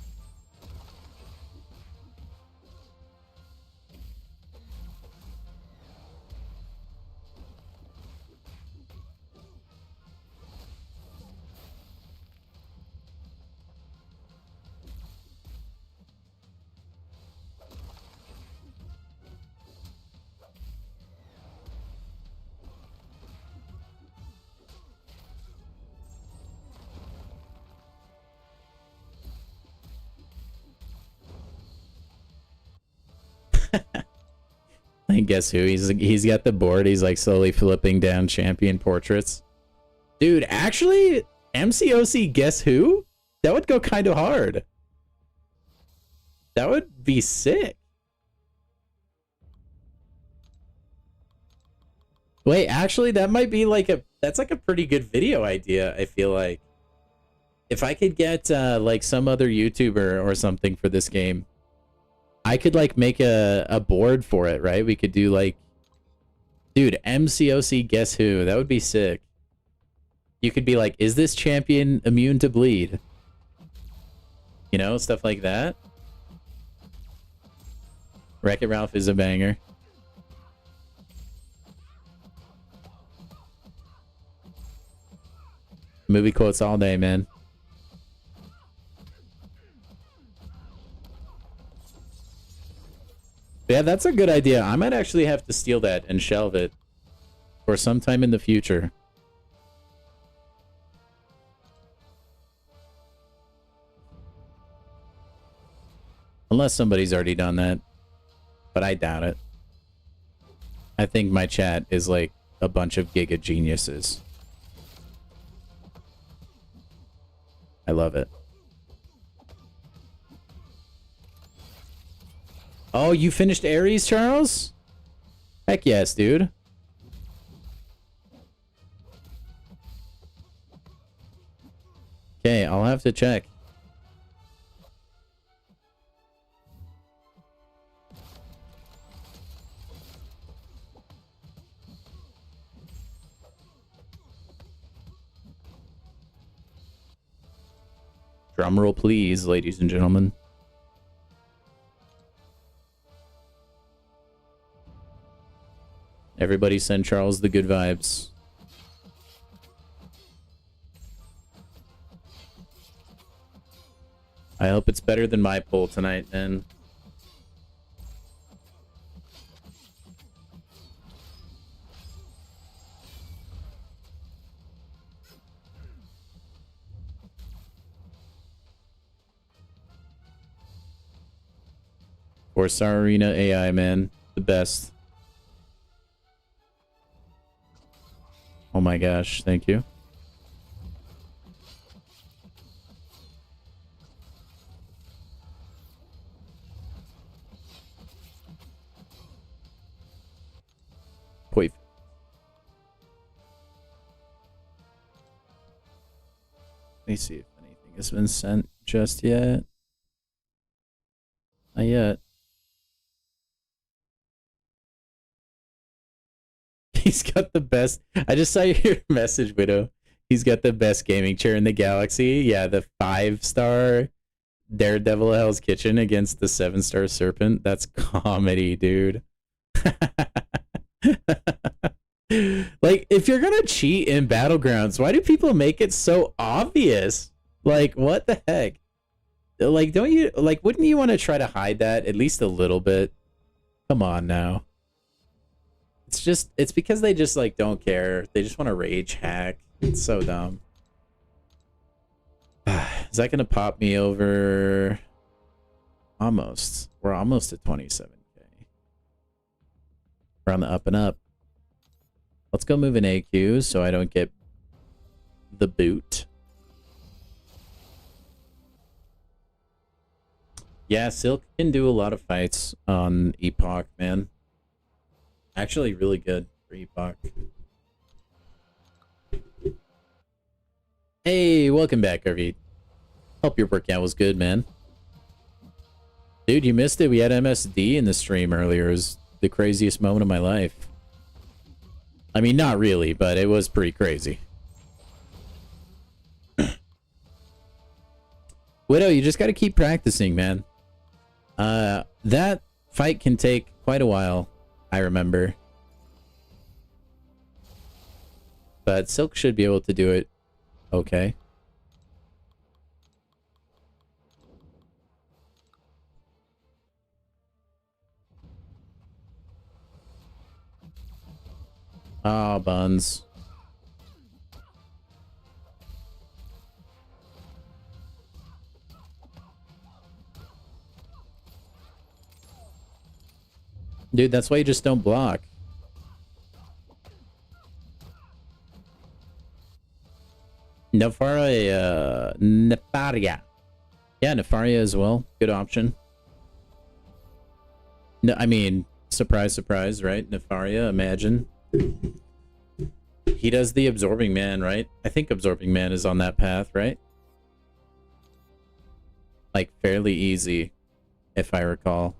And guess who? He's got the board. He's like slowly flipping down champion portraits. Dude, actually, MCOC guess who? That would go kind of hard. That would be sick. Wait, actually, that might be like that's like a pretty good video idea, I feel like. If I could get like some other YouTuber or something for this game, I could like make a board for it, right? We could do like, dude, MCOC guess who? That would be sick. You could be like, is this champion immune to bleed? You know, stuff like that. Wreck-It Ralph is a banger. Movie quotes all day, man. Yeah, that's a good idea. I might actually have to steal that and shelve it for sometime in the future. Unless somebody's already done that. But I doubt it. I think my chat is like a bunch of giga geniuses. I love it. Oh, you finished Ares, Charles? Heck yes, dude. Okay, I'll have to check. Drum roll, please, ladies and gentlemen. Everybody send Charles the good vibes. I hope it's better than my poll tonight, man. Or Sararina AI, man. The best. Oh my gosh, thank you. Wait. Let me see if anything has been sent just yet. Not yet. He's got the best. I just saw your message, Widow. He's got the best gaming chair in the galaxy. Yeah, the 5-star Daredevil Hell's Kitchen against the 7-star Serpent. That's comedy, dude. Like, if you're gonna cheat in Battlegrounds, why do people make it so obvious? Like, what the heck? Like, don't you, like, wouldn't you want to try to hide that at least a little bit? Come on now. It's just, it's because they just, like, don't care. They just want to rage hack. It's so dumb. Is that going to pop me over? Almost. We're almost at 27K. We're on the up and up. Let's go move an AQ so I don't get the boot. Yeah, Silk can do a lot of fights on Epoch, man. Actually, really good. for Epoch. Hey, welcome back, Garvey. Hope your workout was good, man. Dude, you missed it. We had MSD in the stream earlier. It was the craziest moment of my life. I mean, not really, but it was pretty crazy. Widow, you just got to keep practicing, man. That fight can take quite a while, I remember. But Silk should be able to do it okay. Ah, buns. Dude, that's why you just don't block. Nefaria. Yeah, Nefaria as well. Good option. No, I mean, surprise, surprise, right? Nefaria, imagine. He does the Absorbing Man, right? I think Absorbing Man is on that path, right? Like, fairly easy, if I recall.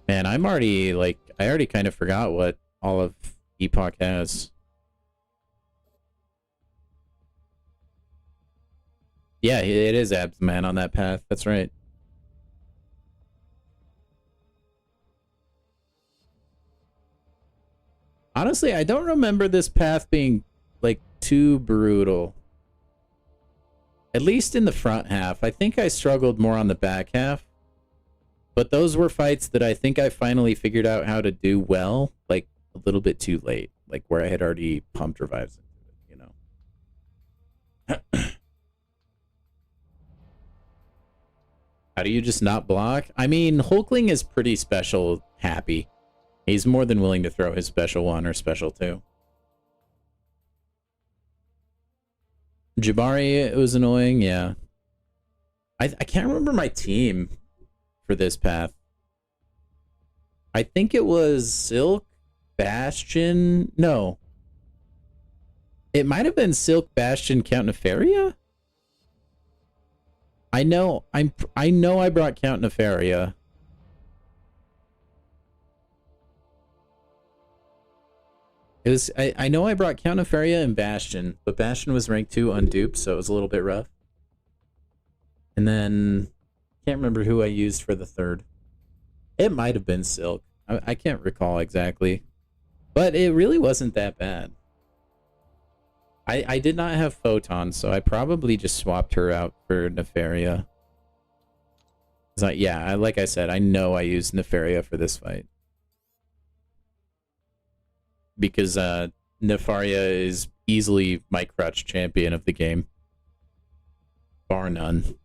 Man, I'm already, like, I already kind of forgot what all of Epoch has. Yeah, it is Abs Man on that path. That's right. Honestly, I don't remember this path being, like, too brutal. At least in the front half. I think I struggled more on the back half. But those were fights that I think I finally figured out how to do well, like, a little bit too late. Like, where I had already pumped revives into it, you know? How do you just not block? I mean, Hulkling is pretty special happy. He's more than willing to throw his special 1 or special 2. Jabari, it was annoying, yeah. I can't remember my team for this path. I think it was Silk, Bastion. No. It might have been Silk, Bastion, Count Nefaria? I know I brought Count Nefaria. It was I know I brought Count Nefaria and Bastion, but Bastion was ranked 2 unduped, so it was a little bit rough. And then can't remember who I used for the third. It might have been Silk. I can't recall exactly. But it really wasn't that bad. I did not have Photon, so I probably just swapped her out for Nefaria. Yeah, like I said, I know I used Nefaria for this fight. Because Nefaria is easily my crutch champion of the game. Bar none.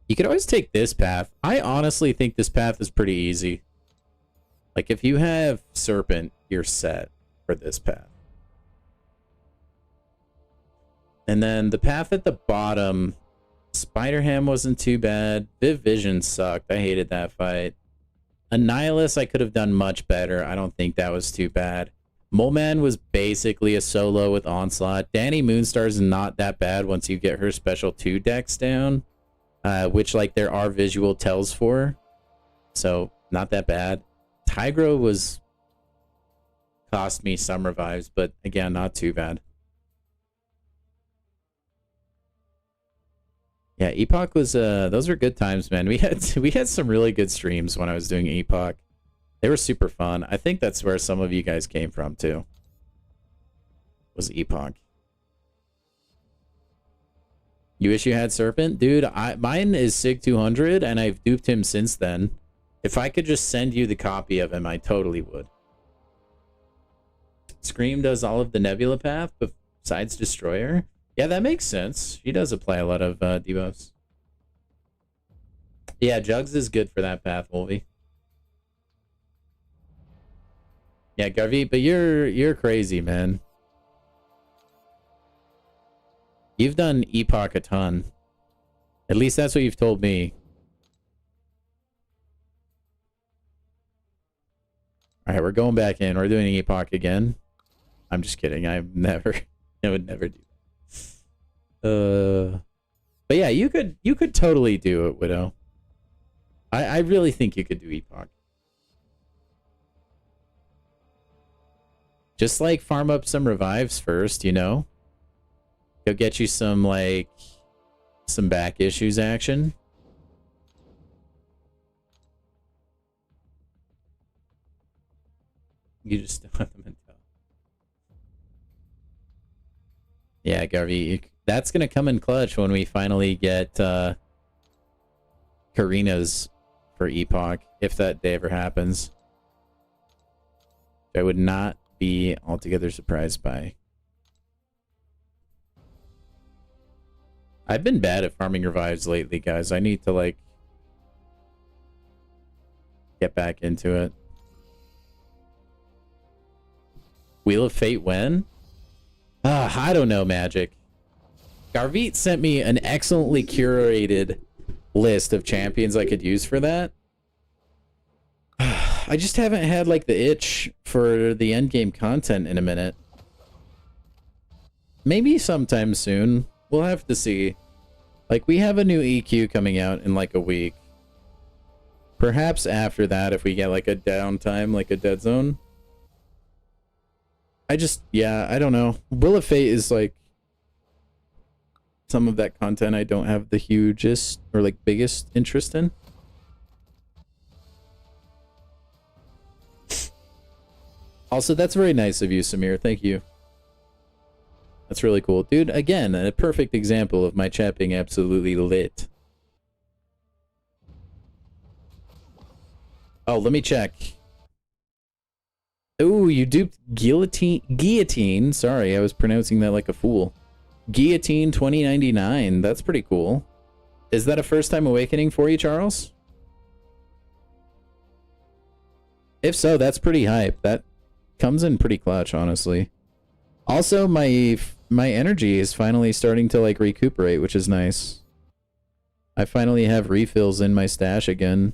You could always take this path. I honestly think this path is pretty easy. Like, if you have Serpent, you're set for this path. And then the path at the bottom, Spider-Ham wasn't too bad. Viv Vision sucked. I hated that fight. Annihilus, I could have done much better. I don't think that was too bad. Mole Man was basically a solo with Onslaught. Danny Moonstar is not that bad once you get her special 2 decks down. Which, like, there are visual tells for. So, not that bad. Tigro was... cost me some revives, but again, not too bad. Yeah, Epoch was, those were good times, man. We had some really good streams when I was doing Epoch. They were super fun. I think that's where some of you guys came from, too. Was Epoch. You wish you had Serpent? Dude, mine is Sig 200, and I've duped him since then. If I could just send you the copy of him, I totally would. Scream does all of the Nebula path, besides Destroyer. Yeah, that makes sense. She does apply a lot of debuffs. Yeah, Jugs is good for that path, Wolvie. Yeah, Garvey, but you're crazy, man. You've done Epoch a ton. At least that's what you've told me. All right, we're going back in. We're doing Epoch again. I'm just kidding. I would never do that. But yeah, you could totally do it, Widow. I really think you could do Epoch. Just like farm up some revives first, you know? Go get you some like some back issues action. You just don't have the mentality. Yeah, Garvey, that's gonna come in clutch when we finally get Karina's for Epoch, if that day ever happens. I would not be altogether surprised by. I've been bad at farming revives lately, guys. I need to like get back into it. Wheel of Fate when? I don't know, Magic. Garvit sent me an excellently curated list of champions I could use for that. I just haven't had like the itch for the endgame content in a minute. Maybe sometime soon. We'll have to see. Like, we have a new EQ coming out in like a week. Perhaps after that, if we get like a downtime, like a dead zone. Yeah, I don't know. Will of Fate is like some of that content I don't have the hugest or like biggest interest in. Also, that's very nice of you, Samir. Thank you. That's really cool. Dude, again, a perfect example of my chat being absolutely lit. Oh, let me check. Oh, you duped Guillotine. Sorry, I was pronouncing that like a fool. Guillotine 2099. That's pretty cool. Is that a first time awakening for you, Charles? If so, that's pretty hype. That comes in pretty clutch, honestly. Also, my energy is finally starting to like recuperate, which is nice. I finally have refills in my stash again.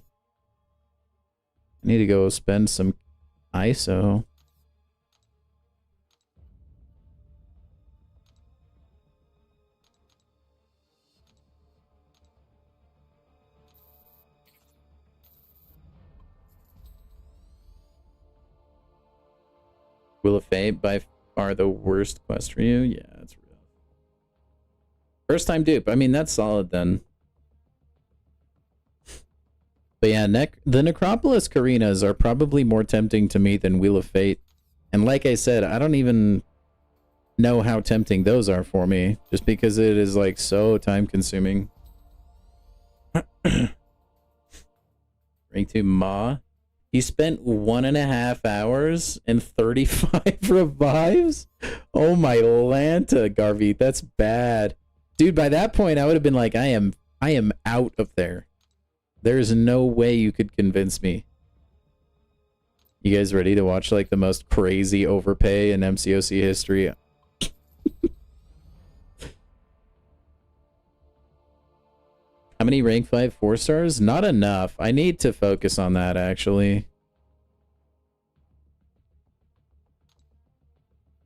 I need to go spend some ISO. Will of Fate by far the worst quest for you? Yeah, that's real. First time dupe. I mean, that's solid then. But yeah, the Necropolis Karinas are probably more tempting to me than Wheel of Fate. And like I said, I don't even know how tempting those are for me. Just because it is like so time consuming. Rank 2 Ma. You spent 1.5 hours and 35 revives? Oh my Lanta, Garvey. That's bad. Dude, by that point I would have been like, I am out of there. There's no way you could convince me. You guys ready to watch like the most crazy overpay in MCOC history? How many rank 5 4-stars? Not enough. I need to focus on that actually.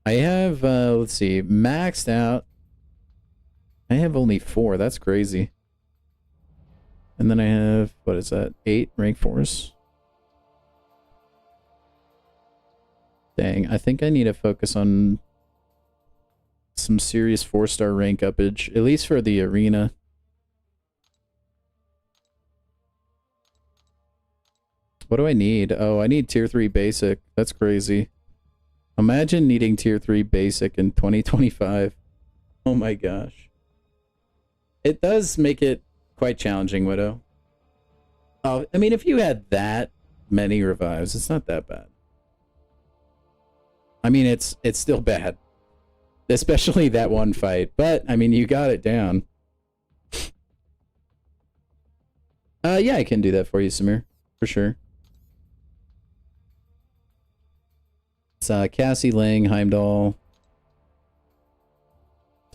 I have let's see, maxed out. I have only 4. That's crazy. And then I have, what is that? 8 rank 4s. Dang, I think I need to focus on some serious 4-star rank uppage, at least for the arena. What do I need? Oh, I need tier 3 basic. That's crazy. Imagine needing tier 3 basic in 2025. Oh my gosh. It does make it quite challenging, Widow. Oh, I mean, if you had that many revives, it's not that bad. I mean, it's still bad. Especially that one fight. But, I mean, you got it down. Yeah, I can do that for you, Samir. For sure. It's Cassie Lang, Heimdall.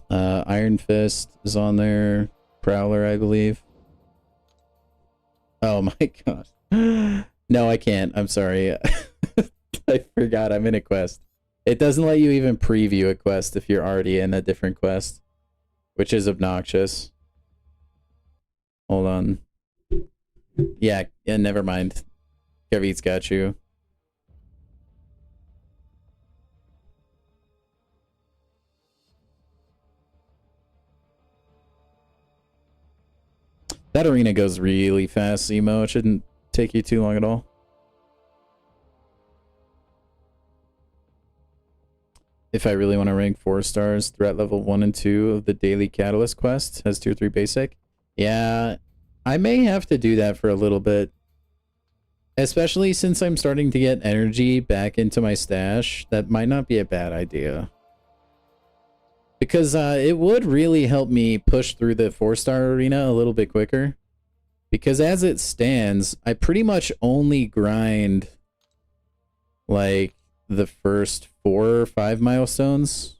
Iron Fist is on there. Prowler, I believe. Oh my gosh. No, I can't. I'm sorry. I forgot I'm in a quest. It doesn't let you even preview a quest if you're already in a different quest, which is obnoxious. Hold on. Yeah, never mind. Kevit's got you. That arena goes really fast, Emo. It shouldn't take you too long at all. If I really want to rank 4 stars, threat level 1 and 2 of the daily catalyst quest has 2 or 3 basic. Yeah, I may have to do that for a little bit. Especially since I'm starting to get energy back into my stash. That might not be a bad idea. Because it would really help me push through the 4-star arena a little bit quicker. Because as it stands, I pretty much only grind like the first 4 or 5 milestones.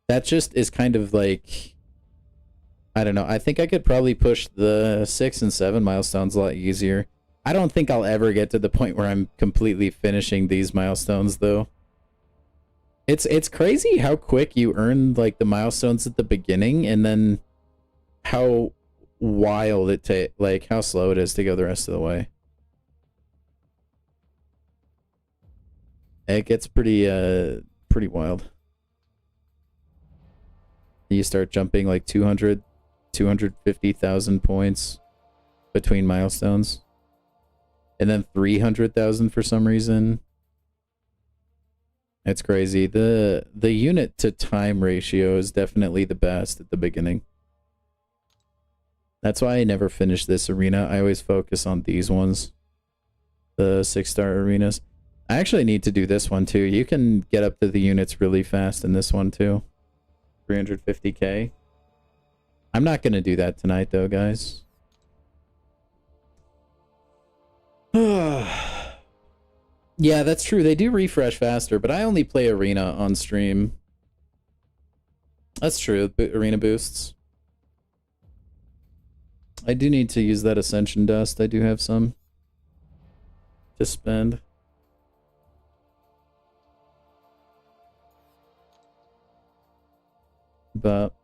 That just is kind of like, I don't know. I think I could probably push the 6 and 7 milestones a lot easier. I don't think I'll ever get to the point where I'm completely finishing these milestones though. It's crazy how quick you earn like the milestones at the beginning and then how wild it like how slow it is to go the rest of the way. It gets pretty wild. You start jumping like 250,000 points between milestones. And then 300,000 for some reason. It's crazy. The unit to time ratio is definitely the best at the beginning. That's why I never finish this arena. I always focus on these ones. The 6-star arenas. I actually need to do this one too. You can get up to the units really fast in this one too. 350k. I'm not going to do that tonight though, guys. Yeah, that's true. They do refresh faster, but I only play arena on stream. That's true. Arena boosts. I do need to use that ascension dust. I do have some to spend. But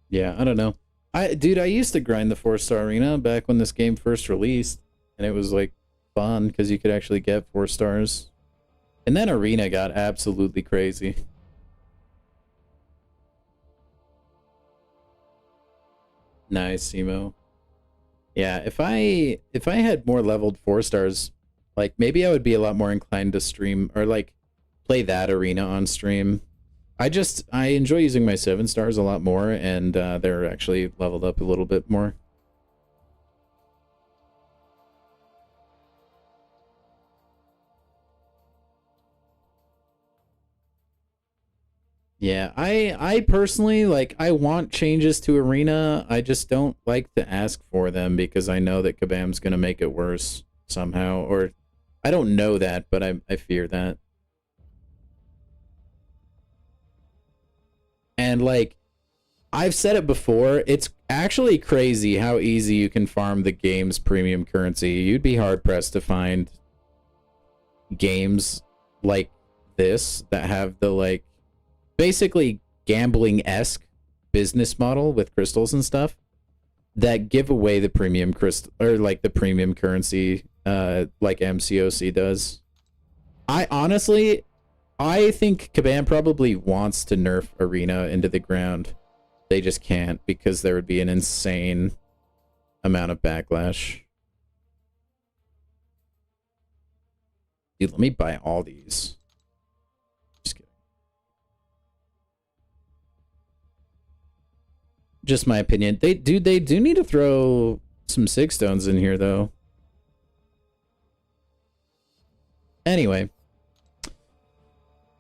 yeah, I don't know. Dude, I used to grind the 4-star arena back when this game first released, and it was like fun because you could actually get 4 stars. And then arena got absolutely crazy. Nice, Emo. Yeah, if I had more leveled 4 stars, like maybe I would be a lot more inclined to stream or like play that arena on stream. I enjoy using my 7 stars a lot more, and they're actually leveled up a little bit more. Yeah, I personally, like, I want changes to Arena. I just don't like to ask for them because I know that Kabam's going to make it worse somehow. Or, I don't know that, but I fear that. And, like, I've said it before, it's actually crazy how easy you can farm the game's premium currency. You'd be hard-pressed to find games like this that have the, like, basically gambling-esque business model with crystals and stuff that give away the premium crystal or like the premium currency like MCOC does. I think Kabam probably wants to nerf Arena into the ground. They just can't because there would be an insane amount of backlash. Dude, let me buy all these. Just my opinion. They do need to throw some 6 stones in here though. Anyway.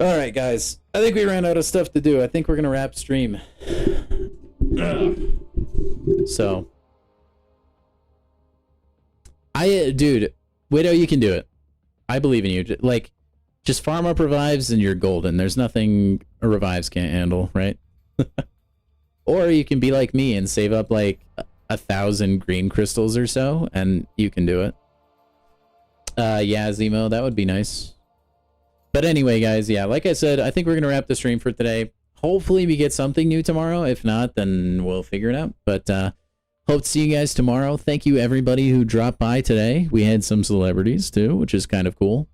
Alright guys. I think we ran out of stuff to do. I think we're gonna wrap stream. So. Dude, Widow, you can do it. I believe in you. Like, Just farm up revives and you're golden. There's nothing revives can't handle, right? Or you can be like me and save up like 1,000 green crystals or so, and you can do it. Yeah, Zemo, that would be nice. But anyway, guys, yeah, like I said, I think we're going to wrap the stream for today. Hopefully we get something new tomorrow. If not, then we'll figure it out. But hope to see you guys tomorrow. Thank you, everybody who dropped by today. We had some celebrities, too, which is kind of cool.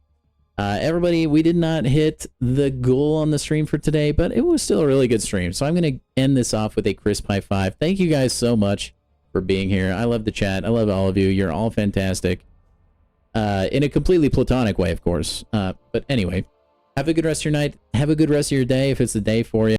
Everybody, we did not hit the goal on the stream for today, but it was still a really good stream. So I'm going to end this off with a crisp high five. Thank you guys so much for being here. I love the chat. I love all of you. You're all fantastic. In a completely platonic way, of course. But anyway, have a good rest of your night. Have a good rest of your day if it's a day for you.